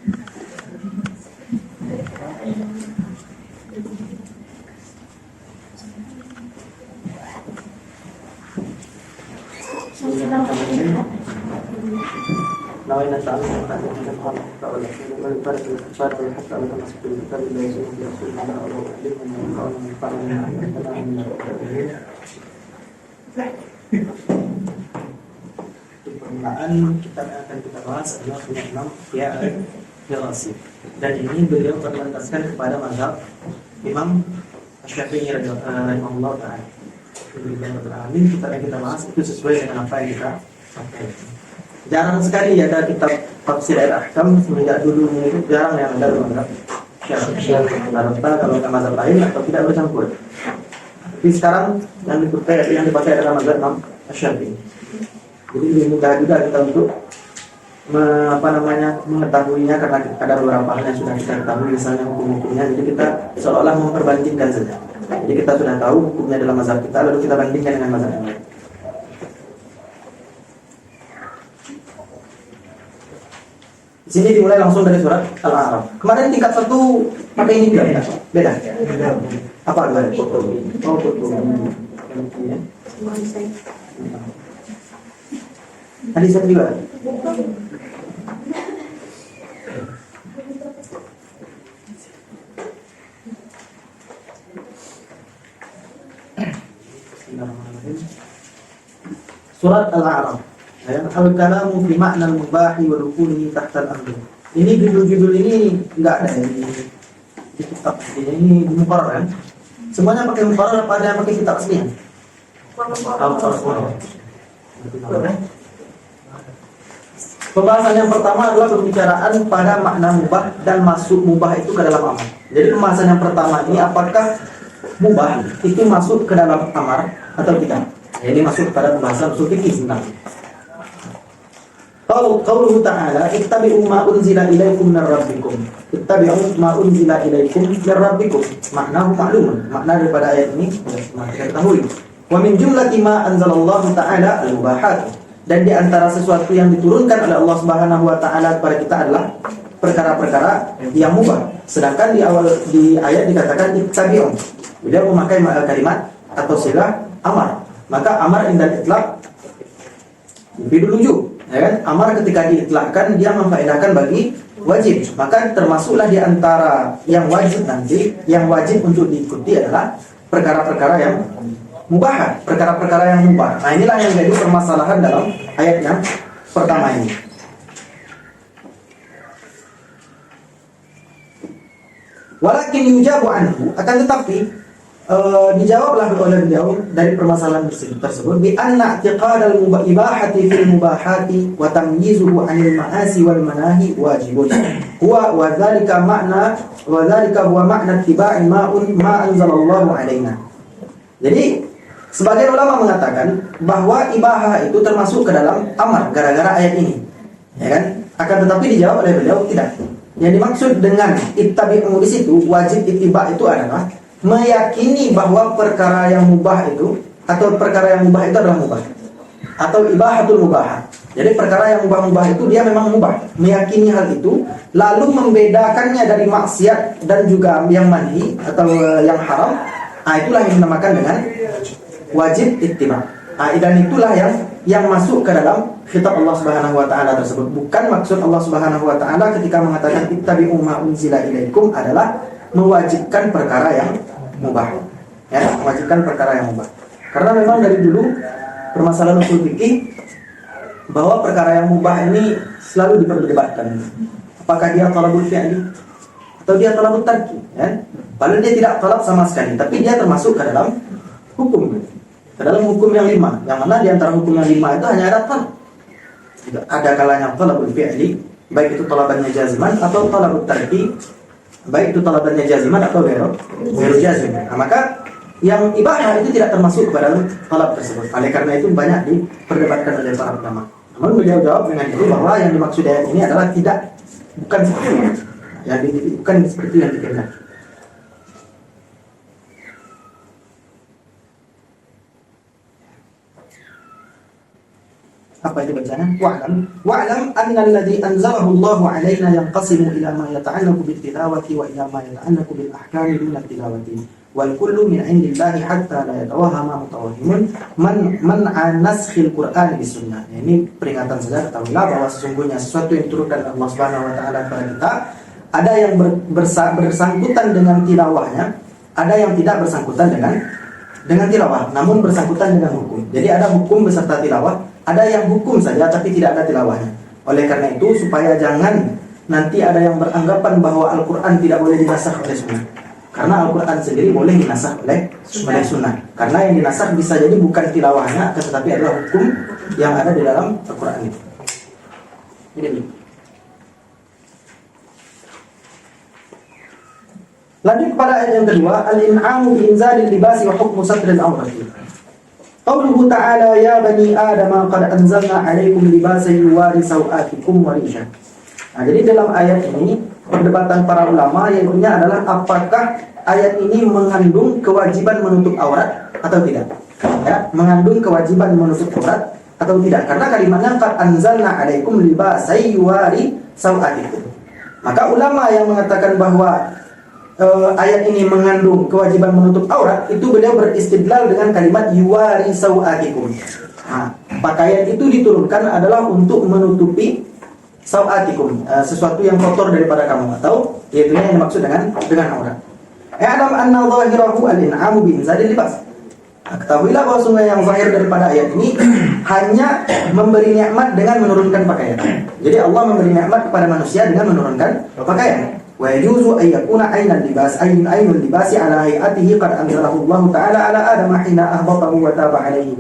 نوينا التعلم وتعلم القرآن والبركة والكفار والحق على تمسك بالكتاب الله يسوع برسول الله وعلمنا من قول من قال Permulaan kitab yang akan kita bahas adalah punya Imam Al-Ghazali, dan ini beliau berlandaskan kepada mazhab Imam Syafi'i rahimahullah ta'ala. Kitab yang kita bahas itu sesuai dengan apa yang kita pakai. Jarang sekali ada kitab tafsir al-ahkam semenjak dulu itu jarang yang ada mazhab Syafi'i. Rata kalau nggak mazhab lain atau tidak bercampur. Tapi sekarang yang dipakai adalah mazhab Imam Syafi'i. Jadi lebih mudah juga kita untuk mengetahuinya karena ada beberapa hal yang sudah kita ketahui, misalnya hukum-hukumnya. Jadi kita seolah-olah memperbandingkan saja. Jadi kita sudah tahu hukumnya dalam mazhab kita, lalu kita bandingkan dengan mazhab yang lain. Di sini dimulai langsung dari surat Al-A'raf. Kemarin tingkat 1 pakai ini juga beda. Apa beda? Oh, betul. Tadi saya juga. Surat Al-A'raf. Al-kalamu fi ma'na al-mubahi wa dukhuluhi tahta al-amr. Ini judul-judul ini enggak ada di kitab ini, di muqarrar kan? Semuanya pakai muqarrar, apa ada yang pakai kitab aslinya? Pembahasan yang pertama adalah pembicaraan pada makna mubah dan masuk mubah itu ke dalam amar. Jadi pembahasan yang pertama ini, apakah mubah itu masuk ke dalam amar atau tidak? Jadi masuk pada pembahasan usul fikih sebenarnya. Qauluhu ta'ala ittabi'u ma unzila ilaikum min rabbikum. Ittabi'u ma unzila ilaikum min rabbikum. Maknahu ma'lumun. Makna daripada ayat ini sudah kita ketahui. Wa min jumlati ma anzalallahu ta'ala al-mubahat. Dan di antara sesuatu yang diturunkan oleh Allah Subhanahu wa taala kepada kita adalah perkara-perkara yang mubah. Sedangkan di ayat dikatakan ittabi'u. Beliau memakai kalimat atau silah amar. Maka amar indah itlaq lebih dulu, ya kan? Amar ketika diitlakkan dia memfaedahkan bagi wajib. Maka termasuklah di antara yang wajib nanti, yang wajib untuk diikuti adalah perkara-perkara yang mubah, perkara-perkara yang mubah. Nah, inilah yang jadi permasalahan dalam ayat yang pertama ini. Walakin yujabu anhu, akan tetapi dijawablah oleh beliau dari permasalahan tersebut bi anna i'tiqad al-ibahati fil mubahati wa tamyizuhu 'anil ma'asi wal manahi wajibun. Wa dzalika huwa ma'na ittiba'i ma anzalallahu 'alaina. Jadi sebagian ulama mengatakan bahwa ibahah itu termasuk ke dalam amar gara-gara ayat ini, ya kan? Akan tetapi dijawab oleh beliau tidak. Yang dimaksud dengan ittabi'u di situ, wajib ittiba itu adalah meyakini bahwa perkara yang mubah itu atau perkara yang mubah itu adalah mubah atau ibahatul mubah. Jadi perkara yang mubah-mubah itu dia memang mubah, meyakini hal itu, lalu membedakannya dari maksiat dan juga yang manhi atau yang haram. Itulah yang dinamakan dengan wajib ittiba. Dan itulah yang masuk ke dalam khitab Allah Subhanahu wa taala tersebut. Bukan maksud Allah Subhanahu wa taala ketika mengatakan ittabi'u ma unzila ilaikum adalah mewajibkan perkara yang mubah. Ya, mewajibkan perkara yang mubah. Karena memang dari dulu permasalahan usul fikih bahwa perkara yang mubah ini selalu diperdebatkan. Apakah dia talabul fi'li atau dia talabul tarki, ya? Padahal dia tidak talab sama sekali, tapi dia termasuk ke dalam hukum. Ke dalam hukum yang 5. Yang mana di antara hukum yang 5 itu hanya ada talab. Ada kalanya talabul fi'li, baik itu talabannya jaziman atau talabul tarki, baik itu talabannya jaziman atau ghairu jazim. Nah, maka yang ibahah itu tidak termasuk kepada talab tersebut. Oleh karena itu banyak diperdebatkan oleh para ulama. Namun beliau jawab dengan itu bahwa yang dimaksud ayat ini adalah bukan seperti itu. Bukan seperti yang dikehendaki. Apa itu bacanya? Wa'lam anna alladhi anzalahu Allahu 'alaina yanqasimu ila ma yata'allaqu bil tilawati wa ila ma yata'allaqu bil ahkami dun tilawati. Wal kullu min 'indillahi hatta la yatawahhama mutawahhimun man an naskhil Qur'an bis sunnah. Ini peringatan saja, ketahuilah bahwa sesungguhnya sesuatu yang diturunkan Allah Subhanahu wa taala kepada kita ada yang bersangkutan dengan tilawahnya, ada yang tidak bersangkutan dengan tilawah, namun bersangkutan dengan hukum. Jadi ada hukum beserta tilawah, ada yang hukum saja tapi tidak ada tilawahnya. Oleh karena itu supaya jangan nanti ada yang beranggapan bahwa Al-Quran tidak boleh dinasakh oleh sunnah. Karena Al-Quran sendiri boleh dinasakh oleh sunnah. Karena yang dinasakh bisa jadi bukan tilawahnya, tetapi adalah hukum yang ada di dalam Al-Quran itu. Ini dulu. Lanjut kepada ayat yang kedua, al-in'amu bi inzalil libasi wa hukmu satril awrati. Qauluhu ta'ala ya bani Adam qad anzalna 'alaikum libasan yuwari sawatikum wa risha. Nah, jadi dalam ayat ini perdebatan para ulama yaitu adalah apakah ayat ini mengandung kewajiban menutup aurat atau tidak? Ya, mengandung kewajiban menutup aurat atau tidak? Karena kalimatnya qad anzalna 'alaikum libasan yuwari sawatikum. Maka ulama yang mengatakan bahwa ayat ini mengandung kewajiban menutup aurat, itu beliau beristidlal dengan kalimat yuwari sawatikum. Nah, pakaian itu diturunkan adalah untuk menutupi sawatikum, sesuatu yang kotor daripada kamu, atau yaitu yang dimaksud dengan aurat. I'lam anna zahirahu al-in'amu bi inzalil libas. Nah, ketahuilah bahwa sungguh yang zahir daripada ayat ini hanya memberi nikmat dengan menurunkan pakaian. Jadi Allah memberi nikmat kepada manusia dengan menurunkan pakaian. Wa yajuzu an yakuna 'ainal libas ainul libasi ala hay'atihi qad anzalahu Allah taala ala Adam hina ahbatahu wa taba 'alaihi.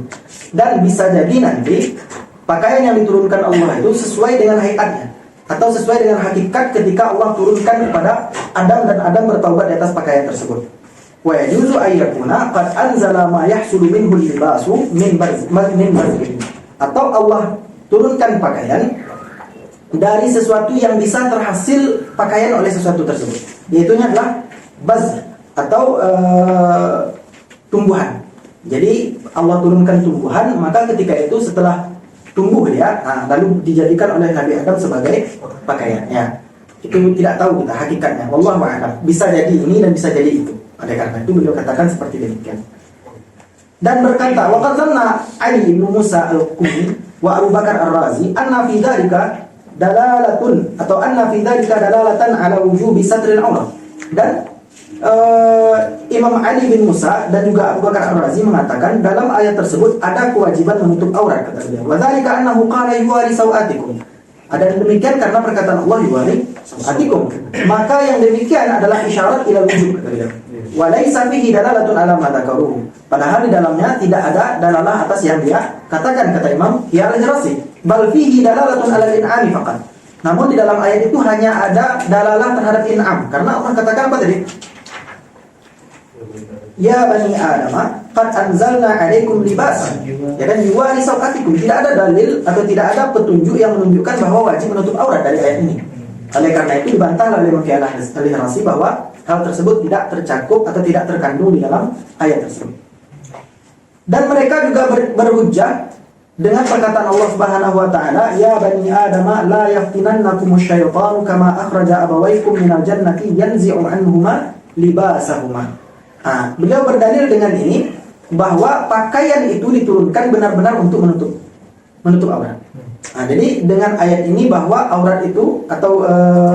Dan bisa jadi nanti pakaian yang diturunkan Allah itu sesuai dengan hayatnya atau sesuai dengan hakikat ketika Allah turunkan kepada Adam dan Adam bertaubat di atas pakaian tersebut. Wa yajuzu an yakuna qad anzala ma yahsulu minhu libasu min barzih. Atau Allah turunkan pakaian dari sesuatu yang bisa terhasil pakaian oleh sesuatu tersebut, yaitu adalah baz atau tumbuhan. Jadi Allah turunkan tumbuhan, maka ketika itu setelah tumbuh dia, lalu dijadikan oleh Nabi Adam sebagai pakaian. Ya, itu tidak tahu kita hakikatnya. Wallahu a'lam. Bisa jadi ini dan bisa jadi itu. Oleh karena itu beliau katakan seperti demikian. Dan berkata, wa qad zanna Ali bin Musa al-Qumi wa Abu Bakar ar-Razi anna fi dzalika dalalatun atau anna fi dzalika dalalatan ala wujubi satril aurat. Dan Imam Ali bin Musa dan juga Abu Bakar ar-Razi mengatakan dalam ayat tersebut ada kewajiban menutup aurat, kata beliau. Wa dzalika annahu qala yuwari sawatikum. Ada demikian karena perkataan Allah yuwari sawatikum. Maka yang demikian adalah isyarat ila wujub, kata beliau. Wa laisa fihi dalalatun ala ma dzakaruhu. Padahal di dalamnya tidak ada dalalah atas yang dia katakan, kata Imam Al-Jurasi. Bal fihi dalalatun ala al-in'ami faqat. Namun di dalam ayat itu hanya ada dalalah terhadap in'am. Karena Allah katakan apa tadi? Ya bani Adam, qad anzalna 'alaikum libasan. Ya kan, yuwari sawatikum. Tidak ada dalil atau tidak ada petunjuk yang menunjukkan bahwa wajib menutup aurat dari ayat ini. Oleh karena itu dibantah oleh Imam Al-Jurasi bahwa hal tersebut tidak tercakup atau tidak terkandung di dalam ayat tersebut. Dan mereka juga berhujjah dengan perkataan Allah Subhanahu wa taala, ya bani Adam la yaftinannakumus syaitanu kama akhraja abawaykum minal jannati yanzi'u anhuma libasahuma. Beliau berdalil dengan ini bahwa pakaian itu diturunkan benar-benar untuk menutup aurat. Jadi dengan ayat ini bahwa aurat itu atau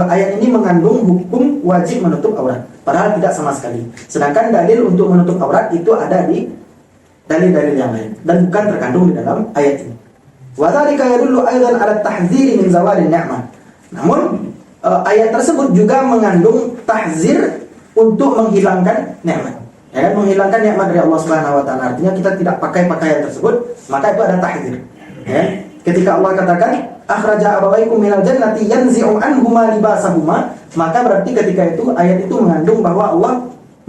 ayat ini mengandung hukum wajib menutup aurat, padahal tidak sama sekali. Sedangkan dalil untuk menutup aurat itu ada di dalil-dalil yang lain dan bukan terkandung di dalam ayat ini. Wa dzalika yadullu aidan 'ala tahdziri min zawalin ni'mah. Namun ayat tersebut juga mengandung tahzir untuk menghilangkan nikmat. Ya kan, menghilangkan nikmat dari Allah Subhanahu wa taala. Artinya kita tidak pakai pakaian tersebut, maka itu ada tahzir. Ya. Ketika Allah katakan akhraja abawaykum minal jannati yanzi'u anhuma libasahuma, maka berarti ketika itu ayat itu mengandung bahwa Allah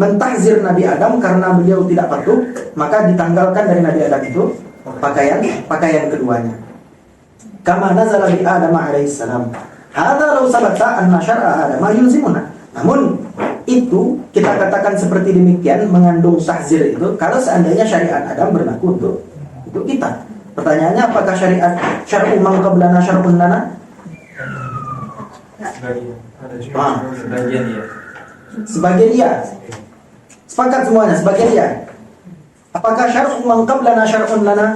mentahzir Nabi Adam karena beliau tidak patuh, maka ditanggalkan dari Nabi Adam itu pakaian keduanya. Kama nazala bi Adam alaihi salam. Hadza law sabata anna syar'a Adam yulzimuna. Namun itu kita katakan seperti demikian mengandung tahzir itu kalau seandainya syariat Adam berlaku untuk kita. Pertanyaannya, apakah syariat syar'u man qablana syar'un lana? Sebagian ya. Sebagian iya. Sepakat semuanya, sebagian iya. Apakah syar'u man qablana syar'un lana?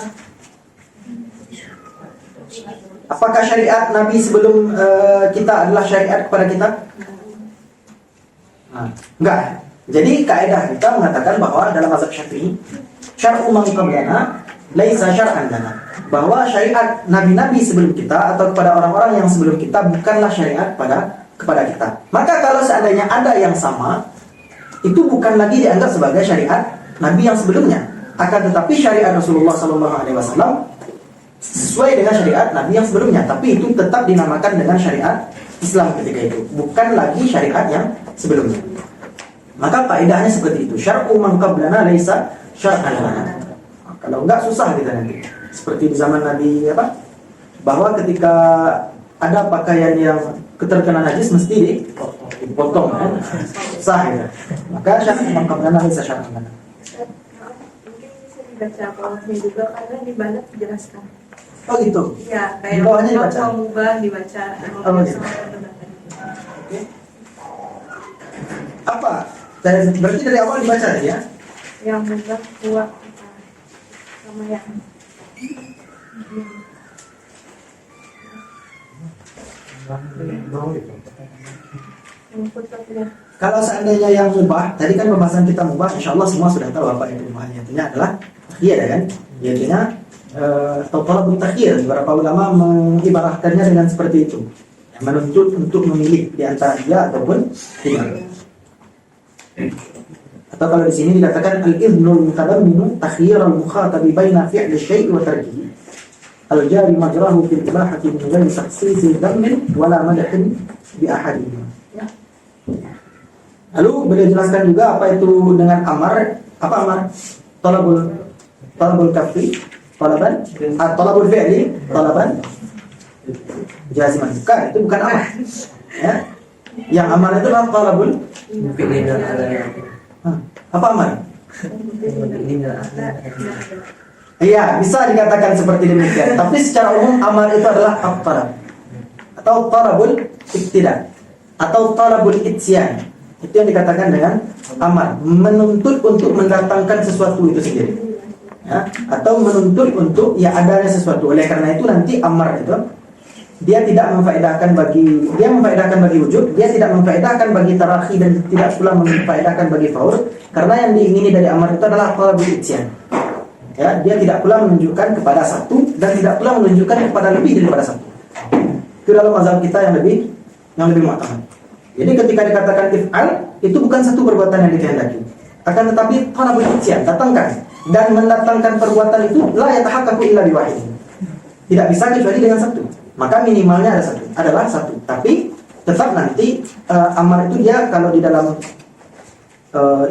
Apakah syariat Nabi sebelum kita adalah syariat kepada kita? Enggak. Jadi kaidah kita mengatakan bahwa dalam mazhab Syafi'i, syar'u man qablana laisa syar'an lana. Bahwa syariat nabi-nabi sebelum kita atau kepada orang-orang yang sebelum kita bukanlah syariat kepada kita. Maka kalau seandainya ada yang sama, itu bukan lagi dianggap sebagai syariat nabi yang sebelumnya. Akan tetapi syariat Rasulullah SAW sesuai dengan syariat nabi yang sebelumnya, tapi itu tetap dinamakan dengan syariat Islam ketika itu, bukan lagi syariat yang sebelumnya. Maka kaidahnya seperti itu, syar'u man qablana laisa syar'an lana. Kalau enggak susah kita nanti. Seperti di zaman Nabi bahwa ketika ada pakaian yang keterkena najis mesti dipotong kan? Sah ya. Maka syar'u man qablana laisa syar'an lana. Mungkin bisa dibaca bawahnya juga karena di bawah dijelaskan. Oh gitu. Iya, Di bawahnya dibaca. Mau mubah dibaca. Oh gitu. Oke. Apa? Berarti dari awal dibaca ya? Yang mubah kuat sama yang Kalau seandainya yang mubah, tadi kan pembahasan kita mubah, insya Allah semua sudah tahu apa itu mubahnya. Intinya adalah takhir kan? Intinya talabut takhir. Beberapa ulama mengibaratkannya dengan seperti itu, yang menuntut untuk memilih di antara dia ataupun tidak. Atau kalau di sini dikatakan al-idhnul mutadamminu takhyir al-mukhatabi baina fi'li syai' wa tarkihi al-jari majrahu fil ibahati min ghairi takhsisi dhammin wala madhin bi ahadin. Lalu beliau jelaskan juga apa itu dengan amar. Apa amar? Talabul kafi, talaban, talabul fi'li, talaban jaziman. Bukan, itu bukan amar. Ya. Yang amar itu adalah talabul fi'li. Apa amar? Iya, bisa dikatakan seperti demikian. Tapi secara umum amar itu adalah at-talab atau talabul iktida atau talabul itsyan. Itu yang dikatakan dengan amar, menuntut untuk mendatangkan sesuatu itu sendiri. Ya, atau menuntut untuk adanya sesuatu. Oleh karena itu nanti amar itu dia tidak memfaedahkan bagi wujud, dia tidak memfaedahkan bagi tarakhi dan tidak pula memfaedahkan bagi faur, karena yang diingini dari amar itu adalah talabul itsyan. Ya, dia tidak pula menunjukkan kepada satu dan tidak pula menunjukkan kepada lebih daripada satu. Itu dalam mazhab kita yang lebih mu'tamad. Jadi ketika dikatakan if'al, itu bukan satu perbuatan yang dikehendaki, akan tetapi talabul itsyan, datangkan. Dan mendatangkan perbuatan itu la yatahaqqaqu illa biwahid. Tidak bisa kecuali dengan satu. Maka minimalnya adalah satu. Tapi tetap nanti amar itu dia kalau di dalam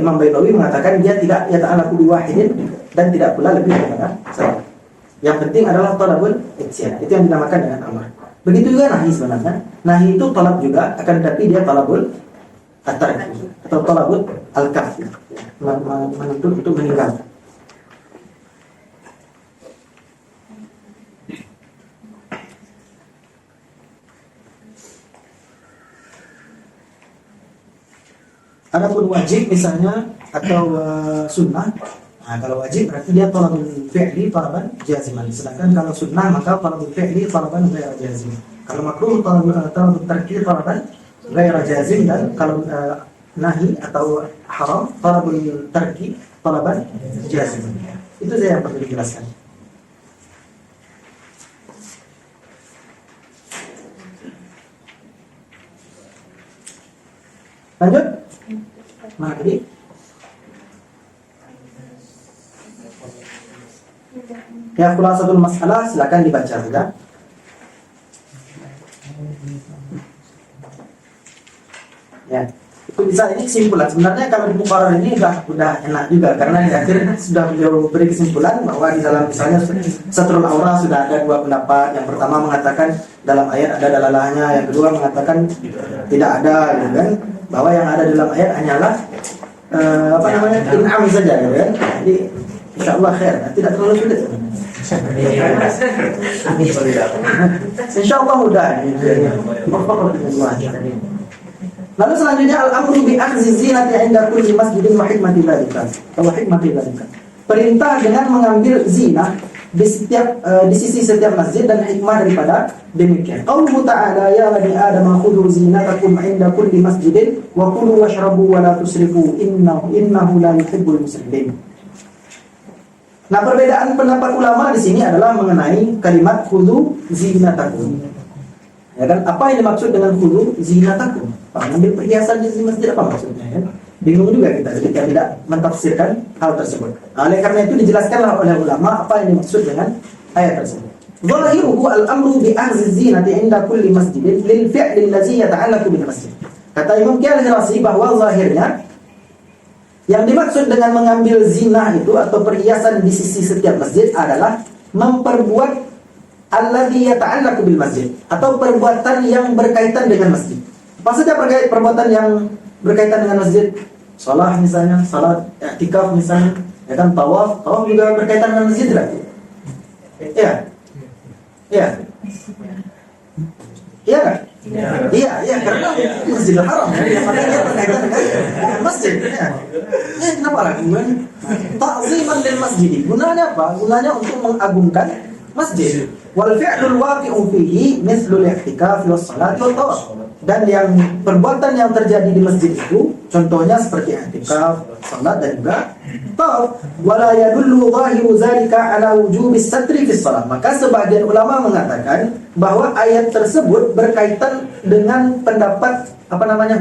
Imam Bainawi mengatakan dia tidak yata'allaqu biwahidin dan tidak pula lebih daripada satu. Yang penting adalah talabul itsyan. Itu yang dinamakan dengan amar. Begitu juga nahi sebenarnya. Nahi itu talab juga, akan tetapi dia talabul at-tarki atau talabul al-kaf, menuntut untuk meninggalkan. Adapun wajib misalnya atau sunnah, nah kalau wajib berarti dia talabul fi'li talaban jaziman. Sedangkan kalau sunnah maka talabul fi'li talaban ghair jazim. Kalau makruh talabul tarki talaban ghair jazim, dan kalau nahi atau haram talabul tarki talaban jazim. Itu saya yang perlu dijelaskan. Lanjut. Mana tadi? Ya, khulasatul masalah silakan dibaca sudah. Ya, itu bisa, ini kesimpulan. Sebenarnya kalau di Muqarrar ini sudah enak juga, karena di akhir sudah beliau beri kesimpulan bahwa di dalam misalnya Satrul Aurah sudah ada dua pendapat. Yang pertama mengatakan dalam ayat ada dalalahnya, yang kedua mengatakan tidak ada, gitu kan? Bahwa yang ada dalam ayat hanyalah in'am saja, gitu kan? Jadi insyaallah khair, tidak terlalu sulit. Insya Allah mudah. Lalu selanjutnya al-amru bi akhzi zinati 'inda kulli masjidin wa hikmati dzalika. Perintah dengan mengambil zina di sisi setiap masjid dan hikmah daripada demikian. Qauluhu ta'ala ya bani adam khudhu zinatakum 'inda kulli masjidin wa kulu washrabu wa la tusrifu innahu la yuhibbul musrifin. Nah, perbedaan pendapat ulama di sini adalah mengenai kalimat khudhu zinatakum. Ya kan, apa yang dimaksud dengan khudhu zinatakum? Mengambil perhiasan di masjid apa maksudnya ya? Bingung juga kita jika tidak mentafsirkan hal tersebut. Nah, oleh karena itu dijelaskanlah oleh ulama apa yang dimaksud dengan ayat tersebut. Zahiruhu al-amru bi akhzi zinati 'inda kulli masjidin lil fi'li allazi yata'allaqu bil masjid. Kata Imam Al-Hirasi bahwa zahirnya yang dimaksud dengan mengambil zina itu atau perhiasan di sisi setiap masjid adalah memperbuat alladzi yata'allaqu bil masjid atau perbuatan yang berkaitan dengan masjid. Maksudnya perbuatan yang berkaitan dengan masjid, salat misalnya, salat i'tikaf misalnya, ya kan, tawaf juga berkaitan dengan masjid lah. Iya. Iya. Iya kan? Iya, karena Masjidil Haram ya, makanya berkaitan dengan masjid ya. Kenapa lagi? Ta'ziman lil masjid. Gunanya apa? Gunanya untuk mengagungkan masjid. Wal fi'lul waqi'u fihi mithlul i'tikaf was salat wat tawaf. Dan yang perbuatan yang terjadi di masjid itu contohnya seperti i'tikaf, salat dan juga tawaf. Wala yadullu zahiru zalika ala wujubi satri fi shalah. Maka sebagian ulama mengatakan bahwa ayat tersebut berkaitan dengan pendapat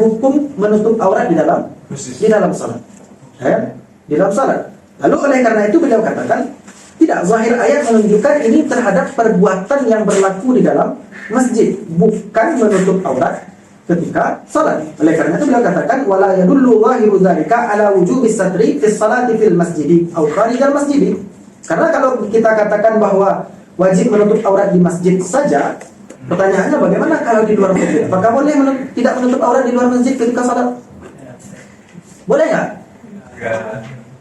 hukum menutup aurat di dalam salat. Ya, di dalam salat. Lalu oleh karena itu beliau katakan tidak, zahir ayat menunjukkan ini terhadap perbuatan yang berlaku di dalam masjid, bukan menutup aurat ketika salat. Oleh karena itu beliau katakan wala yadullu zahiru dzalika ala wujubi satri fi shalati fil masjid au kharijal masjid. Karena kalau kita katakan bahwa wajib menutup aurat di masjid saja, pertanyaannya bagaimana kalau di luar masjid? Apakah boleh tidak menutup aurat di luar masjid ketika salat? Boleh enggak?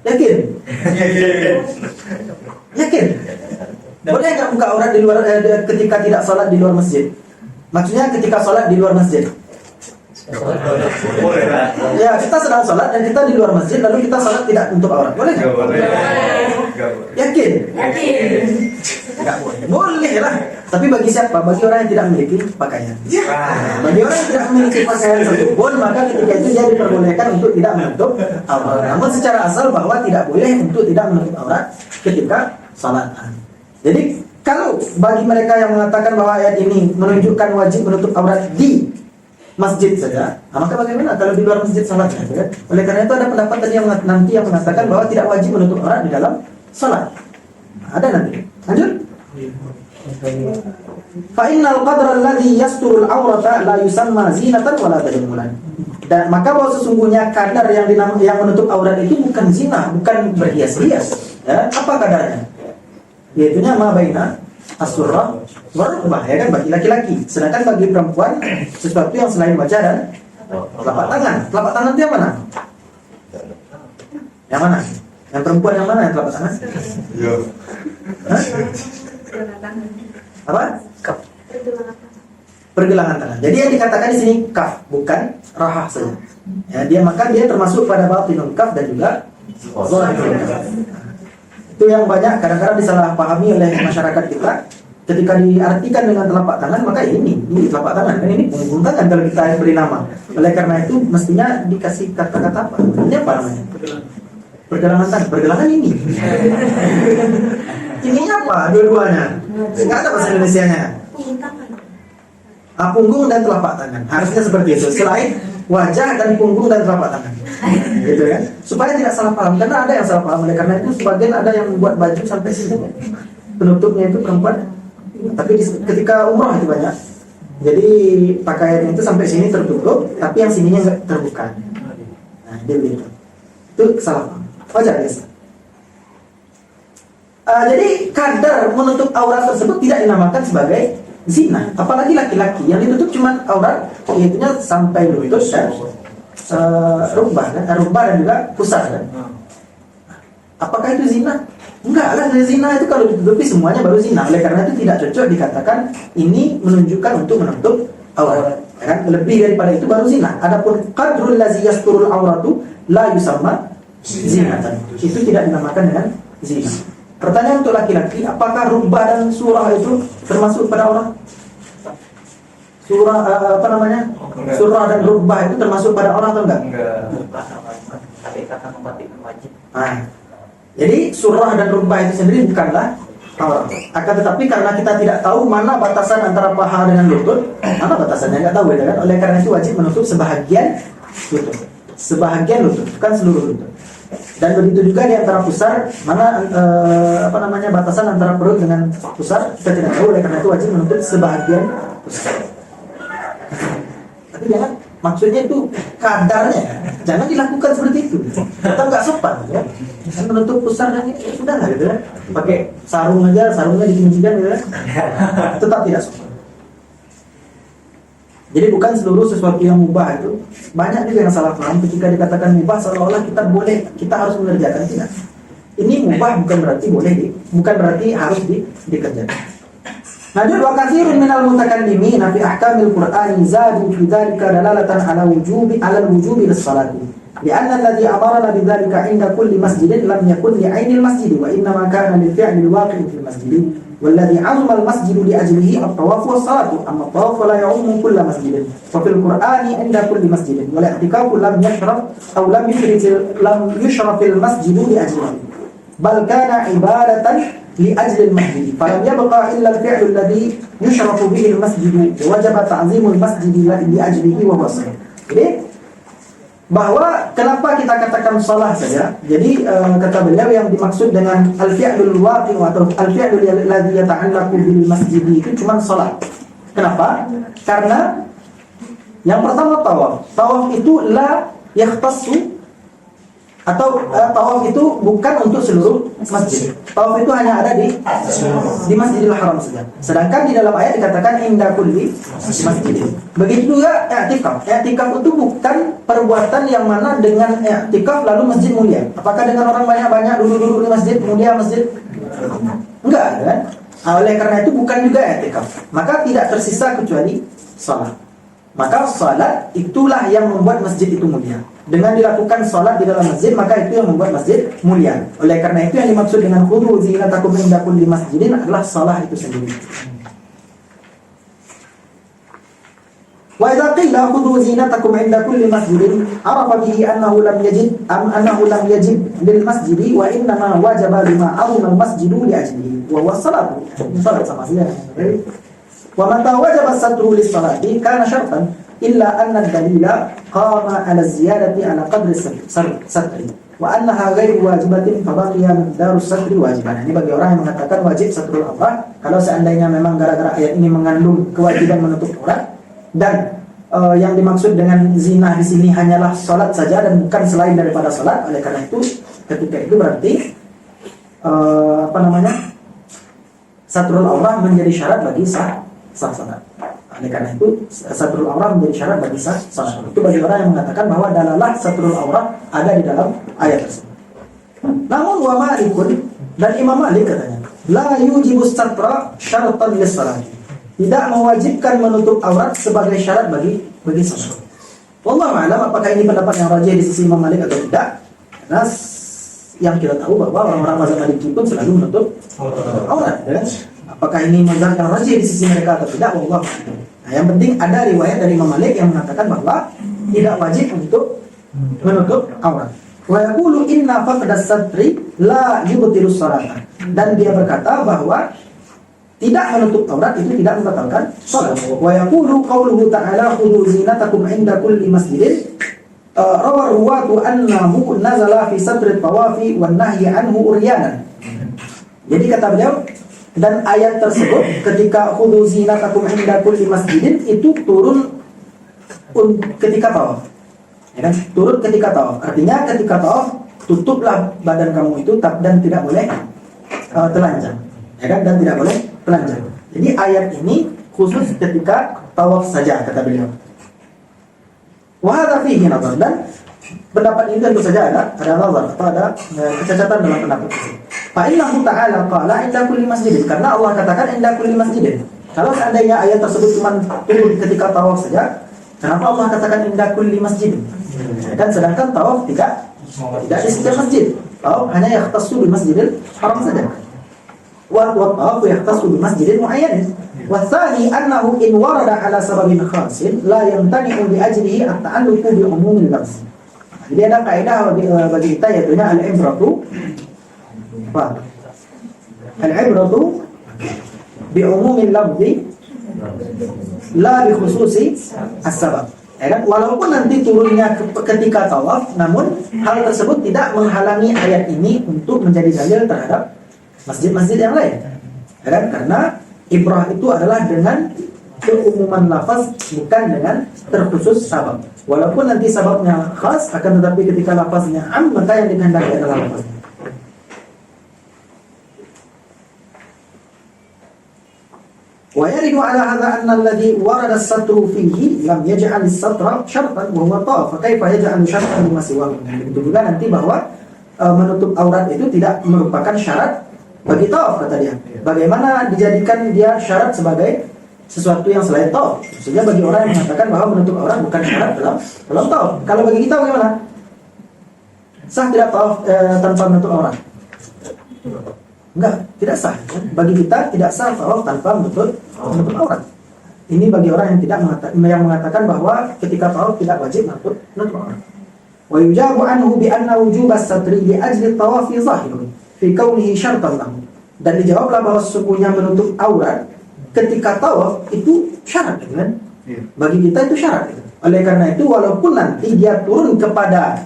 Yakin? Yakin? Boleh enggak buka aurat di luar ketika tidak salat di luar masjid? Maksudnya ketika salat di luar masjid. Ya, kita sedang salat dan kita di luar masjid lalu kita salat tidak menutup aurat. Boleh enggak? Yakin? Enggak boleh. Boleh lah. Tapi bagi siapa? Bagi orang yang tidak memiliki pakaian. Bagi orang yang tidak memiliki pakaian satupun, maka ketika itu dia diperbolehkan untuk tidak menutup aurat. Namun secara asal bahwa tidak boleh untuk tidak menutup aurat ketika salat. Jadi kalau bagi mereka yang mengatakan bahwa ayat ini menunjukkan wajib menutup aurat di masjid saja, maka bagaimana kalau di luar masjid salatnya? Ya? Oleh karena itu ada pendapat tadi yang mengatakan bahwa tidak wajib menutup aurat di dalam salat. Ada nanti. Lanjut. Fa innal qadra alladhi yasturul aurata la yusamma zinatan wala tajammulan. Dan maka bahwa sesungguhnya kadar yang menutup aurat itu bukan zina, bukan berhias-hias. Ya, apa kadarnya? Yaitunya ma baina as-surrah wa rukbah, ya kan, bagi laki-laki. Sedangkan bagi perempuan sesuatu yang selain wajah dan telapak tangan. Telapak tangan itu yang mana? Yang mana? Yang perempuan yang mana yang telapak tangan? Iya. Apa? Kaf. Pergelangan tangan. Jadi yang dikatakan di sini kaf, bukan rahah saja. Ya, maka dia termasuk pada batinul kaf dan juga zahirul kaf. Itu yang banyak kadang-kadang disalahpahami oleh masyarakat kita. Ketika diartikan dengan telapak tangan, maka ini telapak tangan, kan ini punggung tangan kalau kita beri nama. Oleh karena itu mestinya dikasih kata-kata apa? Ini apa namanya? Pergelangan tangan. Pergelangan ini. Ininya apa? Dua-duanya. Enggak ada bahasa Indonesianya. Punggung dan telapak tangan. Harusnya seperti itu. Selain wajah dan punggung dan telapak tangan. Gitu kan? Supaya tidak salah paham. Karena ada yang salah paham. Oleh karena itu sebagian ada yang membuat baju sampai sini. Penutupnya itu perempuan. Tapi ketika umroh itu banyak. Jadi pakaian itu sampai sini tertutup, tapi yang sininya enggak terbuka. Nah, dia begitu. Itu salah paham. Wajar biasa. Jadi kadar menutup aurat tersebut tidak dinamakan sebagai zina. Apalagi laki-laki yang ditutup cuma aurat, yaitunya sampai lutut dan rukbah dan juga pusar kan. Apakah itu zina? Enggak lah, zina itu kalau ditutupi semuanya baru zina. Oleh karena itu tidak cocok dikatakan ini menunjukkan untuk menutup aurat. Ya kan? Lebih daripada itu baru zina. Adapun qadrul ladzi yasturul auratu la yusamma zinatan. Itu tidak dinamakan dengan zina. Pertanyaan untuk laki-laki, apakah rubah dan surah itu termasuk pada aurat? Surah Enggak. surah dan rubah itu termasuk pada aurat atau enggak? Enggak. Tapi kata membatik wajib. Nah, jadi surah dan rubah itu sendiri bukanlah aurat. Akan tetapi karena kita tidak tahu mana batasan antara paha dengan lutut, mana batasannya nggak tahu ya kan? Oleh karena itu wajib menutup sebahagian lutut, bukan seluruh lutut. Dan begitu juga di antara pusar, mana batasan antara perut dengan pusar kita tidak tahu. Oleh karena itu wajib menutup sebahagian pusar. Tapi jangan, maksudnya itu kadarnya, jangan dilakukan seperti itu. Kita nggak sopan, ya. Kan menutup pusar dan ya sudah lah gitu ya. Pakai sarung aja, sarungnya ditinggikan gitu ya. Tetap tidak sopan. Jadi bukan seluruh sesuatu yang mubah itu. Banyak juga yang salah paham ketika dikatakan mubah seolah-olah kita boleh, kita harus mengerjakan. Tidak. Ini mubah bukan berarti boleh, bukan berarti harus dikerjakan. Najul wa katsirun minal mutakallimin fi ahkamil Qur'ani zadu fi dzalika dalalatan ala al-wujubi lis-salati. Li'anna alladhi amarna bidzalika 'inda kulli masjidin lam yakun li'ainil masjid wa inna ma kana lil-fi'li al-waqi'i fil masjid. والذي عظم المسجد لأجله الطواف والصلاة أما الطواف فلا يعم كل مسجد وفي القرآن عند كل مسجد والاعتكاف لم يشرف المسجد لأجله بل كان عبادة لأجل المسجد فلم يبقى إلا الفعل الذي يشرف به المسجد ووجب تعظيم المسجد لأجله وهو الصلاة. Jadi bahwa kenapa kita katakan salah saja. Jadi kata beliau yang dimaksud dengan al-fi'lul waqi' atau al-fi'lul ladzi yata'allaqu bil masjid itu cuma salat. Kenapa? Karena yang pertama tawaf. Tawaf itu la yakhtassu atau tawaf itu bukan untuk seluruh masjid. Tawaf itu hanya ada di Masjidil Haram saja. Sedangkan di dalam ayat dikatakan inda kulli masjid. Begitu juga i'tikaf. I'tikaf itu bukan perbuatan yang mana dengan i'tikaf lalu masjid mulia. Apakah dengan orang banyak-banyak duduk-duduk di masjid mulia masjid? Enggak, kan? Oleh karena itu bukan juga i'tikaf. Maka tidak tersisa kecuali salat. Maka salat itulah yang membuat masjid itu mulia. Dengan dilakukan salat di dalam masjid, maka itu yang membuat masjid mulia. Oleh karena itu yang dimaksud dengan khudhu zinatakum inda kulli masjidin adalah salat itu sendiri. Wa idza qila khudhu zinatakum inda kulli masjidin arafa bihi annahu lam yajib lil masjidi wa innama wajaba lima awma al masjidu li ajlihi wa huwa salatu. Salat sama saja. Wa mata wajaba satru lis salati kana syartan illa anna ad-dalila qama ala ziyadati ala qadri satri wa annaha ghairu wajibatin fa baqiya miqdaru satri wajiban. Ini bagi orang yang mengatakan wajib satrul aurat, kalau seandainya memang gara-gara ayat ini mengandung kewajiban menutup aurat dan yang dimaksud dengan zina di sini hanyalah salat saja dan bukan selain daripada salat. Oleh karena itu ketika itu berarti satrul aurat menjadi syarat bagi sah salat. Oleh karena itu satrul aurat menjadi syarat bagi sah salat. Itu bagi orang yang mengatakan bahwa dalalah satrul aurat ada di dalam ayat tersebut. Namun wa Malikun dan Imam Malik katanya la yujibus satra syaratan lis salat. Tidak mewajibkan menutup aurat sebagai syarat bagi salat. Wallahu a'lam, apakah ini pendapat yang rajih di sisi Imam Malik atau tidak? Karena yang kita tahu bahwa orang-orang mazhab Maliki pun selalu menutup aurat, ya kan? Apakah ini mazhab yang rajih di sisi mereka atau tidak? Wallahu a'lam. Nah, yang penting ada riwayat dari Imam Malik yang mengatakan bahwa tidak wajib untuk menutup aurat. Wa yaqulu inna faqdas satri la yubtilus salata. Dan dia berkata bahwa tidak menutup aurat itu tidak membatalkan salat. Wa yaqulu qauluhu ta'ala khudhu zinatakum 'inda kulli masjidin rawa ruwatu annahu nazala fi satri tawafi wan nahyi anhu uryanan. Jadi kata beliau, dan ayat tersebut ketika khudhu zinatakum 'inda kulli masjidin itu turun ketika tawaf. Ya kan? Turun ketika tawaf. Artinya ketika tawaf tutuplah badan kamu itu dan tidak boleh telanjang. Ya kan? Dan tidak boleh telanjang. Jadi ayat ini khusus ketika tawaf saja kata beliau. Wa hadza fihi dan pendapat ini tentu saja ada nazar atau ada kecacatan dalam pendapat itu. Fa'innahu ta'ala qala inda kulli masjidin. Karena Allah katakan inda kulli masjidin. Kalau seandainya ayat tersebut cuma turun ketika tawaf saja, kenapa Allah katakan inda kulli masjidin? Dan sedangkan tawaf tidak di setiap masjid. Tawaf hanya yakhtassu bi masjidil haram saja. Wa tawaf yakhtassu bi masjidin muayyanin. Wa tsani annahu in warada ala sababin khasin la yamtani'u bi ajlihi at-ta'alluqu bi umumil lafz. Jadi ada kaidah bagi kita yaitu al-ibratu al-ibratu bi umumil lafzi la bi khususi as-sabab. Walaupun nanti turunnya ketika tawaf, namun hal tersebut tidak menghalangi ayat ini untuk menjadi dalil terhadap masjid-masjid yang lain. Karena ibrah itu adalah dengan keumuman lafaz, bukan dengan terkhusus sabab. Walaupun nanti sababnya khas, akan tetapi ketika lafaznya am, maka yang dikehendaki adalah lafaz. ويرد على هذا أن الذي ورد الستر فيه لم يجعل الستر شرطا وهو طواف فكيف يجعل شرطا لما سواه. Begitu juga nanti bahwa menutup aurat itu tidak merupakan syarat bagi tawaf, kata dia. Bagaimana dijadikan dia syarat sebagai sesuatu yang selain tawaf? Maksudnya bagi orang yang mengatakan bahwa menutup aurat bukan syarat dalam tawaf. Kalau bagi kita bagaimana? Sah tidak tawaf tanpa menutup aurat? Enggak, tidak sah. Bagi kita tidak sah tawaf tanpa menutup aurat. Ini bagi orang yang mengatakan bahwa ketika tawaf tidak wajib menutup aurat. Wa yujabu anhu bi anna wujub as-satri li ajli at-tawaf zahir fi kaunihi syartan lahu. Dan dijawablah bahwa sesungguhnya menutup aurat ketika tawaf itu syarat, gitu kan? Bagi kita itu syarat. Gitu. Oleh karena itu walaupun nanti dia turun kepada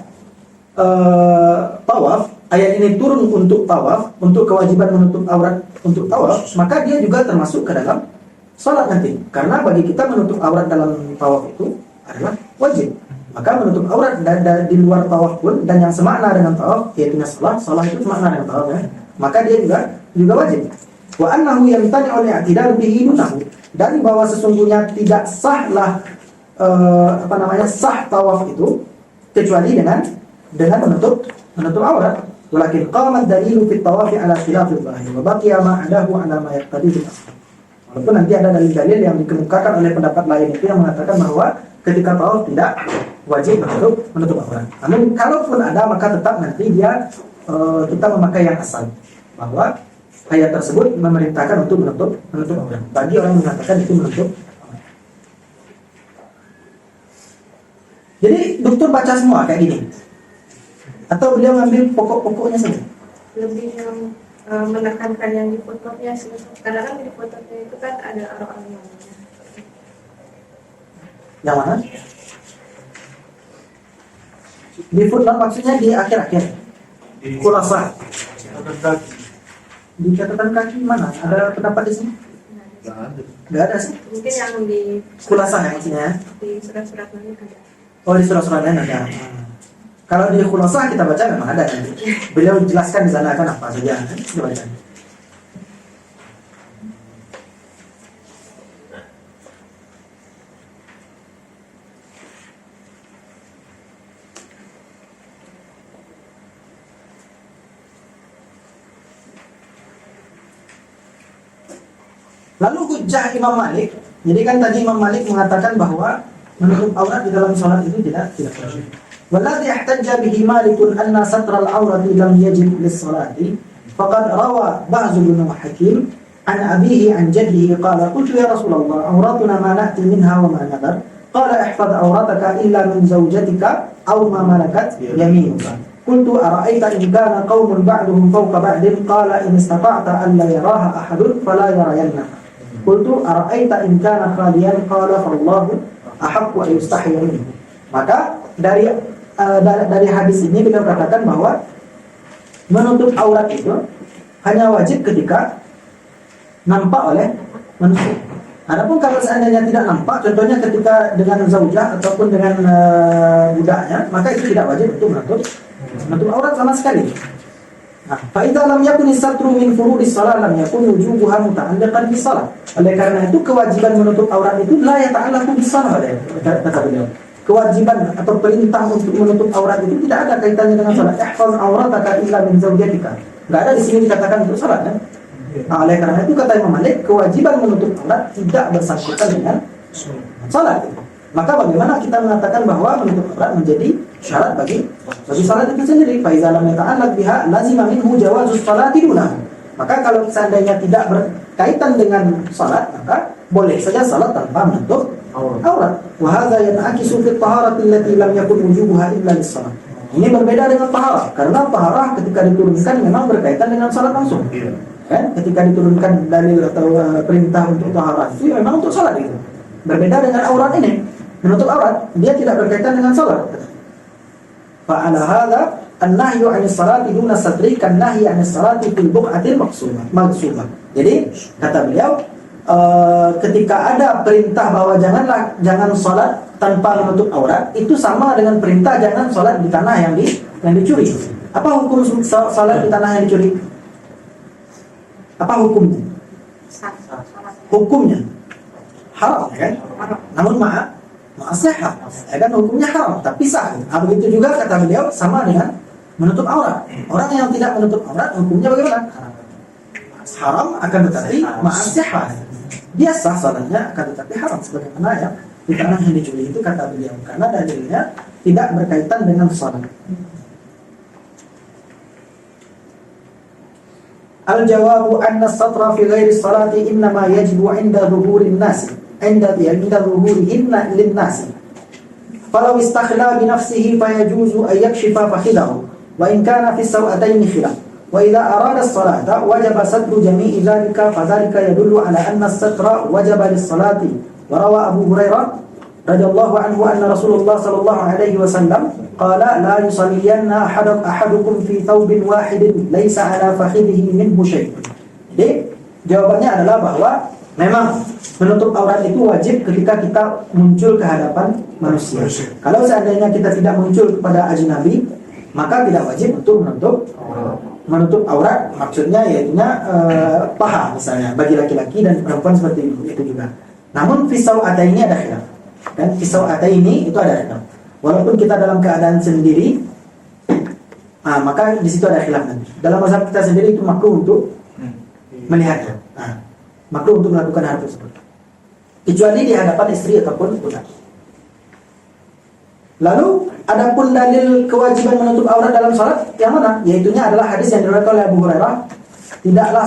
tawaf, ayat ini turun untuk tawaf, untuk kewajiban menutup aurat untuk tawaf, maka dia juga termasuk ke dalam salat nanti. Karena bagi kita menutup aurat dalam tawaf itu adalah wajib. Maka menutup aurat di luar tawaf pun dan yang semakna dengan tawaf, yaitu salat itu semakna dengan tawaf, ya. Maka dia juga wajib. Wa annahu yamtani'u al-i'tidal bihi dunahu. Dan bahwa sesungguhnya tidak sahlah sah tawaf itu kecuali dengan menutup aurat. Walakin qamat dalilu fit tawafi ala khilafil zahir wa baqiya ma adahu ala ma yaqtadi bil asl. Walaupun nanti ada dalil-dalil yang dikemukakan oleh pendapat lain itu yang mengatakan bahwa ketika tawaf tidak wajib menutup aurat. Namun kalaupun ada maka tetap nanti dia kita memakai yang asal bahwa ayat tersebut memerintahkan untuk menutup aurat. Bagi orang yang mengatakan itu menutup aurat. Jadi dokter baca semua kayak gini. Atau beliau ngambil pokok-pokoknya saja? Lebih yang menekankan yang di fotonya sih. Karena kan di fotonya itu kan ada arah-arahnya. Yang mana? Di footnote maksudnya di akhir-akhir. Khulasa. Di catatan kaki mana? Ada pendapat di sini? Nggak ada sih. Mungkin yang di Khulasa ya maksudnya? Di surat-surat lain ada. Oh, di surat-surat lain ada. Kalau di Khulasa kita baca memang ada nanti. Beliau jelaskan di sana kan apa saja. Kita baca. Lalu hujjah Imam Malik. Jadi kan tadi Imam Malik mengatakan bahwa menutup aurat di dalam salat itu tidak wajib. Walladhi ihtajja bihi Malik anna satra al-awrati lam yajib lis-salati faqad rawa Ba'z bin Hakim an abihi an jaddihi qala qultu ya Rasulullah awratuna ma na'ti minha wa ma nadar qala ihfaz awrataka illa min zawjatika aw ma malakat yaminuka qultu ara'aita in kana qaumun ba'duhum fawqa ba'din qala in istata'ta an la yaraha ahadun fala yarayannaha qultu ara'aita in kana khaliyan qala fallahu ahaqqu an yustahya minhu. Maka dari hadis ini beliau katakan bahwa menutup aurat itu hanya wajib ketika nampak oleh manusia. Adapun kalau seandainya tidak nampak, contohnya ketika dengan zaujah ataupun dengan budaknya, maka itu tidak wajib untuk menutup aurat sama sekali. Nah, fa idza lam yakun satru min furudis shalah lam yakun wujubuha muta'alliqan bis shalah. Oleh karena itu kewajiban menutup aurat itu la yata'allaqu bis shalah, kata beliau. Kewajiban atau perintah untuk menutup aurat itu tidak ada kaitannya dengan salat. Ihfaz aurataka illa min zawjatika. Nggak ada di sini dikatakan untuk salat kan? Nah, oleh karena itu kata Imam Malik, kewajiban menutup aurat tidak bersangkutan dengan salat. Maka bagaimana kita mengatakan bahwa menutup aurat menjadi syarat bagi salat itu sendiri? Fa iza lam yata'allaq biha lazima minhu jawazus salati dunah. Maka kalau seandainya tidak berkaitan dengan salat, maka boleh saja salat tanpa menutup aurat. Wa hadza yan'akisu fi at-taharati allati lam yakun wujubuha illa lis-salat. Ini berbeda dengan taharah, karena taharah ketika diturunkan memang berkaitan dengan salat langsung. Kan? Ketika diturunkan dalil atau perintah untuk taharah itu memang untuk salat itu. Berbeda dengan aurat ini. Menutup aurat dia tidak berkaitan dengan salat. Fa ala hadza an-nahyu 'anis salati duna satri kan nahyi 'anis salati fil buq'atil maqsumah. Jadi kata beliau ketika ada perintah bahwa jangan salat tanpa menutup aurat, itu sama dengan perintah jangan salat di tanah yang dicuri. Apa hukum salat di tanah yang dicuri? Apa hukumnya? Hukumnya haram, ya kan? Namun ma'asihah, ya kan, hukumnya haram tapi sah. Begitu juga kata beliau sama dengan menutup aurat. Orang yang tidak menutup aurat hukumnya bagaimana? Haram akan tetapi ma'asihah. Dia sah salatnya akan tetapi haram, sebagaimana ya di tanah yang dicuri itu kata beliau, karena dalilnya tidak berkaitan dengan salat. Al-jawabu anna as-satra fi ghairi salati innama yajibu 'inda dhuhurin nas, 'inda dhuhurihinna lin-nas. Falau istakhla bi nafsihi fayajuzu an yakshifa fakhidahu wa in kana fi sawatayn khilaf. Wa idza arada as-salata wajaba satru jami'i dhalika fadhalika yadullu ala anna as-satra wajaba lis-salati. Wa rawa Abu Hurairah radhiyallahu anhu anna Rasulullah sallallahu alaihi wasallam qala la yusalliyanna ahadukum fi thawbin wahidin laisa ala fakhidhihi minhu syai'. Jadi jawabannya adalah bahwa memang menutup aurat itu wajib ketika kita muncul ke hadapan manusia. Kalau seandainya kita tidak muncul kepada ajnabi, maka tidak wajib untuk menutup aurat, maksudnya yaitunya paha misalnya bagi laki-laki dan perempuan seperti itu juga. Namun fisau ini ada khilaf. Dan fisau ini itu ada khilaf. Walaupun kita dalam keadaan sendiri, maka di situ ada khilaf nanti. Dalam mazhab kita sendiri itu makruh untuk melihatnya. Makruh untuk melakukan hal tersebut. Kecuali di hadapan istri ataupun budak. Lalu adapun dalil kewajiban menutup aurat dalam salat yang mana? Yaitunya adalah hadis yang diriwayatkan oleh Abu Hurairah. Janganlah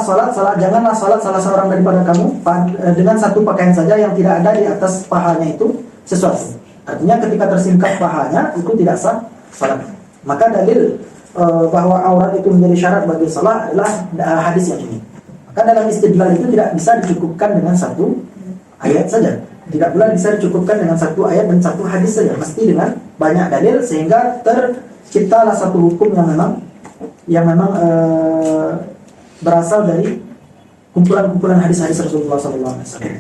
salat salah seorang daripada kamu dengan satu pakaian saja yang tidak ada di atas pahanya itu sesuatu. Artinya ketika tersingkap pahanya itu tidak sah salat. Maka dalil bahwa aurat itu menjadi syarat bagi salat adalah hadis yang ini. Maka dalam istidlal itu tidak bisa dicukupkan dengan satu ayat saja. Tidak pula bisa dicukupkan dengan satu ayat dan satu hadis saja. Mesti dengan banyak dalil sehingga terciptalah satu hukum yang memang berasal dari kumpulan-kumpulan hadis-hadis Rasulullah sallallahu alaihi wasallam.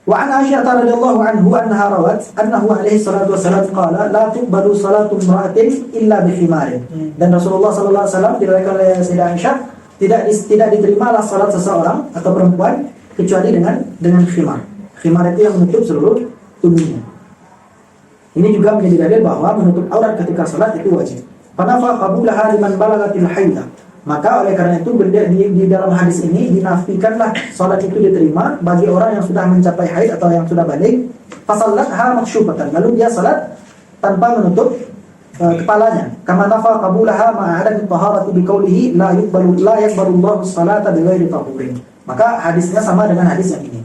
Wa an Aisyah radhiyallahu anha rawat annahu alaihi salatu wasallam qala la tuqbalu salatu imra'atin illa bi khimarin. Dan Rasulullah sallallahu alaihi wasallam diriwayatkan oleh Sayyidah Aisyah tidak diterima salat seseorang atau perempuan kecuali dengan khimar. Khimar itu yang menutup seluruh tubuhnya. Ini juga menjadi dalil bahwa menutup aurat ketika salat itu wajib. Fanafa qabulaha liman balagatil haidha. Maka oleh karena itu di dalam hadis ini dinafikanlah salat itu diterima bagi orang yang sudah mencapai haid atau yang sudah balik. Fasallatha maksyufatan. Lalu dia salat tanpa menutup kepalanya. Kama nafa qabulaha ma'adami taharati biqaulihi la yaqbalu Allahu salata bighairi tahurin. Maka hadisnya sama dengan hadis yang ini.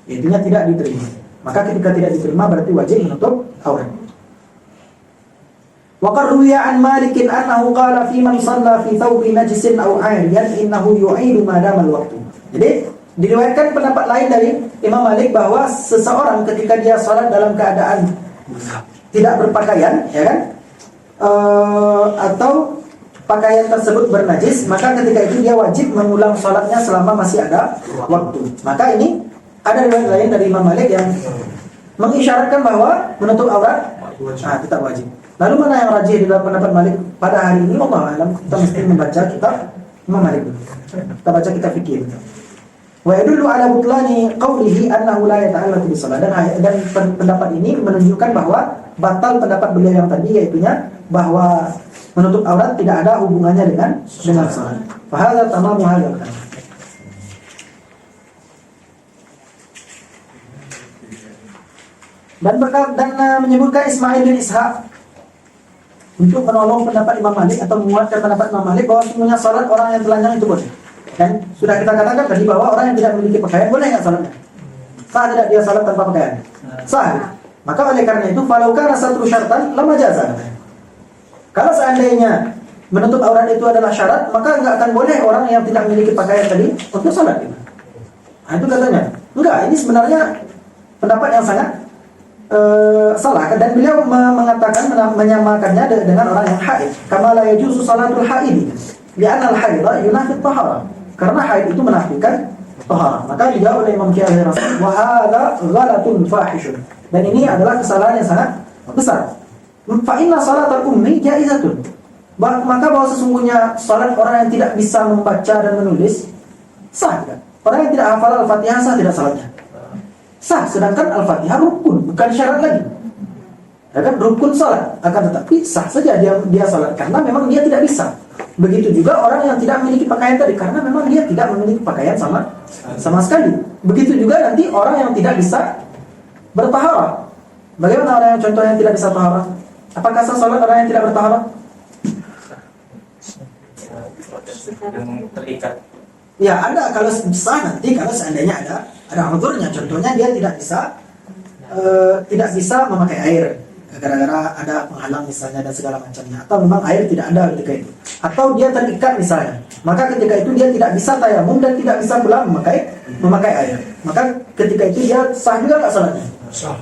Intinya tidak diterima. Maka ketika tidak diterima berarti wajib menutup aurat. Wa qad ruwiya an Malik annahu qala fi man shalla fi thawbin najisin aw 'ariyan innahu yu'idu ma dama al-waqtu. Jadi diriwayatkan pendapat lain dari Imam Malik bahwa seseorang ketika dia salat dalam keadaan tidak berpakaian, ya kan? Atau pakaian tersebut bernajis, maka ketika itu dia wajib mengulang salatnya selama masih ada waktu. Maka ini ada riwayat lain dari Imam Malik yang mengisyaratkan bahwa menutup aurat tetap wajib. Lalu mana yang rajih di dalam pendapat Malik pada hari ini? Wallahu a'lam. Kita mesti membaca kitab Imam Malik. Kita baca kitab fikih. Wa yadullu ala butlani qawlihi annahu la yata'allaqu bis shalah. Dan pendapat ini menunjukkan bahwa batal pendapat beliau yang tadi, yaitunya bahwa menutup aurat tidak ada hubungannya dengan salat. Fahadha tamamu hadzal kalam. Dan menyebutkan Ismail bin Ishaq untuk menolong pendapat Imam Malik atau menguatkan pendapat Imam Malik bahwa semuanya salat orang yang telanjang itu boleh. Dan sudah kita katakan tadi bahwa orang yang tidak memiliki pakaian boleh nggak salatnya? Sah tidak dia salat tanpa pakaian? Sah. Maka oleh karena itu falau kana satru syartan lama jaza. Kalau seandainya menutup aurat itu adalah syarat, maka nggak akan boleh orang yang tidak memiliki pakaian tadi untuk salat. Nah, itu katanya. Enggak, ini sebenarnya pendapat yang sangat salah, dan beliau mengatakan menyamakannya dengan orang yang haid. Kama la yajuzu salatul haid li'anna al-haidha yunafi at-tahara. Karena haid itu menafikan taharah. Maka dijawab oleh Imam Syafi'i rahimahullah, wa hadza ghalatun fahishun. Dan ini adalah kesalahan yang sangat besar. Fa inna salatal ummi jaizatun. Maka bahwa sesungguhnya salat orang yang tidak bisa membaca dan menulis sah tidak? Orang yang tidak hafal Al-Fatihah sah tidak salatnya? Sah, sedangkan Al-Fatihah rukun, bukan syarat lagi. Ya kan, rukun salat, akan tetapi sah saja dia salat karena memang dia tidak bisa. Begitu juga orang yang tidak memiliki pakaian tadi, karena memang dia tidak memiliki pakaian sama sekali. Begitu juga nanti orang yang tidak bisa bertaharah. Bagaimana orang yang contohnya tidak bisa taharah? Apakah sah salat orang yang tidak bertaharah? Yang terikat. Ya ada, kalau bisa nanti kalau seandainya ada hudurnya, contohnya dia tidak bisa memakai air gara-gara ada penghalang misalnya dan segala macamnya, atau memang air tidak ada ketika itu, atau dia terikat misalnya, maka ketika itu dia tidak bisa tayamum dan tidak bisa pula memakai air, maka ketika itu dia sah juga nggak salatnya?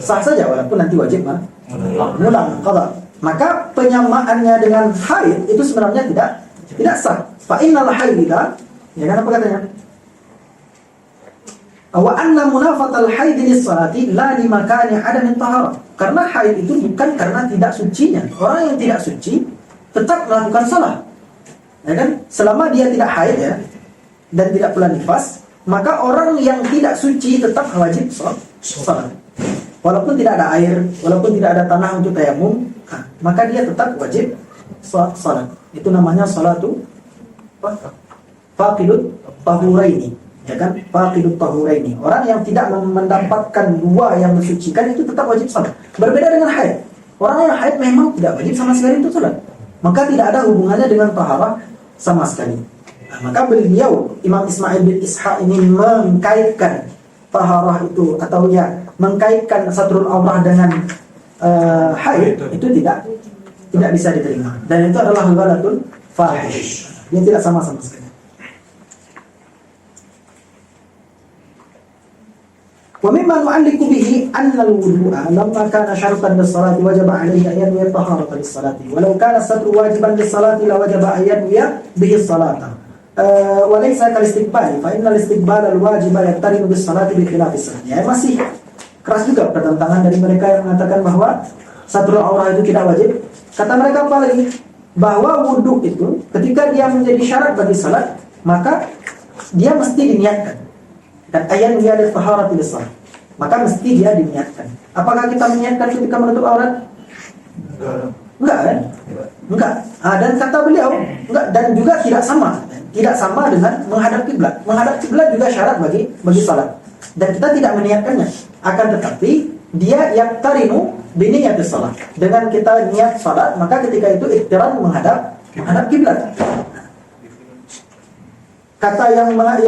Sah saja, walaupun nanti wajib mengulang qada. Maka penyamaannya dengan haid itu sebenarnya tidak sah. Fa innal haidha, ya kan, apa katanya? Wa anna munafatal haid lis-salati la li makani adam taharah. Karena haid itu bukan karena tidak sucinya. Orang yang tidak suci tetap melakukan salat. Ya kan? Selama dia tidak haid ya dan tidak pula nifas, maka orang yang tidak suci tetap wajib salat. Walaupun tidak ada air, walaupun tidak ada tanah untuk tayamum, maka dia tetap wajib salat. Itu namanya salatu faqidut tahuraini. Ya kan, faqidut tahuraini. Orang yang tidak mendapatkan dua yang mensucikan itu tetap wajib salat. Berbeda dengan haid. Orang yang haid memang tidak wajib sama sekali untuk salat. Maka tidak ada hubungannya dengan taharah sama sekali. Maka beliau Imam Ismail bin Ishaq ini mengkaitkan taharah itu, atau ya mengkaitkan satrul aurah dengan haid, itu tidak bisa diterima. Dan itu adalah ghalatun fahish. Dia tidak sama-sama sekali. Wa mimma nu'alliqu bihi anna al-wudu'a lamma kana syartan lis-salati wajaba 'alayhi an yanwiya at-taharata lis-salati wa law kana as-satru wajiban lis-salati la wajaba an yanwiya bihi as-salata wa laysa kal-istiqbal fa inna al-istiqbal al-wajiba yattaribu bis-salati bi khilaf as-salat. Ya, masih keras juga pertentangan dari mereka yang mengatakan bahwa satrul aurah itu tidak wajib. Kata mereka apa lagi? Bahwa wudu itu ketika dia menjadi syarat bagi salat, maka dia mesti diniatkan. Dan ayat dia ada taharah lis-salat, maka mesti dia diniatkan. Apakah kita meniatkan ketika menutup aurat? Enggak kan? Enggak. Dan kata beliau enggak, dan juga tidak sama dengan menghadap kiblat. Menghadap kiblat juga syarat bagi salat. Dan kita tidak meniatkannya. Akan tetapi dia yaktarinu biniyatis salat. Dengan kita niat salat, maka ketika itu iktiran menghadap kiblat. Kata yang marad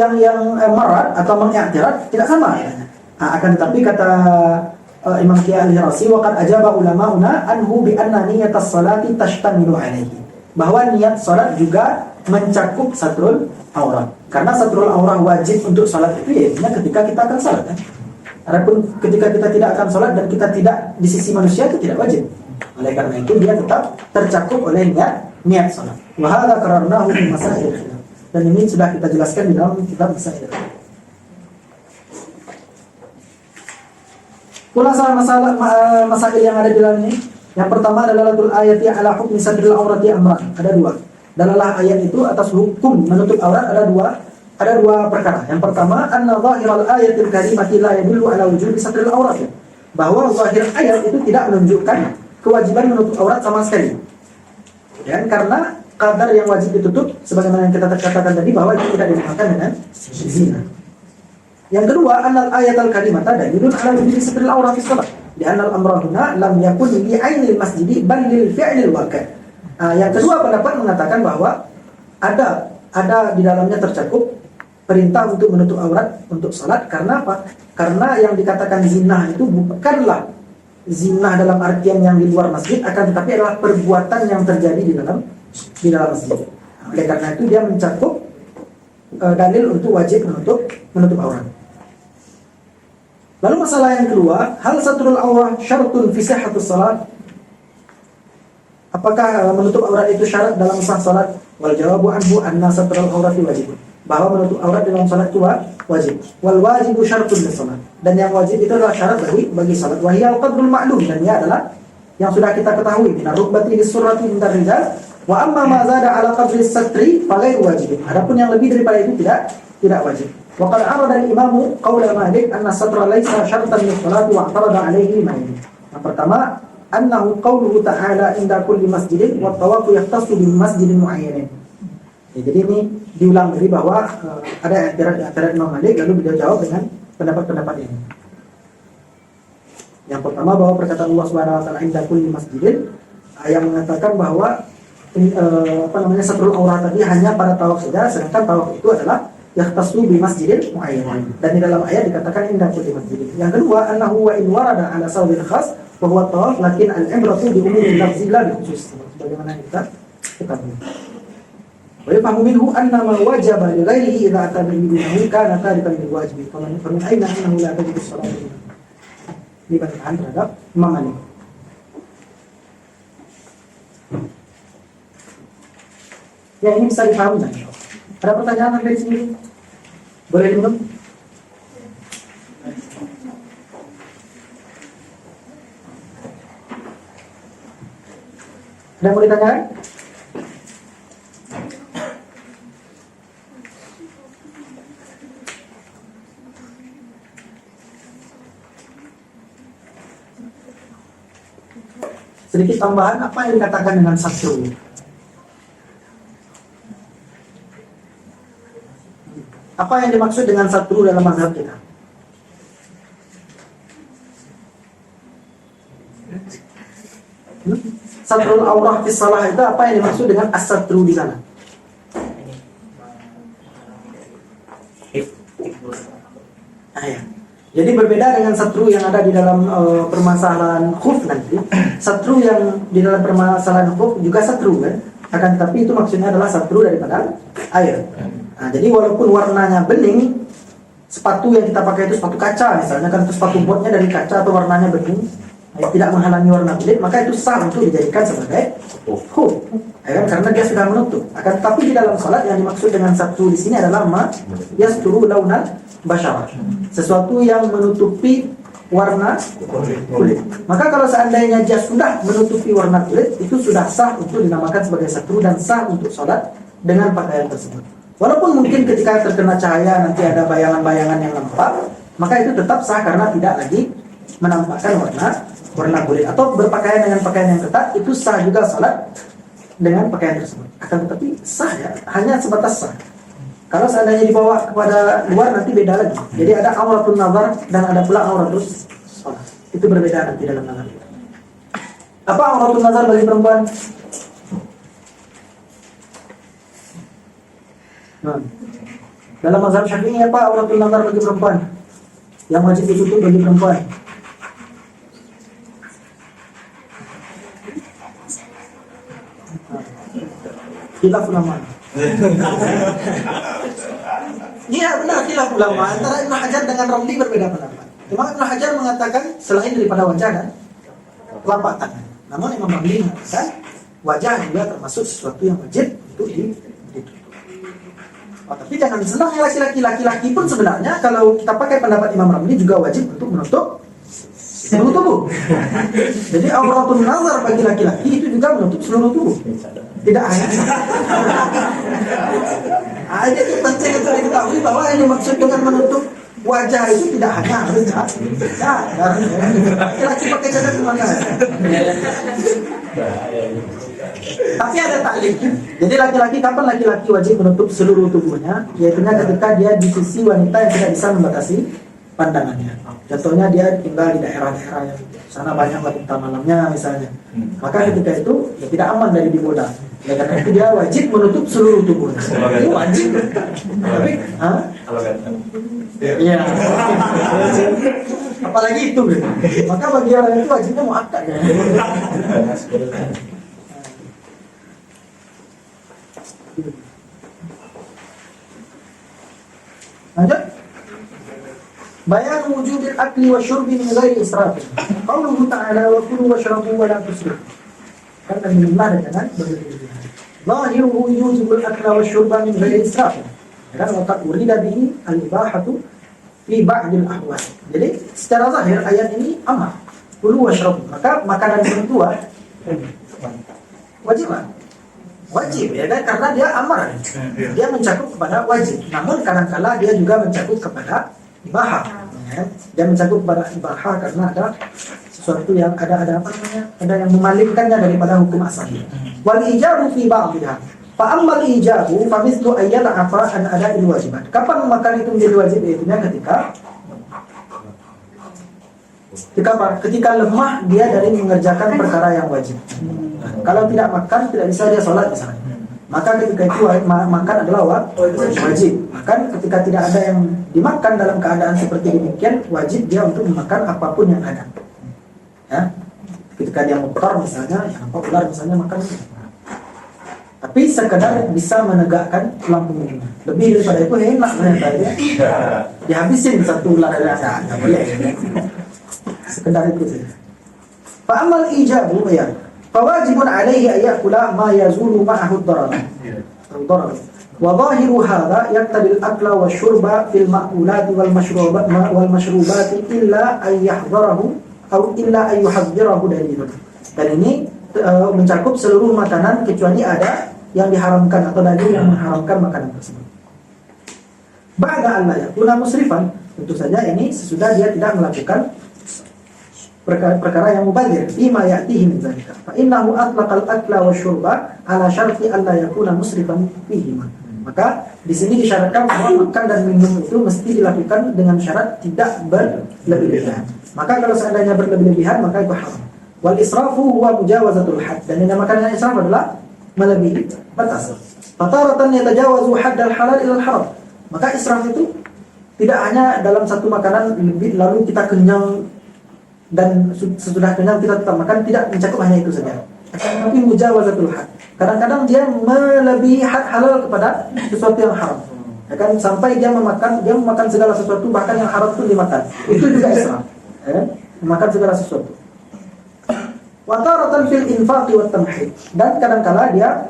atau mengiktirat tidak sama. Akan tetapi kata Imam Kiai Al-Hirasi, wa qad ajaba ulama'una anhu bi anna niyatas salati tashtamilu alaihi. Bahwa niat salat juga mencakup satrul aurat. Karena satrul aurat wajib untuk salat itu ya ketika kita akan salat kan. Adapun ketika kita tidak akan salat dan kita tidak di sisi manusia itu tidak wajib. Oleh karena itu dia tetap tercakup oleh niat salat. Wa hadza qararnahu fi masail khilaf. Dan ini sudah kita jelaskan di dalam kitab masail. Masail yang ada di dalam ini, yang pertama adalah dalatul ayati ala hukmi sadril aurati amran. Ada dua. Dalalah ayat itu atas hukum menutup aurat ada dua perkara. Yang pertama, anna zahiral ayatil karimati la yadullu ala wujubi sadril aurat. Bahwa zahir ayat itu tidak menunjukkan kewajiban menutup aurat sama sekali. Ya, karena kadar yang wajib ditutup sebagaimana yang kita katakan tadi bahwa itu tidak dinamakan dengan zina. Yang kedua, annal ayatal karimata dalilun ala wujudi satril aurat fi shalah. Di annal amra huna lam yakun li ainil masjidi bal lil fi'lil waqi'. Yang kedua pendapat mengatakan bahwa ada di dalamnya tercakup perintah untuk menutup aurat untuk salat. Karena apa? Karena yang dikatakan zina itu bukanlah zina dalam artian yang di luar masjid, akan tetapi adalah perbuatan yang terjadi di dalam masjid. Oleh karena itu dia mencakup dalil untuk wajib menutup aurat. Lalu masalah yang kedua, hal satrul aurat syartun fi sihhatus salat? Apakah menutup aurat itu syarat dalam sah salat? Wal jawabu anhu anna satrul aurati wajib. Bahwa menutup aurat dalam salat itu wajib. Wal wajibu syartun lis salat. Dan yang wajib itu adalah syarat bagi salat. Wa hiya al-qadrul ma'lum, dan ia adalah yang sudah kita ketahui min ar-rukbati lis-surrati indar rijal. Wa amma ma zada ala qadri satri fa ghairu wajib. Adapun yang lebih daripada itu tidak wajib. Wa qad arada al-imamu qaula Malik anna satra laysa syartan lis-salati wa i'tarada alayhi al-ma'in. Yang pertama, annahu qauluhu ta'ala inda kulli masjidin wa tawafu yahtassu bi masjidin muayyanin. Ya, jadi ini diulang dari bahwa ada i'tirad Imam Malik, lalu beliau jawab dengan pendapat-pendapat ini. Yang pertama bahwa perkataan Allah Subhanahu wa taala inda kulli masjidin yang mengatakan bahwa satrul aurat tadi hanya pada tawaf saja, sedangkan tawaf itu adalah yahtassu bi masjidin muayyan. Dan di dalam ayat dikatakan inda kulli masjidin. Yang kedua, annahu wa in warada ala sawbin khas wa huwa tawaf, lakin al-ibratu bi umumil lafzi la bi khusus. Bagaimana kita ketahui. Wa yafhamu minhu anna ma wajaba li ghairihi idza ata bihi bihi kana tarikan lil wajib. Faman aina annahu la tajibu as-salatu. Ini bantahan terhadap Imam Malik. Ya, ini bisa dipahami kan? Ada pertanyaan dari sini? Boleh diminum? Ada yang mau ditanyakan? Sedikit tambahan, apa yang dikatakan dengan satru? Apa yang dimaksud dengan satru dalam mazhab kita? Satrul aurah fi shalah itu apa yang dimaksud dengan as-satru di sana? Ya. Jadi berbeda dengan satru yang ada di dalam permasalahan khuf nanti. Satru yang di dalam permasalahan khuf juga satru kan? Akan tetapi itu maksudnya adalah satru daripada air. Nah, jadi walaupun warnanya bening, sepatu yang kita pakai itu sepatu kaca misalnya, kan itu sepatu botnya dari kaca atau warnanya bening, tidak menghalangi warna kulit, maka itu sah untuk dijadikan sebagai khuf. Ya kan? Karena dia sudah menutup. Akan tetapi di dalam salat yang dimaksud dengan satru di sini adalah ma yasturu launal basyarah, sesuatu yang menutupi warna kulit. Maka kalau seandainya dia sudah menutupi warna kulit, itu sudah sah untuk dinamakan sebagai satru dan sah untuk salat dengan pakaian tersebut. Walaupun mungkin ketika terkena cahaya nanti ada bayangan-bayangan yang nampak, maka itu tetap sah karena tidak lagi menampakkan warna kulit. Atau berpakaian dengan pakaian yang ketat, itu sah juga salat dengan pakaian tersebut. Akan tetapi sah ya, hanya sebatas sah. Kalau seandainya dibawa kepada luar nanti beda lagi. Jadi ada auratul nazar dan ada pula auratul salat. Itu berbeda nanti dalam nazar. Apa auratul nazar bagi perempuan? Nah, dalam mazhab Syafi'i apa auratul nazar bagi perempuan? Yang wajib ditutup bagi perempuan? Khilaf ulama. Iya benar, khilaf ulama. Antara Ibnu Hajar dengan Ramli berbeda pendapat. Imam Ibnu Hajar mengatakan selain daripada wajah dan telapak tangan. Namun Imam Ramli mengatakan wajah juga termasuk sesuatu yang wajib untuk ditutup. Oh, tapi jangan senang ya laki-laki pun sebenarnya kalau kita pakai pendapat Imam Ramli juga wajib untuk menutup seluruh tubuh. Jadi auratul nazar bagi laki-laki itu juga menutup seluruh tubuh. Tidak hanya. Ini penting untuk diketahui bahwa yang dimaksud dengan menutup wajah itu tidak hanya harus laki-laki pakai cadar kemana? Tapi ada taklifnya. Jadi laki-laki, kapan laki-laki wajib menutup seluruh tubuhnya? Yaitu ketika dia di sisi wanita yang tidak bisa membatasi pandangannya. Contohnya dia tinggal di daerah-daerah yang sana banyak wanita malamnya misalnya. Maka ketika itu ya tidak aman dari digoda. Ya karena itu dia wajib menutup seluruh tubuhnya. Itu wajib. Tapi, Kalau ganteng. iya. Apalagi itu gitu. Maka bagi orang itu wajibnya muakkad ya. Lanjut. Bayan wujudil akli wa syurbi min ghairi israf. Qauluhu ta'ala wa kulu washrabu wa la tusrifu. Kata minumlah dan jangan berlebihan. Zahiruhu yujibul akla wa syurba min ghairi israf. Dan waqad urida bihi al-ibahatu fi ba'dil ahwal. Jadi secara zahir ayat ini amar. Kulu washrabu. Maka makanan dan minum wajib kan? Wajib ya kan, karena dia amar. Dia mencakup kepada wajib. Namun kadang-kala dia juga mencakup kepada ibahah. Ya. Dia mencakup kepada ibahah karena ada sesuatu yang ada apa namanya? Ada yang memalingkannya daripada hukum asalnya. Wal ijabu fi ba'dihha. Fa ammal ijabu fa mithlu ayyala afa an ada'il wajibat. Kapan makan itu menjadi wajib? Yaitu ketika lemah dia dari mengerjakan perkara yang wajib. Kalau tidak makan, tidak bisa dia sholat misalnya. Maka ketika itu makan adalah wajib. Makan ketika tidak ada yang dimakan dalam keadaan seperti demikian, wajib dia untuk memakan apapun yang ada. Ya, ketika dia muptar misalnya, yang populer misalnya makan. Tapi sekedar bisa menegakkan tulang punggungnya. Lebih daripada itu enak ternyata ya. Dihabisin satu ular ada, nggak boleh. Sekedar itu saja. Fa'amal ijabu ya. Fawajibun alaihi ayyakula ma yazulu ma'ahu ad-darar. Wa zahiru hadha yaqtadi al-akla wa syurba fil ma'kulati wal mashrubati illa ay yahdharahu atau illa ay yuhadhdhirahu dalilun. Dan ini mencakup seluruh makanan kecuali ada yang diharamkan atau dalil yang mengharamkan makanan tersebut. Ba'da an la yakuna musrifan, tentu saja ini sesudah dia tidak melakukan perkara yang mubadzir bima ya'tihi min zalika fa innahu atlaqa al-akla wa syurba ala syarti alla yakuna musrifan fihi. Maka di sini disyaratkan bahwa makan dan minum itu mesti dilakukan dengan syarat tidak berlebihan. Maka kalau seandainya berlebihan maka itu haram. Wal israfu huwa mujawazatul had, dan yang dinamakan israf adalah melebihi batas. Fataratan yatajawazu haddal halal ila al-haram. Maka israf itu tidak hanya dalam satu makanan lebih lalu kita kenyang dan sesudah kenyang kita tetap makan, tidak mencakup hanya itu saja. Tapi mujawazatul had. Kadang-kadang dia melebihi had halal kepada sesuatu yang haram. Ya kan, sampai dia memakan segala sesuatu, bahkan yang haram pun dimakan. Itu juga israf. Ya kan? Memakan segala sesuatu. Wa taratan fil infaqi wat tamhid. Dan kadang-kala dia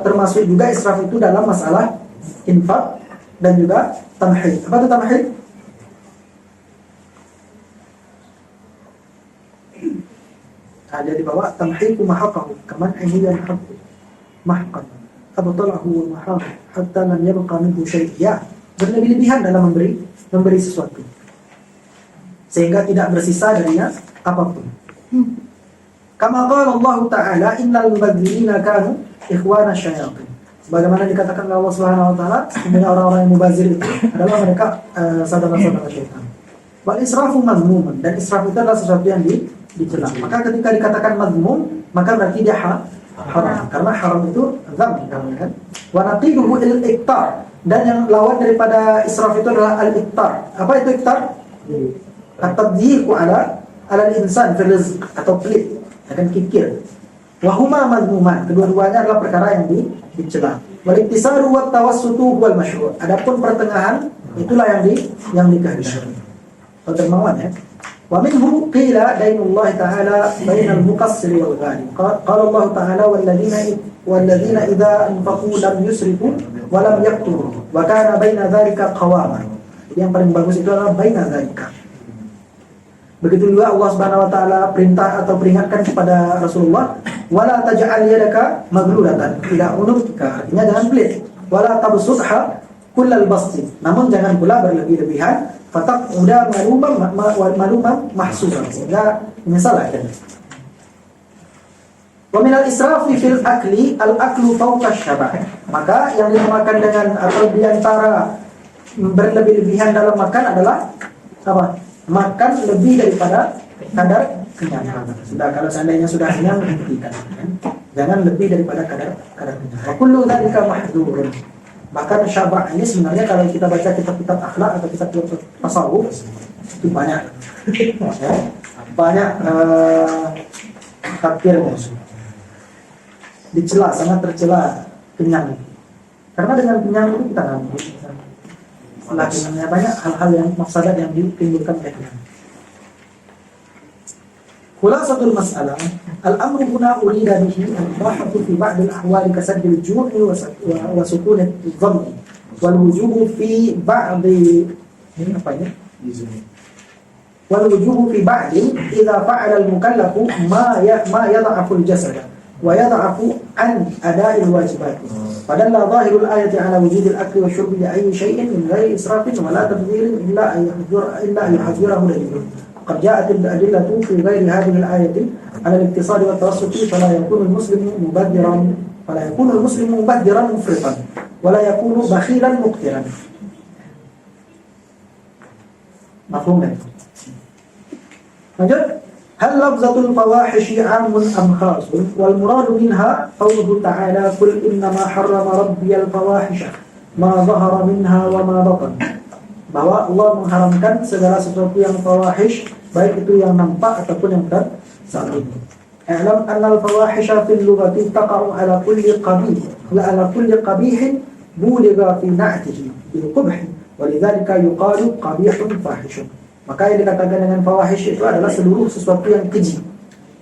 termasuk juga israf itu dalam masalah infak dan juga tamhid. Apa itu tamhid? Ada di bawah tamhiku mahaqahu kaman ahiyan habbu mahqan abtalahu wa mahaq hatta lam yabqa minhu syai'. Ya, berlebih-lebihan dalam memberi sesuatu sehingga tidak bersisa darinya apapun. Kama qala Allah Ta'ala innal mubadzirina kanu ikhwana syayatin. Sebagaimana dikatakan oleh Allah Subhanahu wa taala, sebenarnya orang-orang yang mubazir itu adalah mereka saudara-saudara syaitan. Wal israfu mazmumun, dan israf itu adalah sesuatu yang dicela. Maka ketika dikatakan mazmum, maka berarti dia haram. Karena haram itu dzam, kan? Wa naqiduhu al-iktar, dan yang lawan daripada israf itu adalah al-iktar. Apa itu iktar? At-tadyiqu ala al-insan fil rizq, atau pelit, akan kikir. Wa huma mazmuman, kedua-duanya adalah perkara yang dicela. Wal iktisaru wat tawassutu wal masyru'. Adapun pertengahan itulah yang dikehendaki. Dermawan ya. Wa minhu qila dainullah ta'ala bainal muqassir wal ghani. Qala Allah ta'ala walladzina idza anfaqu lam yusrifu wa lam yaqturu wa kana baina dzalika qawama. Jadi yang paling bagus itu adalah baina dzalika. Begitu juga Allah Subhanahu wa taala perintah atau peringatkan kepada Rasulullah, wala taj'al yadaka maghlulatan ila unuka, artinya jangan pelit. Wala tabsutha kullal basti, namun jangan pula berlebih-lebihan, fatak udah maluman mahsusan, sehingga menyesal akhirnya. Wa minal israfi fil akli al-aklu fawqa syabah. Maka yang dinamakan dengan atau diantara berlebih-lebihan dalam makan adalah apa? Makan lebih daripada kadar kenyang. Sudah, kalau seandainya sudah kenyang, hentikan. Jangan lebih daripada kadar kenyang. Wa kullu dzalika mahdhurun. Bahkan syabah ini sebenarnya kalau kita baca kitab-kitab akhlak atau kitab-kitab tasawuf itu banyak ya, banyak takdirnya. Dicela, sangat tercela kenyang. Karena dengan kenyang itu kita ngantuk. Selanjutnya banyak hal-hal yang mafsadat yang ditimbulkan oleh kenyang. Khulasatul mas'alah, al-amru huna urida bihi al-bahatu fi ba'd al-ahwal kasad al-ju'i wa sukun al-dhammi wal wujubu fi ba'd ini apa ini? Wal wujubu fi ba'd idza fa'ala al-mukallafu ma yad'afu al-jasad wa yad'afu an ada'i al-wajibat. Fadalla zahirul ayati ala wujud al-akli wa shurbi li ayyi shay'in min ghairi israfin wa la tabdhirin illa an yuhdirahu dalil. قد جاءت الأدلة في غير هذه الآية على الاقتصاد والتوسط فلا يكون المسلم مبذرا مفرطا ولا يكون بخيلا مقترا. مفهوم ده؟ lanjut. هل لفظة الفواحش عام أم خاص والمراد منها قوله تعالى قل إنما حرم ربي الفواحش ما ظهر منها وما بطن. Bahwa Allah mengharamkan segala sesuatu yang fawahish, baik itu yang nampak ataupun yang tersembunyi. I'lam anna al-fawahisha fil lughati taqa'u ala kulli qabih buligha fi na'tihi bil qubh wa lidzalika yuqalu qabihun fahishun. Maka yang dikatakan dengan fawahish itu adalah seluruh sesuatu yang keji.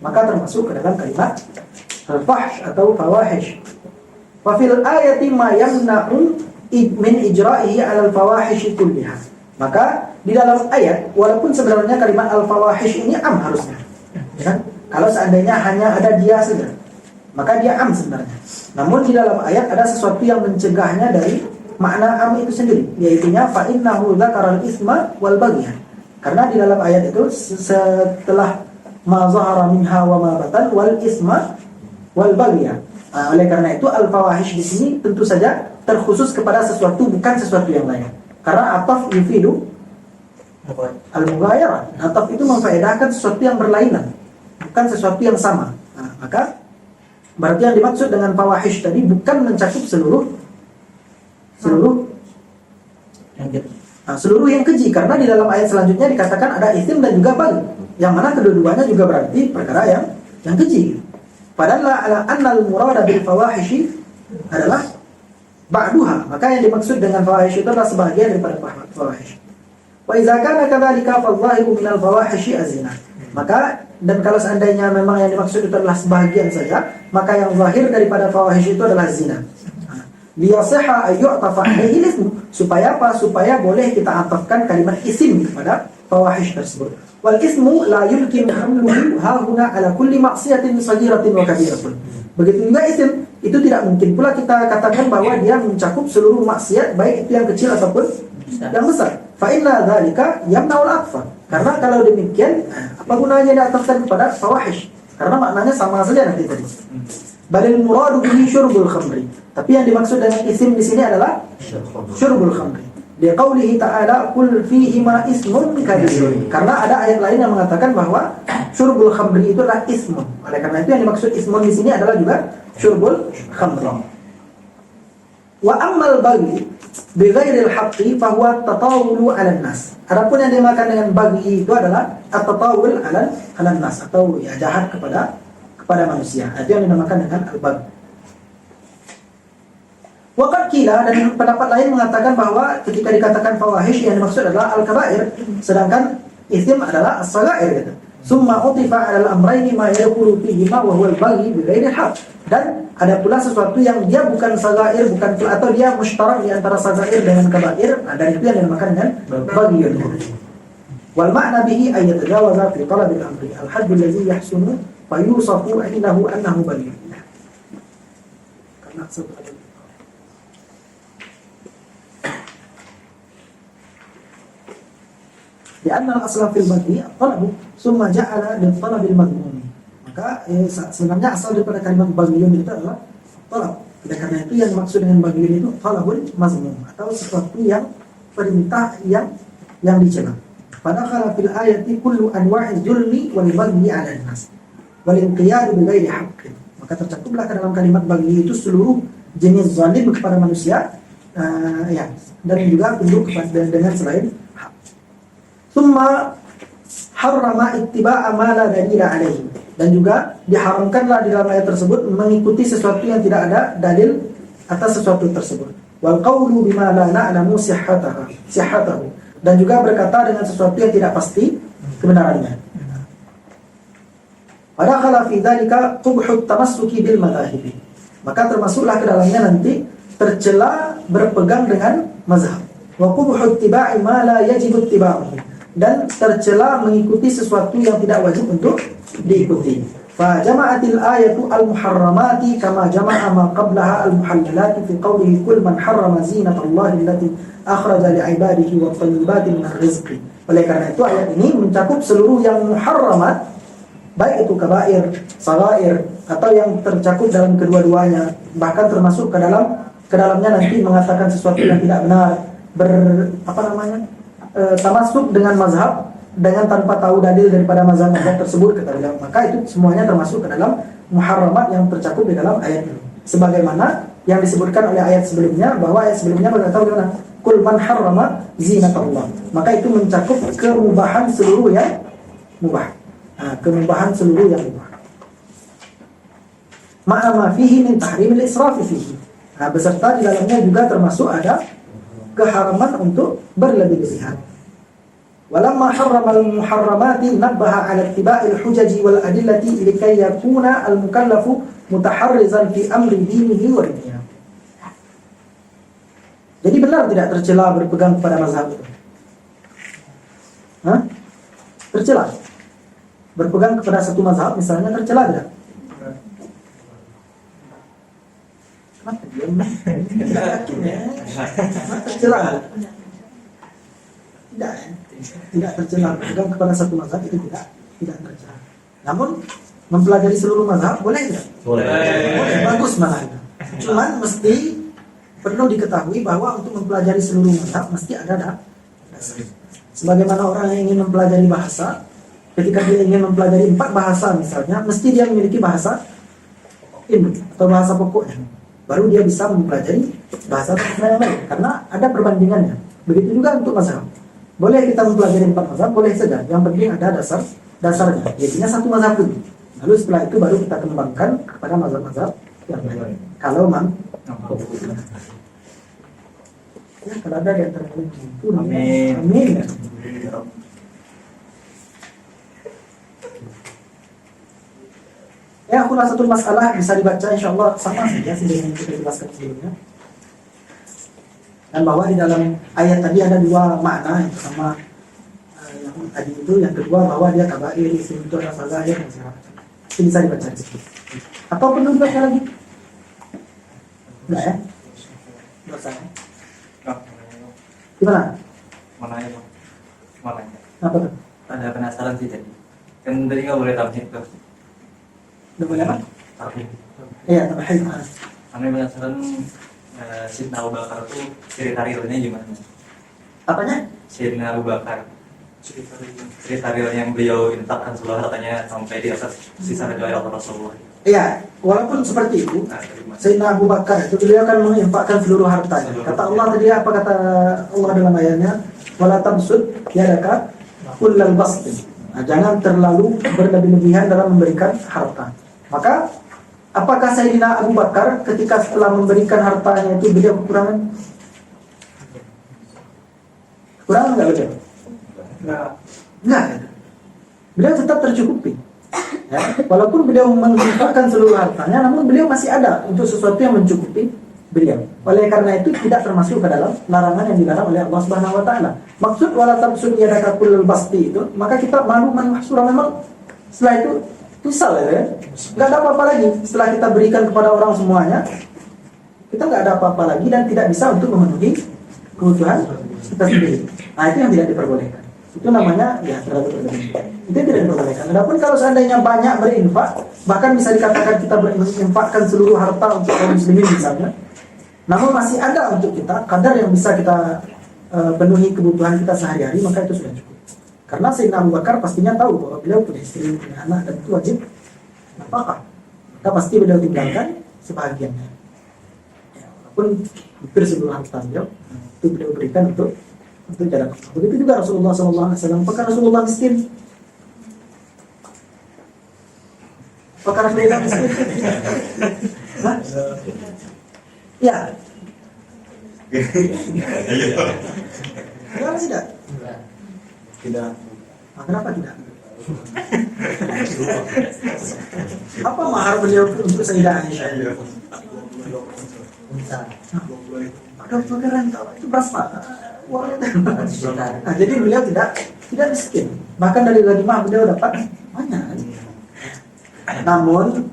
Maka termasuk ke dalam kalimat al-fahsh atau fawahish. Wa fil ayati ma yamna'u min ijra'ihi 'ala al-fawahish kulliha. Maka di dalam ayat walaupun sebenarnya kalimat al-fawahish ini am harusnya. Ya kan? Kalau seandainya hanya ada dia saja, maka dia am sebenarnya. Namun di dalam ayat ada sesuatu yang mencegahnya dari makna am itu sendiri, yaitu fa innahu dzakara al-itsma wal baghya. Karena di dalam ayat itu setelah ma zahara minha wa ma batan wal isma wal baghya. Oleh karena itu al-fawahish di sini tentu saja terkhusus kepada sesuatu, bukan sesuatu yang lain. Karena ataf yufidu al-mughayarah. Ataf itu memfaedahkan sesuatu yang berlainan, bukan sesuatu yang sama. Maka berarti yang dimaksud dengan fawahish tadi bukan mencakup seluruh yang keji. Karena di dalam ayat selanjutnya dikatakan ada isim dan juga baghi, yang mana kedua-duanya juga berarti perkara yang keji. Padahal annal murada bil fawahish adalah ba'duha. Maka yang dimaksud dengan fawahish itu adalah sebahagian daripada fawahish. Wa idza kana kadzalika fadh-dhahiru min al-fawahish az-zina. Maka dan kalau seandainya memang yang dimaksud itu adalah sebahagian saja, maka yang zahir daripada fawahish itu adalah zina. Liyasihha ayyu'tafa alaihi ism. Supaya apa? Supaya boleh kita atafkan kalimat isim kepada fawahish tersebut. Wal ismu la yumkin hamluhu hahuna ala kulli ma'siyatin saghiratin wa kabiratin. Begitu juga isim, itu tidak mungkin pula kita katakan bahwa dia mencakup seluruh maksiat, baik itu yang kecil ataupun yang besar. Fa inna dzalika yamna'ul atfa. Karena kalau demikian, apa gunanya diatafkan kepada fawahish? Karena maknanya sama saja nanti tadi. Balil muradu bihi syurbul khamri. Tapi yang dimaksud dengan isim di sini adalah syurbul khamri. Di qaulihi ta'ala qul fihi ma ismun kabir. Karena ada ayat lain yang mengatakan bahwa syurbul khamri itu adalah ismun. Oleh karena itu yang dimaksud ismun di sini adalah juga syurbul khamri. Wa ammal baghi bi ghairil haqqi fa huwa tatawulu 'alan nas. Adapun yang dimakan dengan baghi itu adalah at-tatawul 'alan nas, atau ya jahat kepada manusia. Itu yang dinamakan dengan al-baghi. Waqad qila, dan pendapat lain mengatakan bahwa ketika dikatakan fawahish yang dimaksud adalah al-kaba'ir, sedangkan isim adalah as-saghair gitu. Summa utifa 'ala al-amrayni ma yaqulu fihi ma wa huwa al-baghi bi ghairi haqq. Dan ada pula sesuatu yang dia bukan saghair, bukan, atau dia mushtarak di antara saghair dengan kaba'ir, dan itu yang dinamakan dengan baghi gitu. Wal ma'na bihi ay yatajawaza fi talab al-amri al-hadd alladhi yahsunu fa yusafu 'indahu annahu baghi. Karena sebab di anna al-asla fil baghi talabu summa ja'ala lil talabil madhmum. Maka sebenarnya asal daripada kalimat baghiyun itu adalah talab. Oleh karena itu yang maksud dengan baghiyun itu talabul mazmum, atau sesuatu yang perintah yang dicela. Padahal fil ayati kullu anwa'i dzulmi wal baghi 'ala an-nas wal inqiyad bi ghairi haqqin. Maka tercakuplah ke dalam kalimat baghi itu seluruh jenis zalim kepada manusia, dan juga tunduk kepada dengan selain hak. Summa harrama ittiba'a ma la dalila alaihi, dan juga diharamkanlah di dalam ayat tersebut mengikuti sesuatu yang tidak ada dalil atas sesuatu tersebut. Wal qawlu bima la na'lamu sihhatahu, dan juga berkata dengan sesuatu yang tidak pasti kebenarannya. Padahal fi dzalika qubhu tamassuki bil madahib, maka termasuklah ke dalamnya nanti tercela berpegang dengan mazhab. Wa qubhu ittiba'i ma la yajibu ittiba'uhu, dan tercela mengikuti sesuatu yang tidak wajib untuk diikuti. Fa jama'atil ayatu al-muharramati kama jama'a ma qablaha al-muhallalati fi qawlihi kul man harrama zinatallahi allati akhraja li'ibadihi wa thayyibati min rizqi. Oleh karena itu ayat ini mencakup seluruh yang muharramat, baik itu kabair, sagair, atau yang tercakup dalam kedua-duanya, bahkan termasuk ke dalamnya nanti mengatakan sesuatu yang tidak benar, tamasuk dengan mazhab dengan tanpa tahu dalil daripada mazhab tersebut, kata beliau. Maka itu semuanya termasuk ke dalam muharramat yang tercakup di dalam ayat ini. Sebagaimana yang disebutkan oleh ayat sebelumnya, bahwa ayat sebelumnya berkata bagaimana? Kul man harrama zinatallah. Maka itu mencakup kemubahan seluruh yang mubah. Kemubahan seluruh yang mubah. Ma'ama fihi min tahrimil israfi fihi. Beserta di dalamnya juga termasuk ada keharaman untuk berlebih-lebihan. Walamma harrama al-muharramati nabbaha 'ala ittiba'il hujaji wal adillati likay yakuna al-mukallafu mutaharrizan fi amri dinihi wa dunyah. Jadi benar tidak tercela berpegang kepada mazhab itu? Tercela berpegang kepada satu mazhab misalnya, tercela tidak? Kenapa diam? Tidak yakin ya? Tercela? Tidak tercela. Berpegang kepada satu mazhab itu tidak tercela. Namun mempelajari seluruh mazhab boleh tidak? Boleh. Bagus malah. Cuman mesti perlu diketahui bahwa untuk mempelajari seluruh mazhab mesti ada dasar. Sebagaimana orang yang ingin mempelajari bahasa, ketika dia ingin mempelajari 4 bahasa misalnya, mesti dia memiliki bahasa induk atau bahasa pokoknya, baru dia bisa mempelajari bahasa yang lain, karena ada perbandingannya. Begitu juga untuk mazhab. Boleh kita mempelajari 4 mazhab, boleh saja. Yang penting ada dasarnya. Biasanya satu mazhab dulu. Lalu setelah itu baru kita kembangkan kepada mazhab-mazhab yang lain. Kalau ya, kalau ada di antara kalian itu, amin. Ya, khulasatul masalah bisa dibaca insyaallah sama saja seperti yang kita jelaskan sebelumnya. Dan bahwa di dalam ayat tadi ada 2 makna, yang pertama yang tadi itu, yang kedua bahwa dia kabair, isim itu adalah sagair dan segala macam. Itu bisa dibaca di situ. Atau perlu dibaca lagi? Enggak ya? Baca. Gimana? Mananya? Apa tuh? Ada penasaran sih tadi. Kan tadi nggak boleh tamhid tuh. Udah boleh apa? Tamhid. Iya, tamhid. Kami penasaran Sayyidina Abu Bakar tuh cerita realnya gimana? Apanya? Sayyidina Abu Bakar. Cerita real yang beliau infakkan seluruh hartanya sampai di atas sisa riwayat Rasulullah. Iya, walaupun seperti itu, Nah, gimana? Sayyidina Abu Bakar itu beliau akan menginfakkan seluruh hartanya. Kata Allah tadi, apa kata Allah dalam ayatnya? Wala tabsud yadaka kullal basti. Nah, jangan terlalu berlebih-lebihan dalam memberikan harta. Maka apakah Sayyidina Abu Bakar ketika setelah memberikan hartanya itu beliau kekurangan? Kurang enggak beliau? Enggak. Beliau tetap tercukupi. Ya, walaupun beliau menginfakkan seluruh hartanya, namun beliau masih ada untuk sesuatu yang mencukupi beliau. Oleh karena itu tidak termasuk ke dalam larangan yang dilarang oleh Allah Subhanahu wa taala. Maksud wala tabsud yadaka kullal basti itu, maka kita malu mahsura, memang setelah itu misal ya, enggak ada apa-apa lagi setelah kita berikan kepada orang semuanya. Kita enggak ada apa-apa lagi dan tidak bisa untuk memenuhi kebutuhan kita sendiri. Nah, itu yang tidak diperbolehkan. Itu namanya ya terlalu berlebihan. Itu tidak diperbolehkan. Adapun kalau seandainya banyak berinfak, bahkan bisa dikatakan kita menginfakkan seluruh harta untuk kaum muslimin misalnya, namun masih ada untuk kita kadar yang bisa kita penuhi kebutuhan kita sehari-hari, maka itu sudah cukup. Karena Sayyidina Abu Bakar pastinya tahu bahwa beliau punya istri, punya anak, dan itu wajib nafkah. Maka pasti beliau tinggalkan sebahagiannya. Ya, walaupun hampir seluruh harta beliau itu beliau berikan untuk jalan Allah. Begitu juga Rasulullah SAW. Apakah Rasulullah miskin? Apakah Rasulullah miskin? Hah? Ya. Kenapa tidak? Tidak. Kenapa tidak? Apa mahar beliau untuk Sayyidah Aisyah? Ada penggeran tahu itu berapa? Nah, jadi beliau tidak miskin. Bahkan dari ghanimah beliau dapat banyak. Namun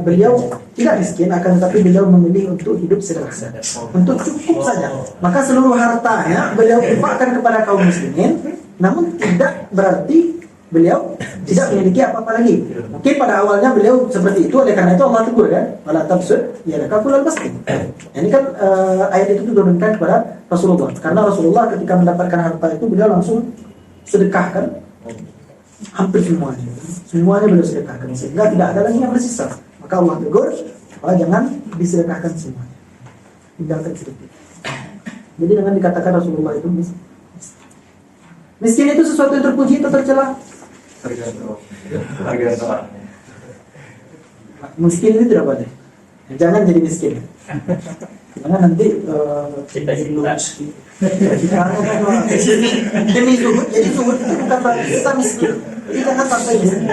beliau tidak miskin, akan tetapi beliau memilih untuk hidup sederhana, untuk cukup saja. Maka seluruh hartanya beliau infakkan kepada kaum muslimin, namun tidak berarti beliau tidak memiliki apa-apa lagi. Mungkin pada awalnya beliau seperti itu, oleh karena itu Allah tegur kan, wala tabsut ya lakul al-bastin. Ini kan ayat itu diturunkan kepada Rasulullah, karena Rasulullah ketika mendapatkan harta itu beliau langsung sedekahkan hampir semuanya beliau sedekahkan, sehingga tidak ada lagi yang bersisa. Maka Allah tegur bahwa jangan disedekahkan semuanya, tinggalkan sedikit. Jadi dengan dikatakan Rasulullah itu miskin itu sesuatu yang terpuji atau tercela? Tergantung. Miskin itu tidak boleh. Jangan jadi miskin. Karena nanti Kita hidup. demi zuhud. Jadi zuhud itu bukan berarti kita miskin. Jadi jangan sampai miskin.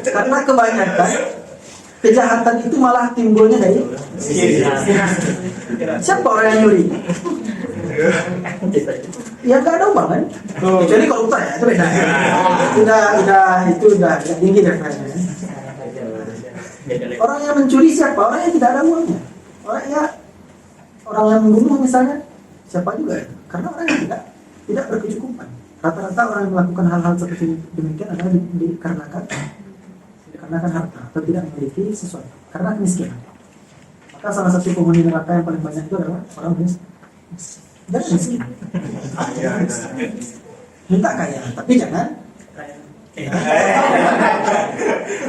Karena kebanyakan kejahatan itu malah timbulnya dari siapa orang yang nyuri? Ya nggak ada uang kan? Kecuali koruptor ya, itu beda. Itu udah tinggi levelnya. Orang yang mencuri siapa? Orang yang tidak ada uangnya. Orang yang membunuh misalnya, siapa juga itu? Karena orang yang tidak berkecukupan. Rata-rata orang yang melakukan hal-hal seperti demikian adalah dikarenakan harta atau tidak memiliki sesuatu, karena kemiskinan. Maka salah satu penghuni neraka yang paling banyak itu adalah orang miskin. Minta kaya, tapi jangan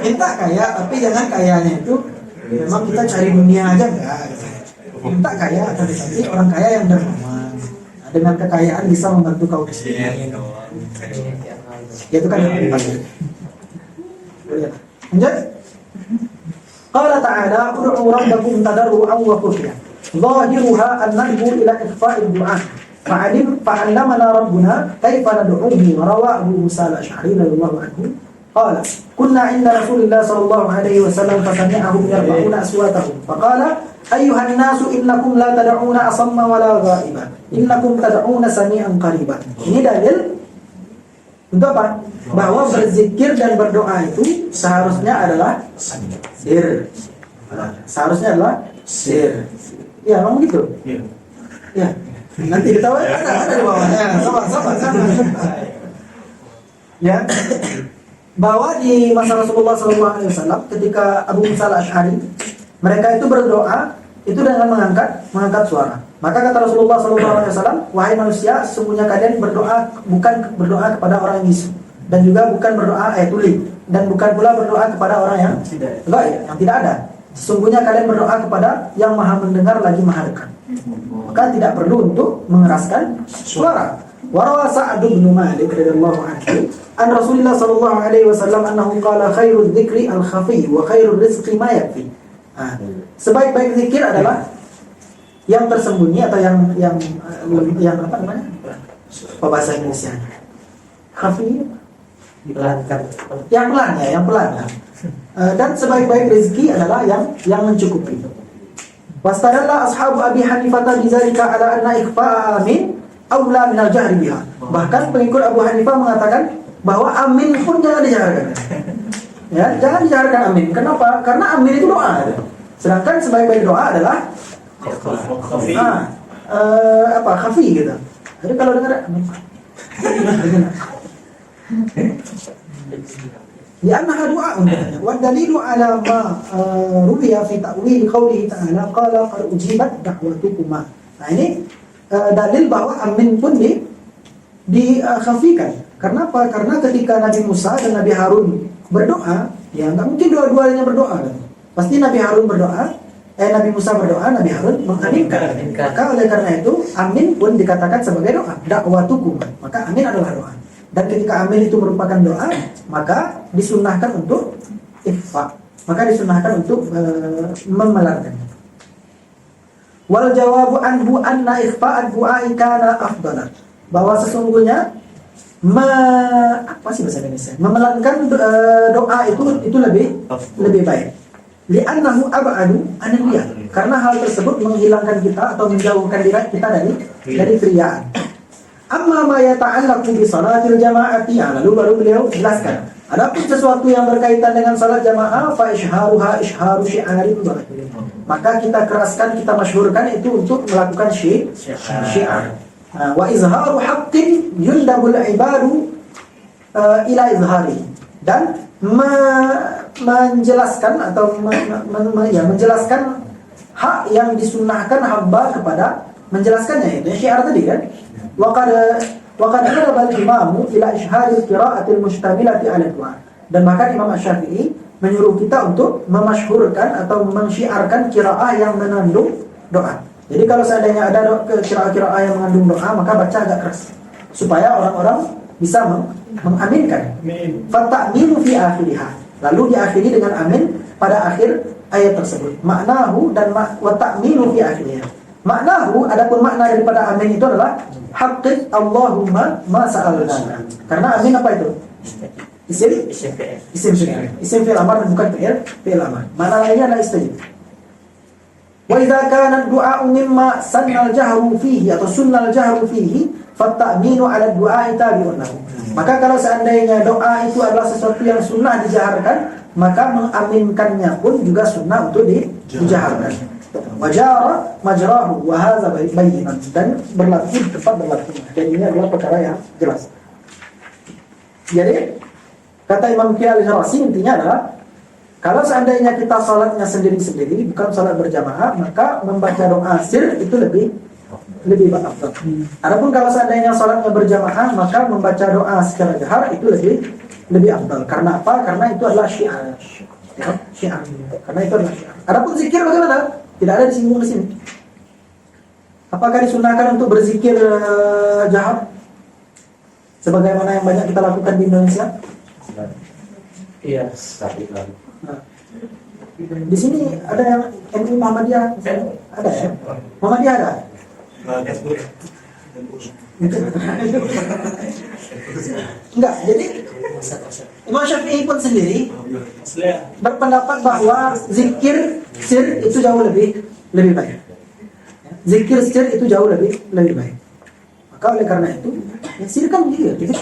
minta kaya, tapi jangan kayanya itu memang kita cari dunia aja enggak. Minta kaya, akan tetapi orang kaya yang dermawan, dengan kekayaan bisa membantu kaum muslimin. Itu kan yang penting. Lanjut. Qala ta'ala ud'u rabbakum tadarru'an wa khufyah. ظاهرها الندب إلى إخفاء الدعاء فعلمنا ربنا كيف ندعوه. ورواه أبو موسى الأشعري رضي الله عنه قال كنا عند رسول الله صلى الله عليه وسلم فسمعهم يرفعون أصواتهم فقال أيها الناس إنكم لا تدعون أصم ولا غائبا إنكم تدعون سميعا قريبا. Ini dalil untuk apa? Bahwa berzikir dan berdoa itu seharusnya adalah sir. Seharusnya adalah sir. Ya, memang gitu. Ya. Nanti kita ada di bawahnya. Sabar. Ya. Bahwa di masa Rasulullah SAW ketika Abu Musa al-Ash'ari mereka itu berdoa itu dengan mengangkat suara. Maka kata Rasulullah SAW, wahai manusia, sesungguhnya kalian bukan berdoa kepada orang yang bisu, dan juga bukan berdoa tuli, dan bukan pula berdoa kepada orang yang tidak ada. Sesungguhnya kalian berdoa kepada yang maha mendengar lagi maha dekat. Maka tidak perlu untuk mengeraskan suara. Warawa Sa'ad bin Malik radhiyallahu anhu an Rasulullah sallallahu alaihi wasallam annahu qala khairul dzikri al-khafi wa khairul rizqi ma yakfi. Sebaik-baik zikir adalah yang tersembunyi atau yang apa namanya? Apa bahasa Indonesia? Khafi dipelankan. Yang pelan ya. Dan sebaik-baik rezeki adalah yang mencukupi. Wastadalla ashabu Abi Hanifah bizalika ala anna ikhfa'a amin aula min al-jahri biha. Bahkan pengikut Abu Hanifah mengatakan bahwa amin pun jangan dijaharkan. Ya, jangan dijaharkan amin. Kenapa? Karena amin itu doa. Sedangkan sebaik-baik doa adalah khafi gitu. Jadi kalau dengar amin. Li'annaha du'a'un. Wa dalilu ala ma ruwiya fi ta'wil qawlihi ta'ala qala qad ujibat da'watukuma. Nah ini dalil bahwa amin pun dikhafikan. Karena apa? Karena ketika Nabi Musa dan Nabi Harun berdoa, ya nggak mungkin dua-duanya berdoa kan? Pasti Nabi Harun berdoa, Nabi Musa berdoa, Nabi Harun mengaminkan. Maka oleh karena itu amin pun dikatakan sebagai doa, da'watukum. Maka amin adalah doa. Dan ketika amin itu merupakan doa, maka disunnahkan untuk ikhfa. Maka disunnahkan untuk memelarkan. Wal jawabu anhu anna ikhfa'ad du'ai kana afdala. Bahwa sesungguhnya apa sih bahasa Indonesia? Memelankan doa itu lebih baik. Li'annahu ab'adu anil riyah. Karena hal tersebut menghilangkan kita atau menjauhkan diri kita dari keriyaan. Amma ma yata'allaqu bi salatil jama'ati, lalu baru beliau jelaskan. Adapun sesuatu yang berkaitan dengan salat jamaah, fa isharuha isharu syi'arin barat. Maka kita keraskan, kita masyhurkan itu untuk melakukan syiar. Wa izharu haqqin yundabul ibadu ila izhari. Dan menjelaskan atau menjelaskan hak yang disunnahkan hamba kepada menjelaskannya, itu syiar tadi kan. Waqad hadaba al-imamu ila ishharil qira'atil mustamilati 'ala du'a. Dan maka Imam Asy-Syafi'i menyuruh kita untuk memasyhurkan atau mensyiarkan qiraah yang mengandung doa. Jadi kalau seandainya ada qiraah yang mengandung doa, maka baca agak keras supaya orang-orang bisa mengaminkan. Fata'minu fi akhiriha. Lalu diakhiri dengan amin pada akhir ayat tersebut. Maknahu dan wa ta'minu fi akhiriha. Maknahu, adapun makna daripada amin itu adalah haqqi Allahumma ma sa'alna. Karena amin apa itu? Isim fi'il amar, bukan fi'il amar. Makna lainnya adalah istajib. Wa idza kana ad-du'a mimma sanna al-jahru fihi atau sunna al-jahru fihi fatta'minu 'ala ad-du'a tabi'un lahu. Maka kalau seandainya doa itu adalah sesuatu yang sunnah dijaharkan, maka mengaminkannya pun juga sunnah untuk dijaharkan. Wajara majrahu wa hadza bayyinun, dan berlaku tepat berlaku. Dan ini adalah perkara yang jelas. Jadi kata Imam Qiyai al-Harasi intinya adalah kalau seandainya kita salatnya sendiri-sendiri, bukan salat berjamaah, maka membaca doa sir itu lebih baik. Adapun kalau seandainya salatnya berjamaah, maka membaca doa secara jahar itu lebih afdal. Karena apa? Karena itu adalah syiar. Syiar. Karena itu adalah syiar. Adapun zikir bagaimana? Tidak ada disinggung di sini. Apakah disunahkan untuk berzikir jahar sebagaimana yang banyak kita lakukan di Indonesia? Iya, tapi kan. Nah, di sini ada yang MI Muhammadiyah, ada ya? Muhammadiyah ada? Enggak, jadi Imam Syafi'i pun sendiri berpendapat bahwa zikir sir itu jauh lebih baik. Zikir sir itu jauh lebih baik. Maka oleh karena itu, ya sir kan gitu.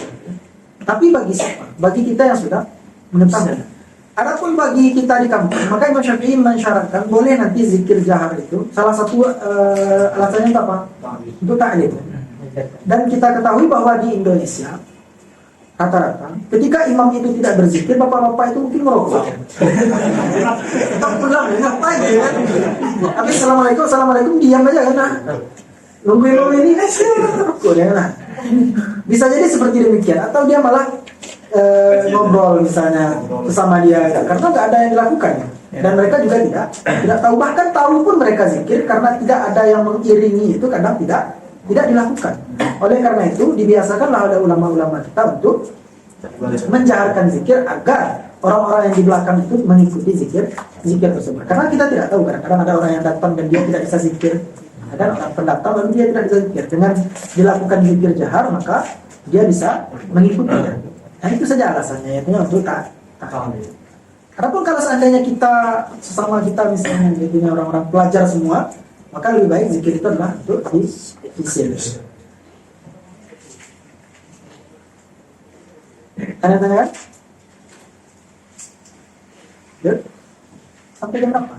Tapi bagi siapa? Bagi kita yang sudah mengetahui. Adapun bagi kita di kampung, maka Imam Syafi'i mensyaratkan boleh nanti zikir jahar itu salah satu alasannya apa? Untuk ta'lim. Dan kita ketahui bahwa di Indonesia rata-rata ketika imam itu tidak berzikir, bapak-bapak itu mungkin merokok. Tak pulang, ngapain ya? Tapi assalamualaikum diam aja kan? Nungguin ini rokok ya kan? Bisa jadi seperti demikian, atau dia malah ngobrol misalnya bersama dia, karena nggak ada yang dilakukan. Dan mereka juga tidak tahu, bahkan tahu pun mereka zikir karena tidak ada yang mengiringi itu, kadang tidak dilakukan. Oleh karena itu dibiasakanlah oleh ulama-ulama kita untuk menjaharkan zikir agar orang-orang yang di belakang itu mengikuti zikir tersebut. Karena kita tidak tahu, kadang-kadang ada orang yang datang dan dia tidak bisa zikir, ada orang pendatang lalu dia tidak bisa zikir. Dengan dilakukan zikir jahar maka dia bisa mengikuti. Nah itu saja alasannya, yaitu untuk ta'lim. Adapun kalau seandainya kita sesama kita misalnya jadinya orang-orang pelajar semua, maka lebih baik zikir itu adalah untuk disir. Tanya-tanya kan? Yuk. Sampai jam berapa?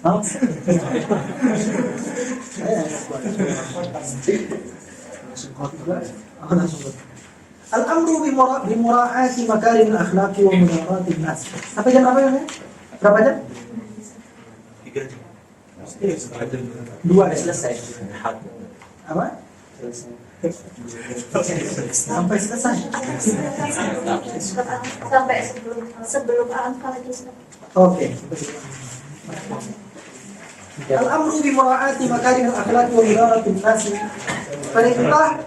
Mau? Langsung. Al-amru bimura'ati makarimil akhlaqi wa mudawarati nas. Sampai jam berapa ya? Berapa jam? 3 jam. 2 Selesai. apa? Sampai selesai. Sampai sebelum Al-Anfal itu. Oke. Al-amru bi mura'ati makarimil akhlaqi wa mudawarati nas. Perintah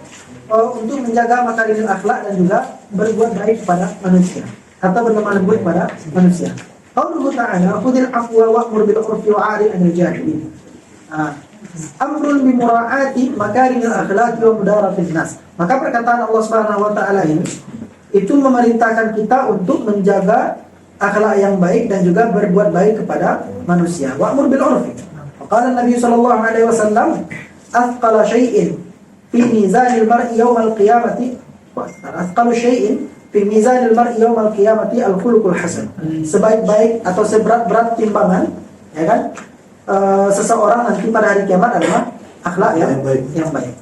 untuk menjaga makarimil akhlak dan juga berbuat baik kepada manusia atau berlemah lembut kepada manusia. Qauluhu ta'ala khudhil afwa wa'mur bil 'urfi wa'rid 'anil jahilin. Amrun bi mura'ati makarimil akhlaqi wa mudawarati nas. Maka perkataan Allah Subhanahu wa taala ini itu memerintahkan kita untuk menjaga akhlak yang baik dan juga berbuat baik kepada manusia. Wa'mur bil 'urfi. Qala Nabi sallallahu alaihi wasallam, "Athqala syai'in fi mizanil mar'i yawmal qiyamati athqalu syai'in fi mizanil mar'i yawmal qiyamati al-khuluqul hasan." Sebaik-baik atau seberat-berat timbangan, ya kan? Seseorang nanti pada hari kiamat adalah akhlak yang baik.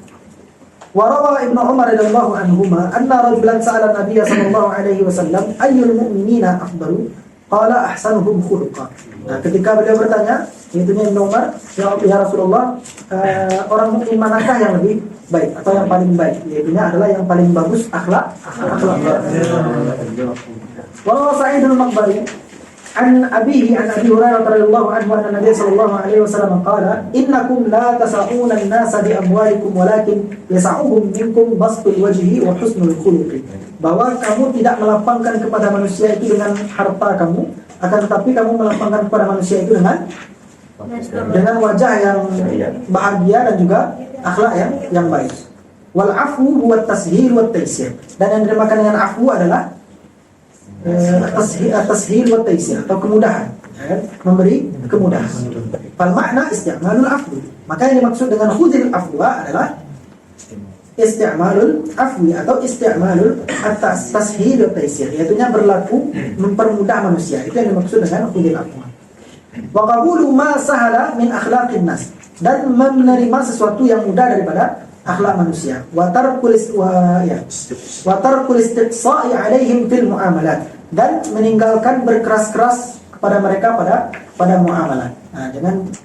Wa rawa Ibnu Umar radhiyallahu anhuma anna rajulan sa'ala Nabi sallallahu alaihi wasallam ayyul mu'minina afdalu? Qala ahsanuhum khuluqa. Nah, ketika beliau bertanya, yaitu Ibnu Umar, ya Rasulullah, orang mukmin manakah yang lebih baik atau yang paling baik? Yaitu adalah yang paling bagus akhlak. Wa rawa Sa'id al-Maqbari an Abi Hurairah radhiyallahu anhu anna Nabi sallallahu alaihi wasallam qala innakum la tas'una an-nasa bi amwalikum walakin yas'uhum minkum bastul wajhi wa husnul khuluqi. Bahwa kamu tidak melapangkan kepada manusia itu dengan harta kamu, akan tetapi kamu melapangkan kepada manusia itu dengan wajah yang bahagia dan juga akhlak yang baik. Wal afu huwa at-tashhil wa at-taysir. Dan yang dinamakan dengan afu adalah tashhil wa taysir atau kemudahan, memberi kemudahan. Fal makna isti'malul afwi. Maka yang dimaksud dengan khudhil afwa adalah isti'malul afwi atau isti'malul tashhil wa taysir, yaitu berlaku mempermudah manusia. Itu yang dimaksud dengan khudhil afwa. Wa qabulu ma sahala min akhlaqin nas, dan menerima sesuatu yang mudah daripada akhlak manusia. Wa tarkul istiqsa'i 'alaihim fil muamalat, dan meninggalkan berkeras-keras kepada mereka pada muamalah. Nah,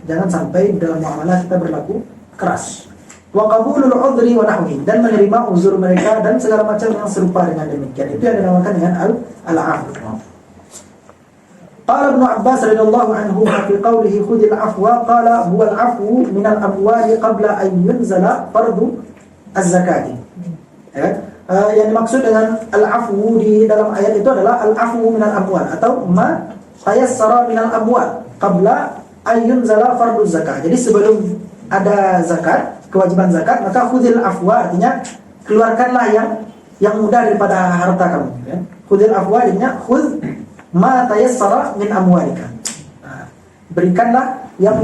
jangan sampai dalam muamalah kita berlaku keras. Wa qabulul 'udhri wa nahwi, dan menerima uzur mereka dan segala macam yang serupa dengan demikian. Itu yang dinamakan dengan al-'afw. Qala Ibnu Abbas radhiyallahu anhu fi qawlihi khudhil afwa, qala huwa al-'afwu min al-amwali qabla an yunzala fardu az-zakati. Yang dimaksud dengan al-'afwu di dalam ayat itu adalah al-'afwu min al-amwal atau ma tayassara min al-amwal qabla an yunzala fardu zakat. Jadi sebelum ada zakat, kewajiban zakat, maka khudhil afwa artinya keluarkanlah yang mudah daripada harta kamu. Khudhil afwa artinya khudh ma tayassara min amwalika. Berikanlah yang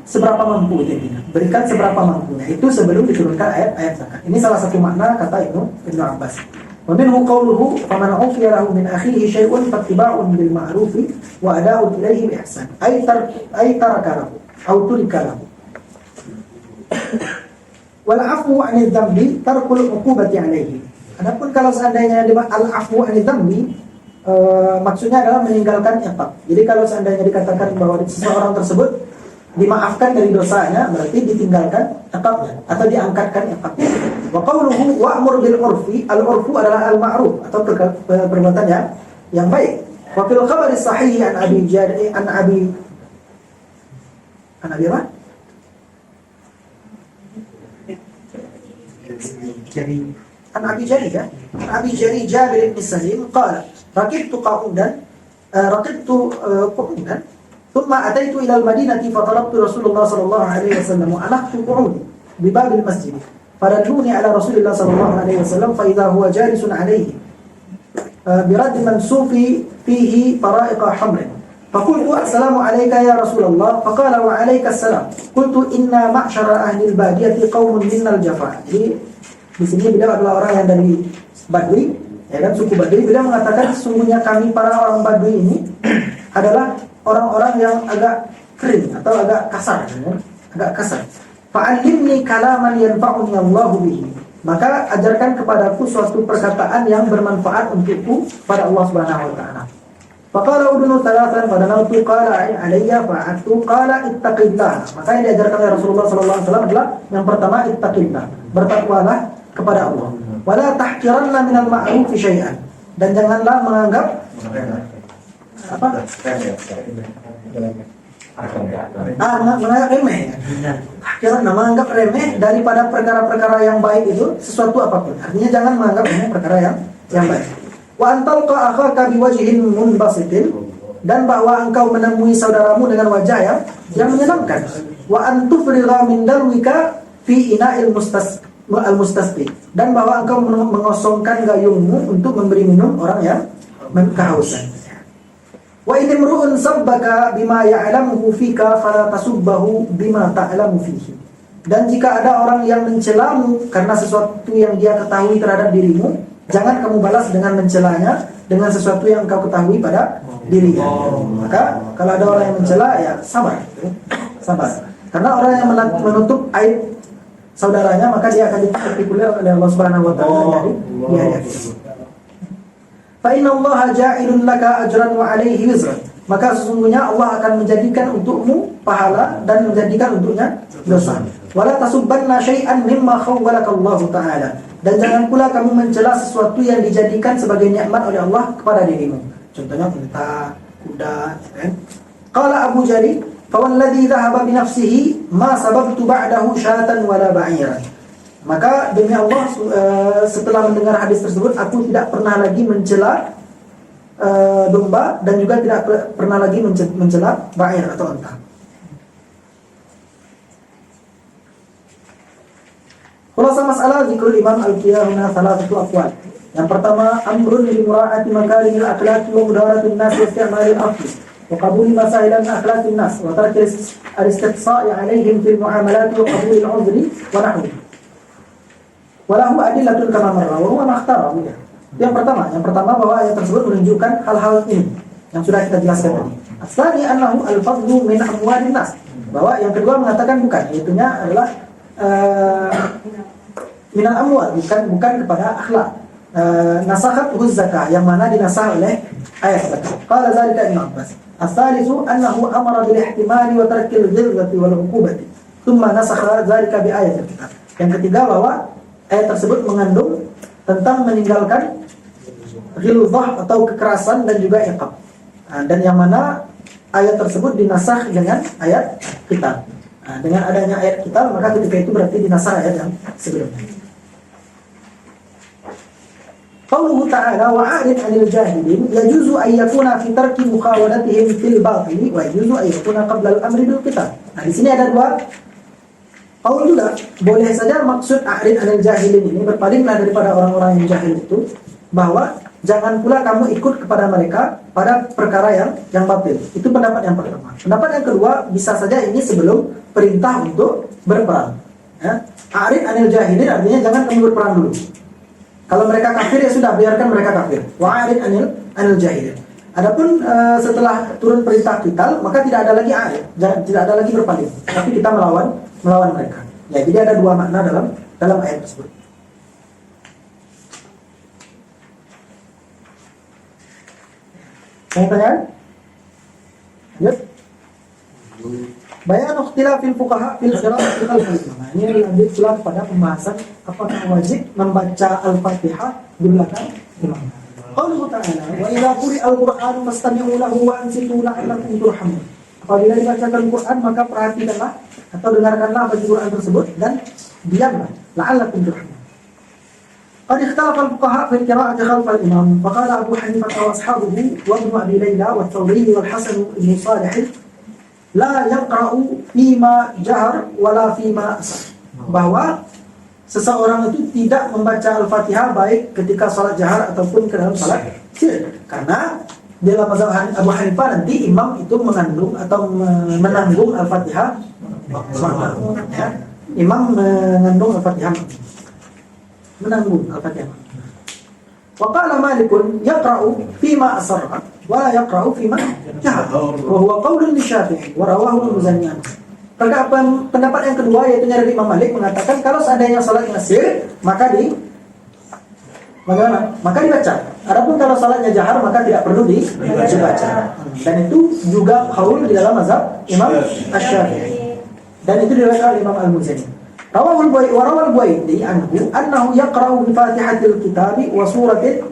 seberapa mampu intinya. Berikan seberapa mampunya. Itu sebelum diturunkan ayat zakat. Ini salah satu makna kata Ibnu Abbas. Wa minhu qawluhu faman 'ufiya lahu min akhihi syai'un fattiba'un bil ma'ruf wa ada'un ilayhi bi ihsan. Ay taraka lahu aw turika lahu. Wal 'afwu 'anil dhanbi tarkul 'uqubati 'alayhi. Adapun kalau seandainya al-'afwu 'anil dhanbi, maksudnya adalah meninggalkan iqab. Jadi kalau seandainya dikatakan bahwa seseorang tersebut dimaafkan dari dosanya, berarti ditinggalkan iqabnya atau diangkatkan iqabnya. Wa qawluhu wa'mur bil 'urfi, al-'urfu adalah al-ma'ruf atau perbuatan yang baik. Wa fil khabar sahih an Abi Jari Jabir bin Salim qala rakibtu qu'udan thumma ataitu ila al-madinati fatalabtu Rasulullah sallallahu alaihi wasallam wa anaqtu qu'udi bi bab al-masjid fadalluni ala Rasulillah sallallahu alaihi wasallam fa idha huwa jalisun alaihi bi radd mansufi fihi fara'iqa hamrin فقلت السلام عليك يا رسول الله فقال وعليك السلام قلت إنا معشر أهل البادية قوم منا الجفاء. Jadi di sini beliau adalah orang yang dari Badui, ya kan, suku Badui. Beliau mengatakan sesungguhnya kami para orang Badui ini adalah orang-orang yang agak kering atau agak kasar, ya kan? Agak kasar. Fa'allimni kalaman yanfa'uni Allahu bihi. maka ajarkan kepadaku suatu perkataan yang bermanfaat untukku pada Allah Subhanahu wa taala. Faqala udunu thalathan fadanautu qala alayya fa'atu qala ittaqillah. Maka yang diajarkan oleh Rasulullah sallallahu alaihi wasallam adalah yang pertama ittaqillah, bertakwalah kepada Allah. Wala tahqiranna minal ma'ruf syai'an, dan janganlah menganggap apa? Menganggap remeh. Tahqiranna, menganggap remeh daripada perkara-perkara yang baik itu sesuatu apapun. Artinya jangan menganggap remeh perkara yang baik. Wa antalqa akhaka biwajhin munbasitin, dan bahwa engkau menemui saudaramu dengan wajah yang menyenangkan. Wa antufrigha min dalwika fi ina'il mustasqi, dan bahwa engkau mengosongkan gayungmu untuk memberi minum orang yang kehausan. Wa in imru'un sabbaka bima ya'lamuhu fika fala tasubbahu bima ta'lamu fihi. Dan jika ada orang yang mencelamu karena sesuatu yang dia ketahui terhadap dirimu, jangan kamu balas dengan mencelanya dengan sesuatu yang engkau ketahui pada dirinya. Maka kalau ada orang yang mencela, ya sabar. Karena orang yang menutup aib saudaranya, maka dia akan ditutup oleh Allah Subhanahu wa taala di hari akhir. Fa inna Allah ja'ilun laka ajran wa 'alaihi wizran. Maka sesungguhnya Allah akan menjadikan untukmu pahala dan menjadikan untuknya dosa. Wala tasubbanna syai'an mimma khawwalaka Allah taala. Dan jangan pula kamu mencela sesuatu yang dijadikan sebagai nikmat oleh Allah kepada dirimu. Contohnya unta, kuda, kan? Qala Abu Jari, fa walladhi dhahaba bi nafsihi ma sababtu ba'dahu syatan wala ba'iran. Maka demi Allah, setelah mendengar hadis tersebut, aku tidak pernah lagi mencela domba, dan juga tidak pernah lagi mencela ba'ir atau unta. Khulasa masalah zikrul Imam Al-Qiyamah salasatu aqwal. Yang pertama, amrun bi mura'ati makarimil akhlaq wa mudaratin nas wa isti'malil afl wa qabuli masail akhlaqin nas wa tarki al-istiqsa'i 'alaihim fil mu'amalat wa qabuli al-'udhri wa nahwi. Walahu adillatun kama marra wa huwa makhtara. Yang pertama bahwa ayat tersebut menunjukkan hal-hal ini yang sudah kita jelaskan tadi. Asli annahu al-fadlu min amwalin nas. Bahwa yang kedua mengatakan bukan, yaitunya adalah minal amwal, bukan kepada akhlak. Nasakhat zakah, yang mana dinasah oleh ayat zakah. Qala zalika Ibnu Abbas. As-salisu annahu amara bil ihtimali wa tarkil ghilzati wal 'uqubati. Thumma nasakha zalika bi ayatil kitab. Yang ketiga bahwa ayat tersebut mengandung tentang meninggalkan ghilzah atau kekerasan dan juga iqab. Dan yang mana ayat tersebut dinasah dengan ayat kitab. Dengan adanya ayat kitab, maka ketika itu berarti dinasah ayat yang sebelumnya. Qauluhu ta'ala wa 'arid 'anil jahilin yajuzu an yakuna fi tarki mukhawalatihim fil batil wa yajuzu an yakuna qabla al-amri bil qital. Di sini ada dua qaul juga. Boleh saja maksud 'arid 'anil jahilin ini berpalinglah daripada orang-orang yang jahil itu, bahwa jangan pula kamu ikut kepada mereka pada perkara yang batil. Itu pendapat yang pertama. Pendapat yang kedua, bisa saja ini sebelum perintah untuk berperang. A'rid 'anil jahilin artinya jangan kamu berperang dulu. Kalau mereka kafir, ya sudah, biarkan mereka kafir. Wa'arid 'anil jahilin. Adapun setelah turun perintah qital, maka tidak ada lagi a'rid, tidak ada lagi berpaling, tapi kita melawan mereka. Ya, jadi ada dua makna dalam ayat tersebut. Saya tanya? Yes. Bayan ikhtilafil fuqaha fil qira'ati khalfal imam. Ini lanjut pula pada pembahasan apakah wajib membaca Al-Fatihah di belakang imam. Qauluhu ta'ala wa idza quri'al Qur'anu fastami'u lahu wa ansitu la'allakum turhamun. Apabila dibacakan Quran, maka perhatikanlah atau dengarkanlah bagi Quran tersebut dan diamlah, la'allakum turhamun. Qad ikhtalafa al-fuqaha fil qira'ati khalfal imam. Faqala Abu Hanifah wa ashabuhu wa Ibnu Abi Layla wa Thawri wal Hasan ibn Salih la yaqra'u fima jahar wala fima asar. Bahwa seseorang itu tidak membaca Al-Fatihah baik ketika salat jahar ataupun ke dalam salat sir. Karena di dalam mazhab Abu Hanifah nanti imam itu mengandung atau menanggung Al-Fatihah. Ya. Imam mengandung Al-Fatihah, menanggung Al-Fatihah. Wa qala Malikun yaqra'u fima asarra wa la yaqra'u fima jahar. Wa huwa qaulun li Syafi'i wa rawahu al-Muzanni. Pendapat yang kedua yaitu dari Imam Malik mengatakan kalau seandainya salatnya sir, maka bagaimana? Maka dibaca. Adapun kalau salatnya jahar maka tidak perlu dibaca. Dan itu juga qaul di dalam mazhab Imam Asy-Syafi'i. Dan itu diriwayatkan oleh Imam Al-Muzani. Rawal Buaidi annahu yaqra'u bi Fatihatil Kitabi wa suratin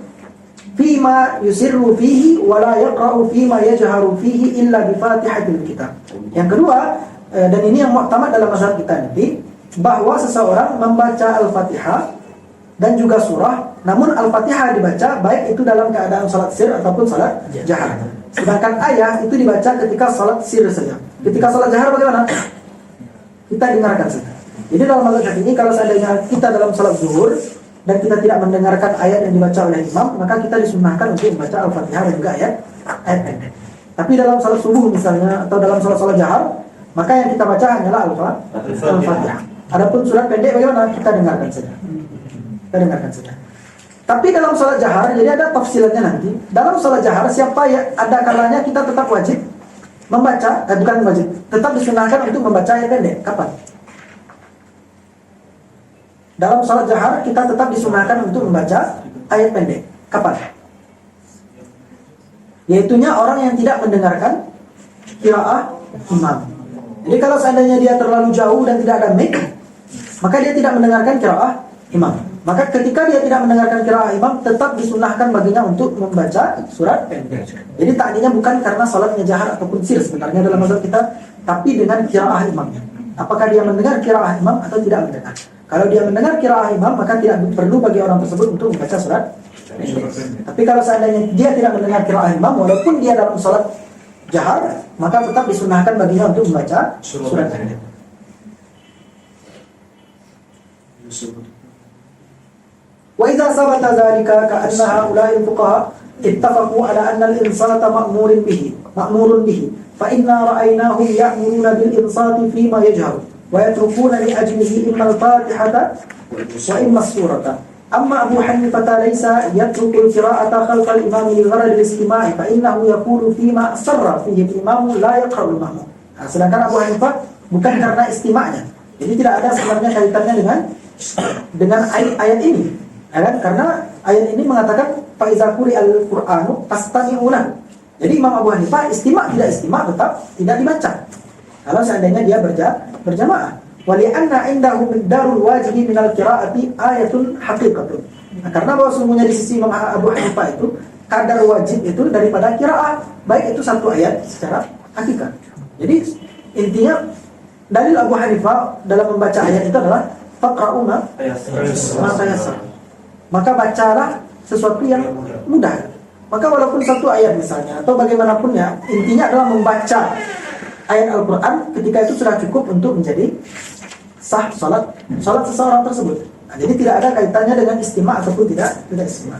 fima yusirru fihi wa la yaqra'u fima yajharu fihi illa bi Fatihatil Kitab. Yang kedua, dan ini yang mu'tamad dalam mazhab kita nanti, bahwa seseorang membaca Al-Fatihah dan juga surah, namun Al-Fatihah dibaca baik itu dalam keadaan salat sir ataupun salat jahar. Sedangkan ayah itu dibaca ketika salat sir saja. Ketika salat jahar bagaimana? Kita dengarkan saja. Jadi dalam mazhab ini kalau seandainya kita dalam salat zuhur dan kita tidak mendengarkan ayat yang dibaca oleh imam, maka kita disunnahkan untuk membaca Al-Fatihah dan juga ayat pendek. Tapi dalam salat subuh misalnya atau dalam salat jahar, maka yang kita baca hanyalah Al-Fatihah. Adapun surat pendek bagaimana? Kita dengarkan saja. Tapi dalam salat jahar, jadi ada tafsilannya nanti. Dalam salat jahar, siapa ya ada kalanya kita tetap wajib membaca, bukan wajib, tetap disunahkan untuk membaca ayat pendek. Kapan? Dalam salat jahar kita tetap disunahkan untuk membaca ayat pendek. Kapan? Yaitunya orang yang tidak mendengarkan qiraah imam. Jadi kalau seandainya dia terlalu jauh dan tidak ada mic, maka dia tidak mendengarkan qiraah imam. Maka ketika dia tidak mendengarkan qiraah imam, tetap disunahkan baginya untuk membaca surat pendek. Jadi takdinya bukan karena salatnya jahar ataupun sir sebenarnya dalam mazhab kita, tapi dengan qiraah imamnya. Apakah dia mendengar qiraah imam atau tidak mendengar? Kalau dia mendengar qiraah imam, maka tidak perlu bagi orang tersebut untuk membaca surat pendek. Tapi kalau seandainya dia tidak mendengar qiraah imam, walaupun dia dalam salat jahar, maka tetap disunahkan baginya untuk membaca surat pendek. Wa idza sabata dzalika ka'anna haula'i al-fuqaha ittafaqu ala anna al-insata ma'murun bihi fa inna ra'aynahum ya'muruna bil insati fi ma yajharu wa yatrukuna li ajlihi imma al-fatihata wa imma as-surata. أما أبو حنيفة ليس يترك القراءة خلف الإمام لغرض الاستماع فإنه يقول فيما أسر فيه الإمام لا يقرأ المأموم. Sedangkan Abu Hanifah bukan karena istima'nya. Jadi tidak ada sebenarnya kaitannya dengan ayat ini. Karena ayat ini mengatakan fa iza quri'al Qur'anu fastami'u lahu. Jadi Imam Abu Hanifah istima' tidak istima' tetap tidak dibaca. Kalau seandainya dia berjamaah. Wali'anna indahu miqdarul wajibi minal qira'ati ayatun haqiqatun. Karena bahwa sesungguhnya di sisi Imam Abu Hanifah itu kadar wajib itu daripada qira'ah, baik itu satu ayat secara hakikat. Jadi intinya dalil Abu Hanifah dalam membaca ayat itu adalah faqra'u ma tayassar. Maka bacalah sesuatu yang mudah. Maka walaupun satu ayat misalnya atau bagaimanapun ya, intinya adalah membaca ayat Al-Qur'an ketika itu sudah cukup untuk menjadi sah salat seseorang tersebut. Nah, jadi tidak ada kaitannya dengan istima' ataupun tidak istima'.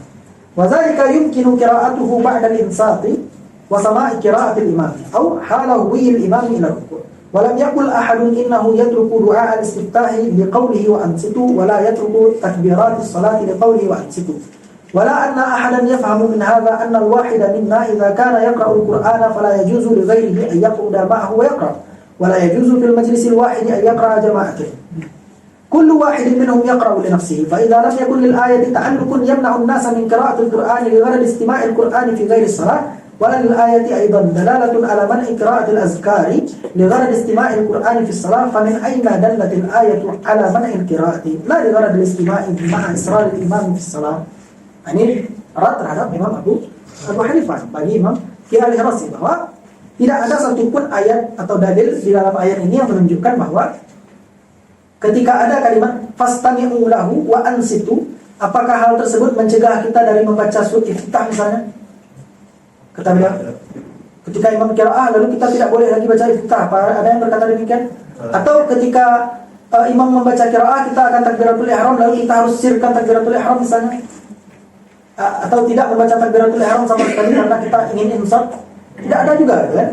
Wa dzalika yumkinu qira'atuhu ba'da al-insati wa sama'i qira'atil imam aw halahu al-imam ila ruku'. Wa lam yaqul ahadun innahu yatruku du'a al-istiftahi liqawlihi wa ansitu wa la yatruku takbirat as-salati liqawlihi wa ansitu. ولا أن أحدا يفهم من هذا أن الواحد منا إذا كان يقرأ القرآن فلا يجوز لغيره أن يقعد معه ويقرأ ولا يجوز في المجلس الواحد أن يقرأ جماعته كل واحد منهم يقرأ لنفسه فإذا لم يكن للآية تعلق يمنع الناس من قراءة القرآن لغرض استماع القرآن في غير الصلاة ولا للآية أيضا دلالة على منع قراءة الأذكار لغرض استماع القرآن في الصلاة فمن أين دلت الآية على منع القراءة لا لغرض الاستماع مع إصرار الإمام في الصلاة. Ini rad terhadap Imam Abu Hanifah bagi Imam Qiyal Hirasi bahwa tidak ada satupun ayat atau dalil di dalam ayat ini yang menunjukkan bahwa ketika ada kalimat fastami'u lahu wa ansitu, apakah hal tersebut mencegah kita dari membaca surat Iftitah misalnya? Kata beliau, ketika Imam qiraah lalu kita tidak boleh lagi baca Iftitah, ada yang berkata demikian? Atau ketika imam membaca qiraah kita akan takbiratul ihram lalu kita harus sirkan takbiratul ihram misalnya? Atau tidak membaca takbiratul ihram sama sekali karena kita ingin insaf, tidak ada juga kan?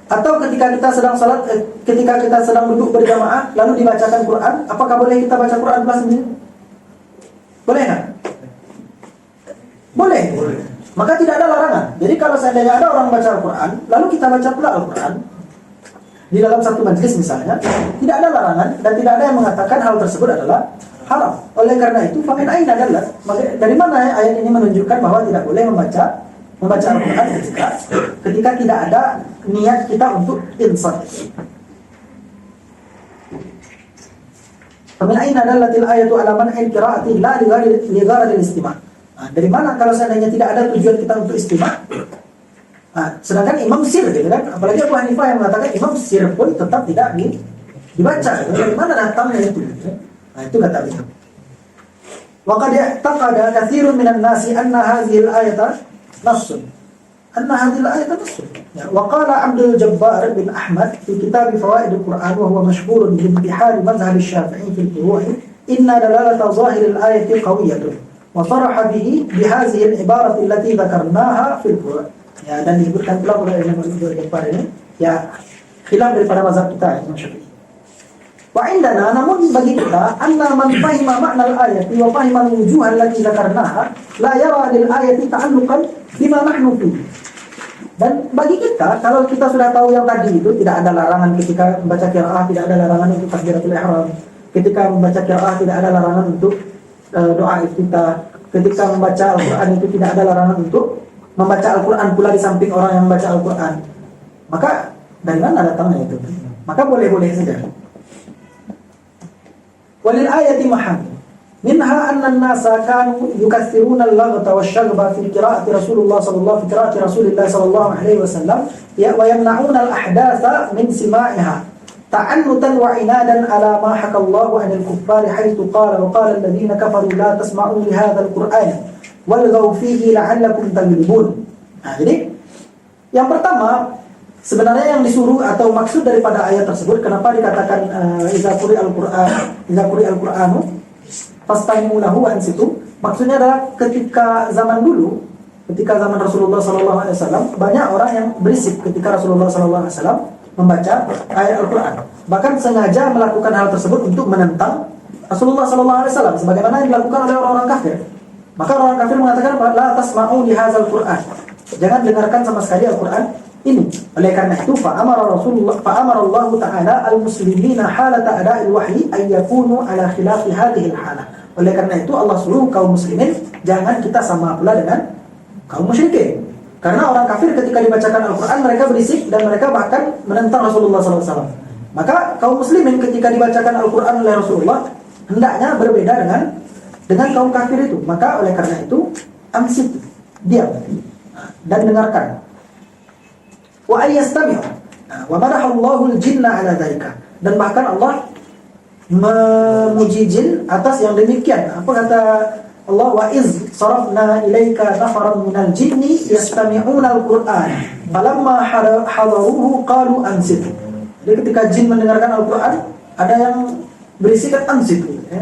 Atau ketika kita sedang salat, ketika kita sedang duduk berjamaah lalu dibacakan Quran, apakah boleh kita baca Quran pula sendiri? Boleh tak? Boleh. Maka tidak ada larangan. Jadi kalau seandainya ada orang baca Al-Quran lalu kita baca pula Al-Quran, di dalam satu majelis misalnya, tidak ada larangan dan tidak ada yang mengatakan hal tersebut adalah haram. Oleh karena itu, famin aina adalah dari mana ayat ini menunjukkan bahwa tidak boleh membaca Al-Quran ketika tidak ada niat kita untuk insat. Famin aina adallatil ayatu ala man'il qira'ati la li gharadil istima'. Dari mana kalau seandainya tidak ada tujuan kita untuk istima'? Sedangkan imam sir gitu kan, apalagi Abu Hanifah yang mengatakan imam sir pun tetap tidak dibaca. Dari mana datangnya itu? Itu kata beliau. Wa qad i'taqada katsirun minan nasi anna hadhihi al-ayata nassun. Wa qala Abdul Jabbar bin Ahmad fi kitab Fawaid al-Quran wa huwa mashhur bi intihar madhhab asy-Syafi'i fi al-furu'i inna dalalata zahir al-ayati qawiyyatun wa saraha bihi bi hadhihi al-ibarati allati dzakarnaha fi al-Qur'an. Ya, dan disebutkan pula oleh Imam Abdul Jabbar ini ya khilaf daripada mazhab kita Imam Syafi'i. Wa indana, namun bagi kita anna man fahima makna al-ayati wa fahima al-wujuh allati dzakarnaha la yara lil ayati ta'alluqan bima nahnu fi. Dan bagi kita, kalau kita sudah tahu yang tadi itu tidak ada larangan ketika membaca qiraah, tidak ada larangan untuk takbiratul ihram. Ketika membaca qiraah tidak ada larangan untuk doa iftitah. Ketika membaca Al-Qur'an itu tidak ada larangan untuk membaca Al-Quran pula di samping orang yang membaca Al-Quran. Maka dari mana datangnya itu? Maka boleh-boleh saja. Walil ayati maham. Minha anna an-nasa kanu yukaththiruna al-laghta wash-shaghba fi qira'ati Rasulullah sallallahu alaihi wasallam wa yamna'una al-ahdatha min sima'iha ta'annutan wa inadan ala ma hakallahu 'anil kuffari haitsu qala wa qala alladhina kafaru la tasma'u li hadzal qur'an walghaw fihi la'allakum taghlibun. Nah, jadi yang pertama sebenarnya yang disuruh atau maksud daripada ayat tersebut, kenapa dikatakan idza quri'al qur'anu fastami'u lahu wa ansitu, maksudnya adalah ketika zaman dulu, ketika zaman Rasulullah sallallahu alaihi wasallam, banyak orang yang berisik ketika Rasulullah sallallahu alaihi wasallam membaca ayat Al-Qur'an. Bahkan sengaja melakukan hal tersebut untuk menentang Rasulullah sallallahu alaihi wasallam sebagaimana yang dilakukan oleh orang-orang kafir. Maka orang kafir mengatakan la tasma'u li hadzal Qur'an. Jangan dengarkan sama sekali Al-Qur'an ini. Oleh karena itu fa'amara Allah Ta'ala al-muslimina halata ada'il wahyi ay yakunu ala khilafi hadhihi al-halah. Oleh karena itu Allah suruh kaum muslimin jangan kita sama pula dengan kaum musyrikin. Karena orang kafir ketika dibacakan Al-Qur'an mereka berisik dan mereka bahkan menentang Rasulullah SAW. Maka kaum muslimin ketika dibacakan Al-Qur'an oleh Rasulullah hendaknya berbeda dengan kaum kafir itu. Maka oleh karena itu amsit, diam dan dengarkan. Wa ayyastami'u wa madahallahu al-jinna ala dzalika. Dan bahkan Allah memuji jin atas yang demikian. Apa kata Allah? Wa iz sarafna ilaika nafaran minal jinni yastami'una al-Qur'an falamma hadaruhu qalu ansitu. Jadi ketika jin mendengarkan Al-Qur'an ada yang berisik ansitu ya,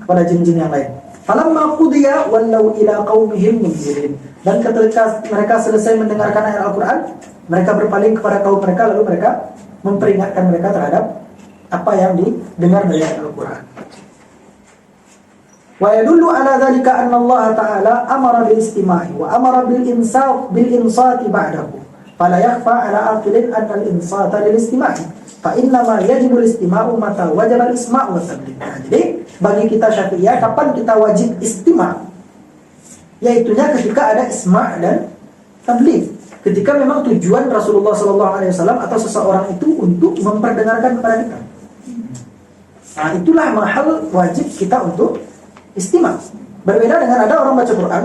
kepada jin-jin yang lain. Falamma qudiya wallau ila qaumihim munzirin. Dan ketika mereka selesai mendengarkan ayat Al-Qur'an, mereka berpaling kepada kaum mereka lalu mereka memperingatkan mereka terhadap apa yang didengar dari ayat Al-Qur'an. Wa yadullu ala dzalika anna Allah Ta'ala amara bil istima'i wa amara bil insati ba'dahu. Fala yakhfa ala aqilin anna al insata lil istima'i. Fa inna ma yajibu al istima'u mata wajaba al isma'u wa tabligh. Jadi bagi kita Syafi'iyah kapan kita wajib istima'? Yaitunya ketika ada isma' dan tabligh. Ketika memang tujuan Rasulullah SAW atau seseorang itu untuk memperdengarkan kepada kita. Nah, itulah mahal wajib kita untuk istima'. Berbeda dengan ada orang baca Quran,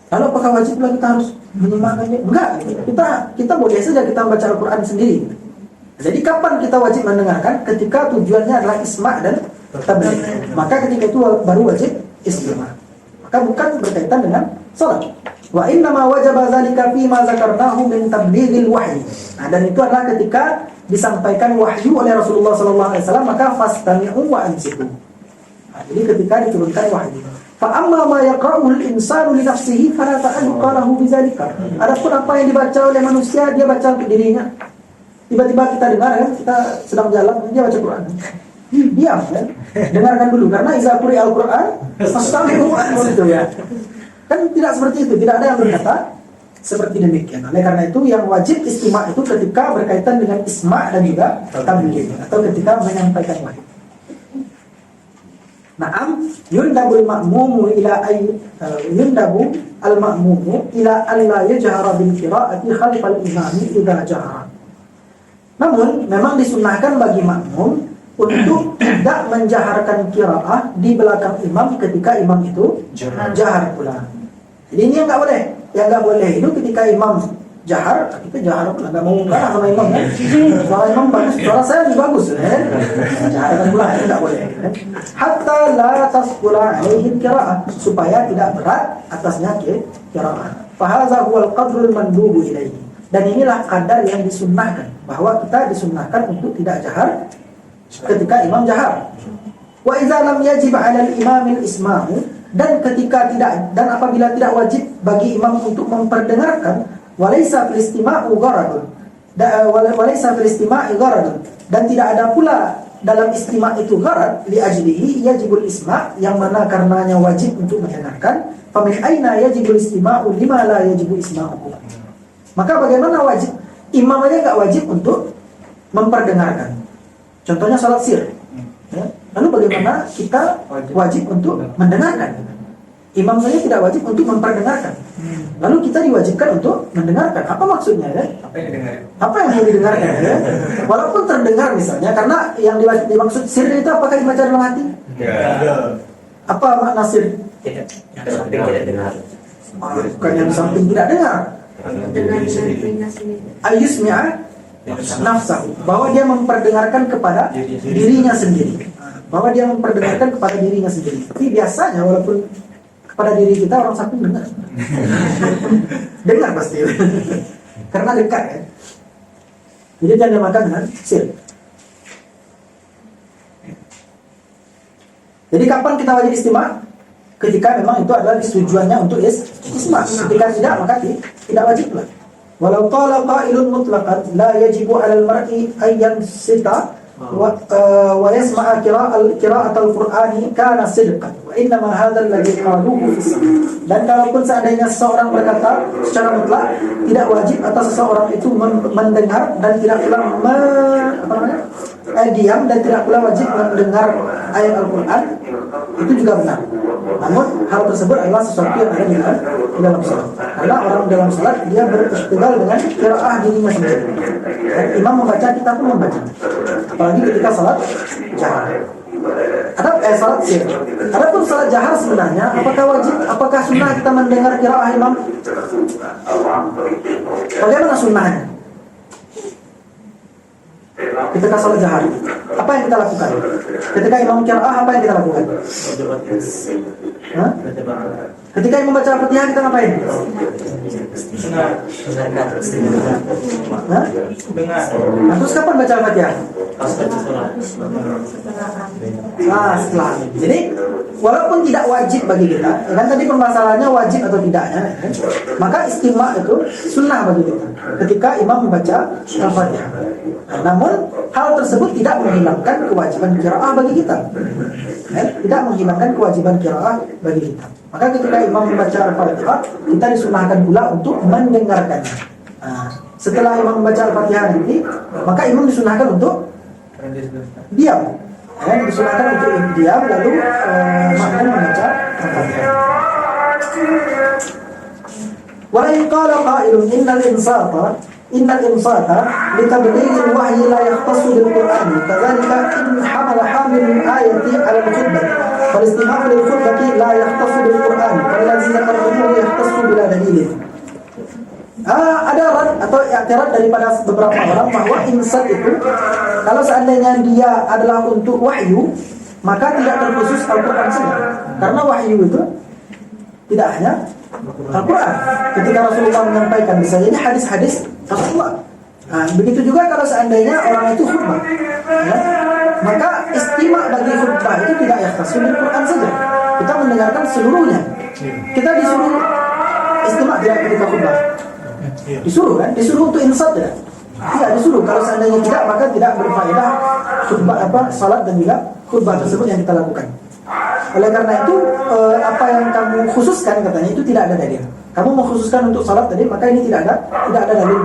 lalu apakah wajib pula kita harus menyimakkannya? Enggak, kita boleh saja kita membaca Al-Quran sendiri. Jadi kapan kita wajib mendengarkan? Ketika tujuannya adalah isma' dan tabligh. Maka ketika itu baru wajib istima'. Maka bukan berkaitan dengan salat. Wa inna ma wajaba dzalika fi ma dzakarnahu min tablighil wahyi. Nah, dan itu adalah ketika disampaikan wahyu oleh Rasulullah SAW, maka fastami'u wa ansitu. Nah, jadi ketika diturunkan wahyu. Fa amma ma yaqra'uhu al-insanu li nafsihi fala ta'alluqa lahu bidzalika. Adapun apa yang dibaca oleh manusia, dia baca untuk dirinya. Tiba-tiba kita dengar kan, kita sedang jalan, dia baca Quran. Diam kan? Dengarkan dulu karena iza quri'al Quran fastami'u wa ansitu ya. Kan tidak seperti itu, tidak ada yang berkata seperti demikian. Oleh karena itu yang wajib istima' itu ketika berkaitan dengan isma' dan juga tabligh atau ketika menyampaikan wahyu. Na'am, yundabu al-ma'mumu ila yundabu al-ma'mumu ila an la yajhara bil qira'ati khalfal imami idza jahara. Namun memang disunnahkan bagi makmum untuk tidak menjaharkan qiraah di belakang imam ketika imam itu jahar pula. Jadi ini yang enggak boleh. Yang enggak boleh itu ketika imam jahar, kita jahar pula, enggak mau kalah sama imam kan. Suara imam bagus, suara saya lebih bagus kan. Jaharkan pula enggak boleh kan. Hatta la tasqula alaihi qiraah, supaya tidak berat atasnya qiraah. Fa hadza huwal qadrul mandubu ilaihi. Dan inilah kadar yang disunnahkan, bahwa kita disunnahkan untuk tidak jahar ketika imam jahar. Wa idza lam yajib 'ala al-imam al-isma'u, dan ketika tidak, dan apabila tidak wajib bagi imam untuk memperdengarkan, walaysa fil istima'u gharadun, walaysa fil istima'i gharadun, dan tidak ada pula dalam istima' itu gharad, li ajlihi yajibul isma', yang mana karenanya wajib untuk mendengarkan. Fa min aina yajibul istima'u lima la yajibul isma'u. Maka bagaimana wajib? Imam aja nggak wajib untuk memperdengarkan. Contohnya salat sir. Ya. Lalu bagaimana kita wajib untuk mendengarkan? Imam saja tidak wajib untuk memperdengarkan. Lalu kita diwajibkan untuk mendengarkan. Apa maksudnya ya? Apa yang didengar? Apa yang mau didengarkan ya? Walaupun terdengar misalnya, karena yang dimaksud sir itu apakah dibaca dalam hati? Apa makna sir? Tidak. Tidak dengar. Bukan yang di samping tidak dengar. Dengan telinga sendiri. Ayusmi'a nafsahu, bahwa dia memperdengarkan kepada dirinya sendiri. Bahwa dia memperdengarkan kepada dirinya sendiri. Tapi biasanya walaupun kepada diri kita orang samping dengar. Dengar pasti. Karena dekat kan. Jadi jangan dimakan dengan sir. Jadi kapan kita wajib istima'? Ketika memang itu adalah tujuannya untuk isma'. Ketika tidak, maka tidak wajib lah. Walau qala qailun mutlaqan la yajibu 'alal mar'i ayyan sita wa yasma'a qira'atal qur'ani kana sidqan wa innama hadzal ladzi qaluhu. Dan kalaupun seandainya seseorang berkata secara mutlak tidak wajib atas seseorang itu mendengar dan tidak pula diam dan tidak pula wajib mendengar ayat Al-Qur'an, itu juga benar. Namun hal tersebut adalah sesuatu yang ada di dalam salat. Karena orang dalam salat dia beristighfar dengan qiraah dirinya sendiri. Dan imam membaca, kita pun membaca. Apalagi ketika salat jahar. Salat sir. Adapun salat jahar sebenarnya apakah wajib, apakah sunnah kita mendengar qiraah imam? Bagaimana sunnahnya? Ketika salat jahar, apa yang kita lakukan? Ketika imam qiraah, apa yang kita lakukan? Ketika imam baca Al-Fatihah, kita ngapain? Nah, terus kapan baca Al-Fatihah? Setelah. Jadi walaupun tidak wajib bagi kita, kan tadi permasalahannya wajib atau tidaknya, kan? Maka istima' itu sunnah bagi kita ketika imam membaca Al-Fatihah. Namun hal tersebut tidak menghilangkan kewajiban qiraah bagi kita. Tidak menghilangkan kewajiban qiraah bagi kita. Maka ketika imam membaca Al-Fatihah, kita disunahkan pula untuk mendengarkannya. Setelah imam membaca Al-Fatihah nanti, maka imam disunahkan untuk diam. Disunahkan untuk diam, lalu makmum membaca Al-Fatihah. Wa in qala qailun innal insata litablighi al-wahyi la yahtassu bil Qur'an, kadzalika in hamala hamilul ayati 'ala al-khutbah fal istima'u lil khutbati la yahtassu bil Qur'an wallazi yaqra'uhu yahtassu bila dalil. Ada rad atau i'tirad daripada beberapa orang bahwa insat itu kalau seandainya dia adalah untuk wahyu, maka tidak terkhusus Al-Qur'an saja. Karena wahyu itu tidak hanya Al-Quran. Ketika Rasulullah menyampaikan, bisa jadi hadis-hadis Rasulullah. Begitu juga kalau seandainya orang itu khutbah, ya, maka istima' bagi khutbah itu tidak yahtassu bil Quran saja. Kita mendengarkan seluruhnya. Kita disuruh istima' tidak ketika khutbah. Disuruh kan? Disuruh untuk insat ya. Tidak disuruh. Kalau seandainya tidak, maka tidak berfaedah khutbah salat dan juga khutbah tersebut yang kita lakukan. Oleh karena itu apa yang kamu khususkan katanya itu tidak ada dalil. kamu mengkhususkan untuk salat tadi, maka ini tidak ada dalil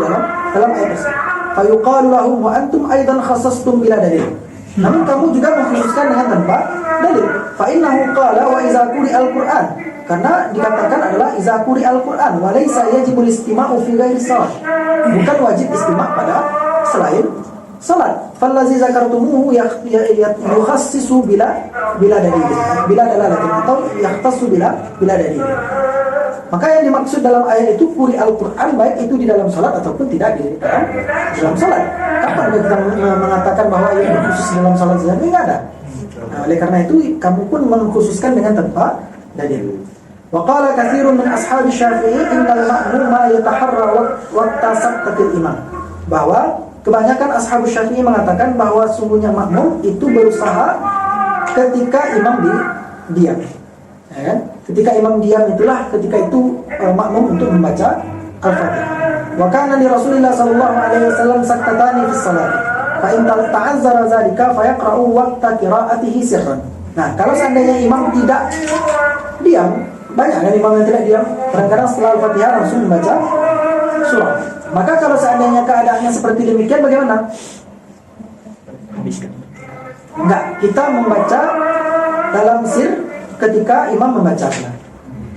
dalam ayat tersebut. Fayuqalu lahum wa antum aidan khassastum bila dalil. Namun kamu juga mengkhususkan dengan tanpa dalil. Fa innahu qala wa iza quri'al Qur'an. Karena dikatakan adalah iza quri'al Qur'an wa laysa yajibul istima'u fi ghairi salat. Bukan wajib istima' pada selain salat. Fallazi zakartumuhu yukhassisu bila dalil. Bila dalalatin atau yakhtassu bila dalil. Maka yang dimaksud dalam ayat itu quri al-Quran, baik itu di dalam salat ataupun tidak di dalam salat. Kapan kita mengatakan bahwa yang khusus dalam salat saja? Tidak ada. Nah, oleh karena itu kamu pun mengkhususkan dengan tanpa dalil. Wa qala katsirun min ashabi Syafi'i innal ma'muma yataharra waqta saqatil imam. Bahwa kebanyakan ashab Syafi'i mengatakan bahwa sungguhnya makmum itu berusaha ketika imam diam. Ya kan? Ketika imam diam itulah ketika itu makmum untuk membaca Al-Fatihah. Wa kana li Rasulillah sallallahu alaihi wasallam sakatani fi salat. Fa in ta'azzara zalika fa yaqra'u waqta qira'atihi sirran. Nah, kalau seandainya imam tidak diam, banyak kan imam yang tidak diam, kadang-kadang setelah Al-Fatihah langsung membaca surah. Maka kalau seandainya keadaannya seperti demikian bagaimana? Enggak, kita membaca dalam sir ketika imam membaca pelan.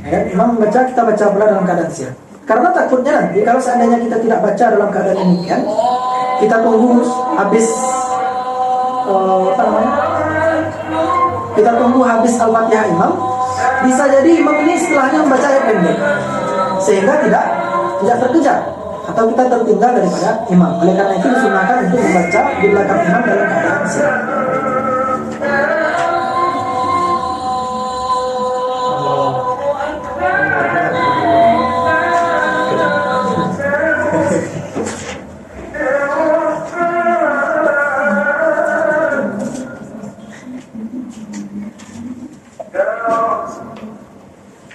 Ya, imam membaca, kita baca pelan dalam keadaan sir. Karena takutnya nanti kalau seandainya kita tidak baca dalam keadaan demikian, kita tunggu habis kita tunggu habis Al-Fatihah imam, bisa jadi imam ini setelahnya membaca ayat pendek, sehingga tidak terkejar atau kita tertinggal daripada imam. Oleh karena itu disunahkan untuk membaca di belakang imam dalam keadaan sir.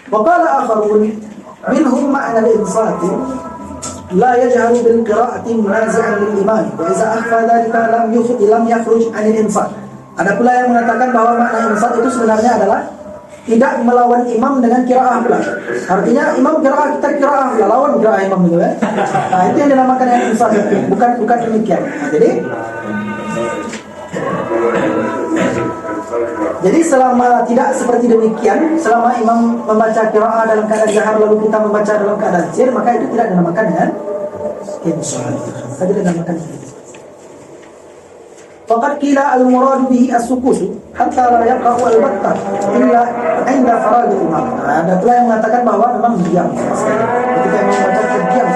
وقال آخرون منهم معنى الإنصات لا يجهر بالقراءة منازعا للإمام وإذا أخفى ذلك لم يخرج عن الإنصات. Ada pula yang mengatakan bahwa makna insat itu sebenarnya adalah tidak melawan imam dengan qiraah pula. Artinya imam qiraah, kita qiraah pula, lawan qiraah imam itu kan. Nah, itu yang dinamakan yang insat, bukan demikian. Nah, jadi selama tidak seperti demikian, selama imam membaca qiraah dalam keadaan jahar lalu kita membaca dalam keadaan sir, maka itu tidak dinamakan dengan insat. Tidak dinamakan insat. Faqad qila al-murad bihi as-sukut hatta la yaqra'u al-batta illa 'inda faragh al-imam. Ada pula yang mengatakan bahwa memang diam ketika imam membaca diam.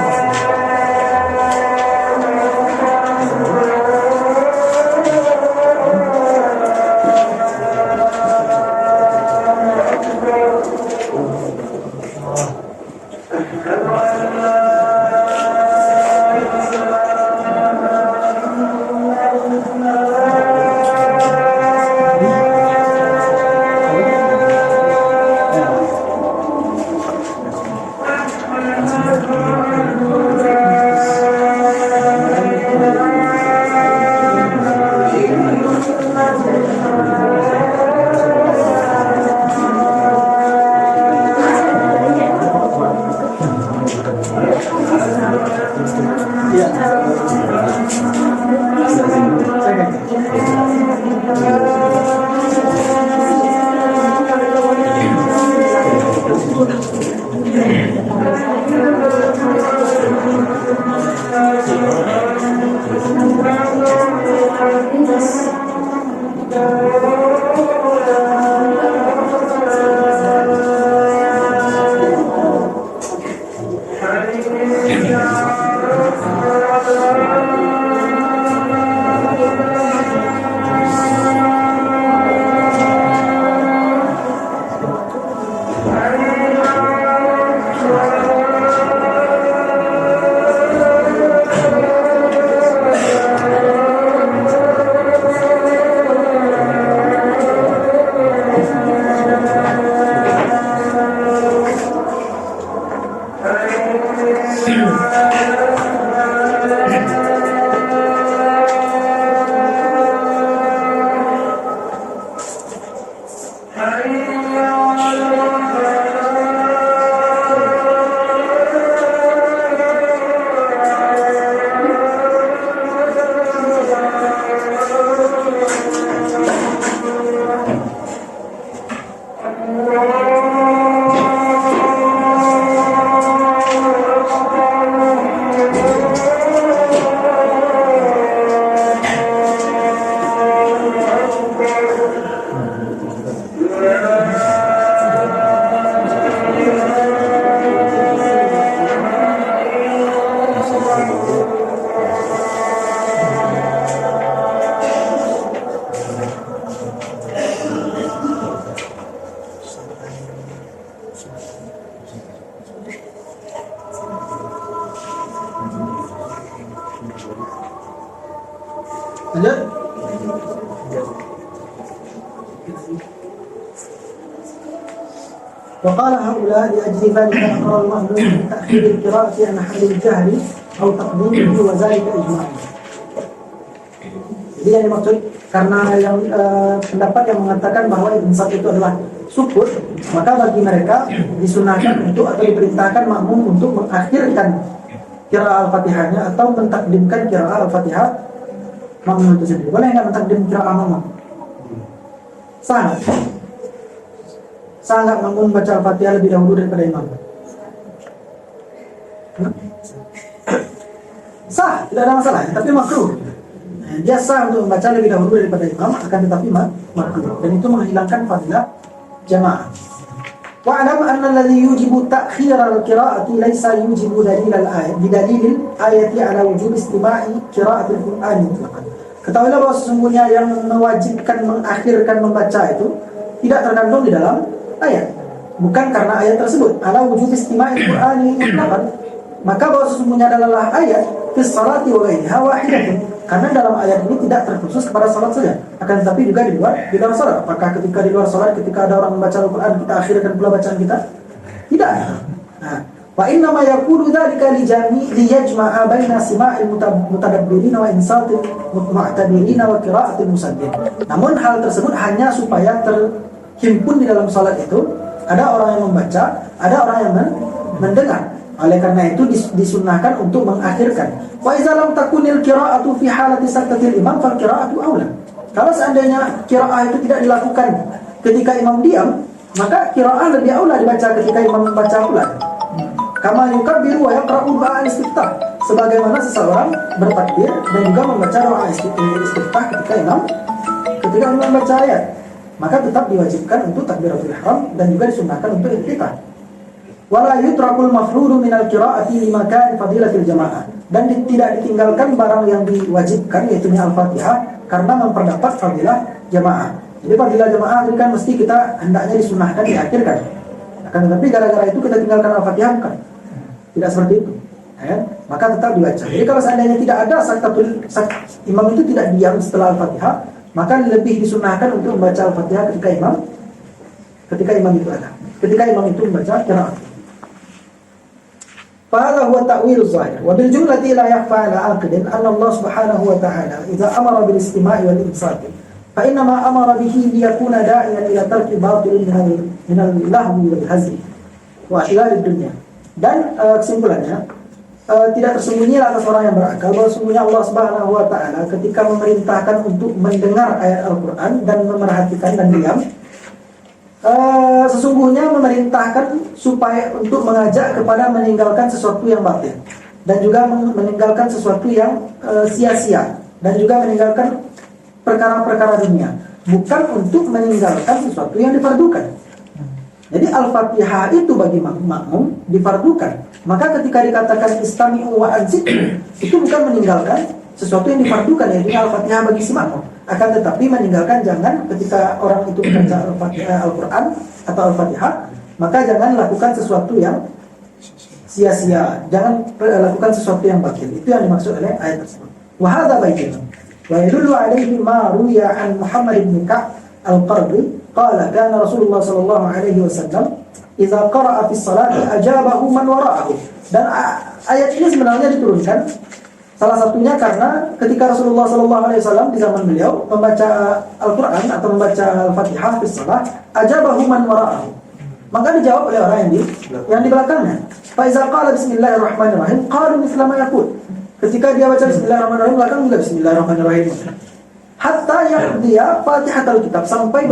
Lanjut. وقال هؤلاء لأجل ذلك أقر المأمون بتأخير القراءة عن حل الجهل أو تقديمه وذلك إجماع. Jadi yang dimaksud karena yang pendapat yang mengatakan bahwa insaf itu adalah sukut, maka bagi mereka disunahkan untuk atau diperintahkan makmum untuk mengakhirkan qiraah al-Fatihahnya atau mentakdimkan qiraah al-Fatihah makmum itu sendiri. Boleh nggak mentakdim qiraah makmum? Sangat. Sangat makmum baca al-Fatihah lebih dahulu daripada imam. Sah, tidak ada masalah, tapi makruh. Dia sah untuk membaca lebih dahulu daripada imam, akan tetapi makruh, dan itu menghilangkan fadilah jamaah. Wa'lam anna alladhi yujibu ta'khir al-qira'ati laysa yujibu dalil al-ayat bidalil ayati ala wujub istima'i qira'atil Qur'an mutlaqan. Ketahuilah bahwa sesungguhnya yang mewajibkan mengakhirkan membaca itu tidak terkandung di dalam ayat, bukan karena ayat tersebut ala wujub istima'i Qur'ani mutlaqan, maka bahwa sesungguhnya adalah ayat fi salati wa ghayriha wahidatun, karena dalam ayat ini tidak terkhusus kepada salat saja, akan tetapi juga di luar salat. Apakah ketika di luar salat, ketika ada orang membaca Al-Quran, kita akhirkan pula bacaan kita? Tidak. Nah, wa inna ma yaqulu dzalika li yajma'a baina sima'il mutadabbirin wa insatil mu'tabirin wa qira'atil musabbih. Namun hal tersebut hanya supaya terhimpun di dalam salat itu ada orang yang membaca, ada orang yang mendengar. Oleh karena itu disunnahkan untuk mengakhirkan. Wa idza lam takunil qira'atu fi halati saktatil imam fal qira'atu aula. Kalau seandainya qira'ah itu tidak dilakukan ketika imam diam, maka qira'ah lebih aula dibaca ketika imam membaca pula. Kama yukabbiru wa yaqra'u doa istiftah, sebagaimana seseorang bertakbir dan juga membaca doa istiftah ketika imam membaca ayat, maka tetap diwajibkan untuk takbiratul ihram dan juga disunnahkan untuk iftitah. Wala yutrakul mafrudu minal qira'ati limakan fadilatil jamaah, dan tidak ditinggalkan barang yang diwajibkan yaitu al-Fatihah karena memperdapat fadilah jamaah. Jadi fadilah jamaah itu kan mesti kita hendaknya disunahkan diakhirkan. Akan tetapi gara-gara itu kita tinggalkan al-Fatihah bukan? Tidak seperti itu. Maka tetap dibaca. Jadi kalau seandainya tidak ada imam itu tidak diam setelah al-Fatihah, maka lebih disunahkan untuk membaca al-Fatihah ketika imam itu ada. Ketika imam itu membaca qiraat. فهذا هو التأويل الظاهر وبالجملة لا يخفى على عاقل أن الله سبحانه وتعالى إذا أمر بالاستماع والإنصات فإنما أمر به ليكون داعيا إلى ترك باطل من اللهو والهزل وأشغال الدنيا. Dan kesimpulannya tidak tersembunyi atas orang yang berakal bahwa sesungguhnya Allah Subhanahu wa taala ketika memerintahkan untuk mendengar ayat Al-Qur'an dan memerhatikan dan diam, sesungguhnya memerintahkan supaya untuk mengajak kepada meninggalkan sesuatu yang batil dan juga meninggalkan sesuatu yang sia-sia dan juga meninggalkan perkara-perkara dunia, bukan untuk meninggalkan sesuatu yang difardukan. Jadi Al-Fatihah itu bagi makmum difardukan. Maka ketika dikatakan istami'u wa ansitu, itu bukan meninggalkan sesuatu yang difardukan, yaitu Al-Fatihah bagi si makmum. Akan tetapi meninggalkan jangan ketika orang itu membaca Al-Quran atau Al-Fatihah, maka jangan lakukan sesuatu yang sia-sia, jangan lakukan sesuatu yang batil. Itu yang dimaksud oleh ayat tersebut. Wa hadza bayyinun wa yadullu alaihi ma ruya an Muhammad bin Ka'b al-Qardi qala kana Rasulullah sallallahu alaihi wasallam idza qara'a fi sholati ajabahu man wara'ahu. Dan ayat ini sebenarnya diturunkan salah satunya karena ketika Rasulullah SAW di zaman beliau membaca Al-Quran atau membaca Al-Fatihah di salat, ajabahu man wara'ahu, maka dijawab oleh orang yang di belakangnya. Fa iza qala bismillahirrahmanirrahim qalu mithla ma yaqul. Ketika dia baca bismillahirrahmanirrahim, belakang juga bismillahirrahmanirrahim. Hatta yaqdiya Fatihatul Kitab, sampai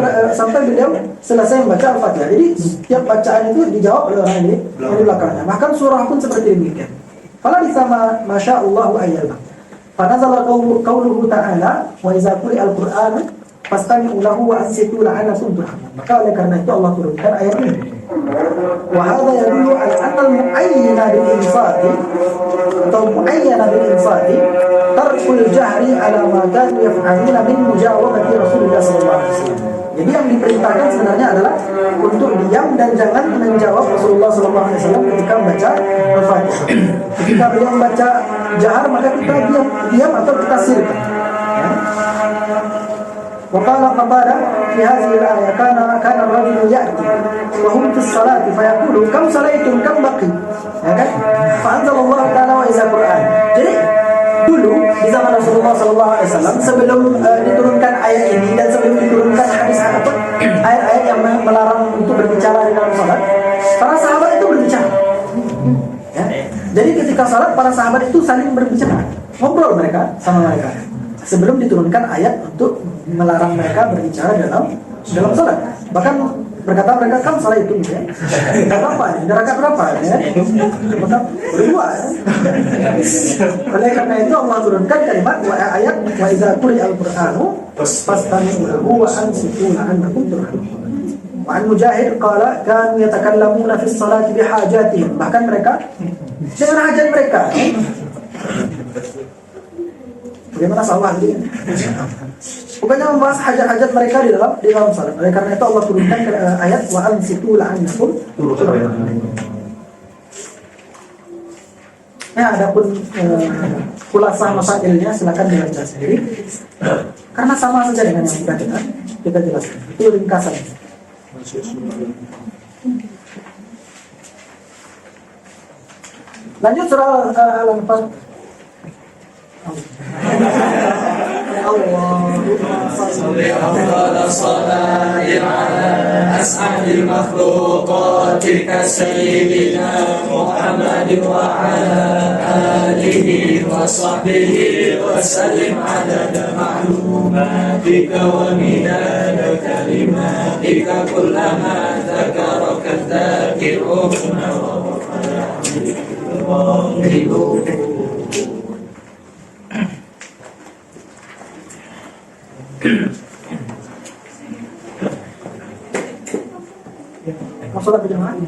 beliau selesai membaca Al-Fatihah. Jadi setiap bacaan itu dijawab oleh orang yang di belakangnya. Bahkan surah pun seperti demikian. Fala bisama masya Allah ayyallah. Fanazala qauluhu ta'ala wa iza quri'a al-Qur'an fastami'u lahu wa ansitu la'allakum turhamun. Maka oleh karena itu Allah turunkan ayat ini. وهذا يدل على أن المعين بالإنفاق atau معين بالإنفاق ترك الجهر على ما كانوا يفعلون من مجاوبة رسول الله صلى الله عليه وسلم. Jadi yang diperintahkan sebenarnya adalah untuk diam dan jangan menjawab Rasulullah SAW ketika membaca Al-Fatihah. Ketika beliau membaca jahar maka kita diam atau kita sirkan. Ya. وقال قتادة في هذه الآية كان الرجل يأتي وهم في الصلاة فيقول كم صليتم كم بقي ya kan? فأنزل الله تعالى وإذا القرآن. Jadi dulu di zaman Rasulullah SAW sebelum diturunkan ayat ini dan sebelum diturunkan hadis atau ayat-ayat yang melarang untuk berbicara di dalam salat, para sahabat itu berbicara. Ya? Jadi ketika salat para sahabat itu saling berbicara, ngobrol mereka sama mereka. Sebelum diturunkan ayat untuk melarang mereka berbicara dalam salat. Bahkan berkata mereka kan salah itu ya. Berapa? Rakaat berapa ya? Maka berdua ya. Oleh karena itu Allah turunkan kalimat ayat wa idza quri'al qur'anu fastami'u lahu wa ansitu la'allakum turhamun. Wa an Mujahid qala kanu yatakallamuna fi sholati bihajatihim. Bahkan mereka dengan hajat mereka. Bagaimana sawah ini? Bukannya membahas hajat-hajat mereka di dalam salat. Oleh karena itu Allah turunkan ayat wa ansitu la'annakum turhamun. Ya, adapun kulasah masailnya silakan dibaca sendiri. Karena sama saja dengan yang sudah kita jelaskan. Itu ringkasan. Lanjut surah Al-Anfal. أفضل الصلاة على أسعد المخلوقات كسيدنا محمد وعلى آله وصحبه وسلم عدد معلوماتك ومداد كلماتك كلما ذكرك الذاكرون وغفر Masalah berjamaah.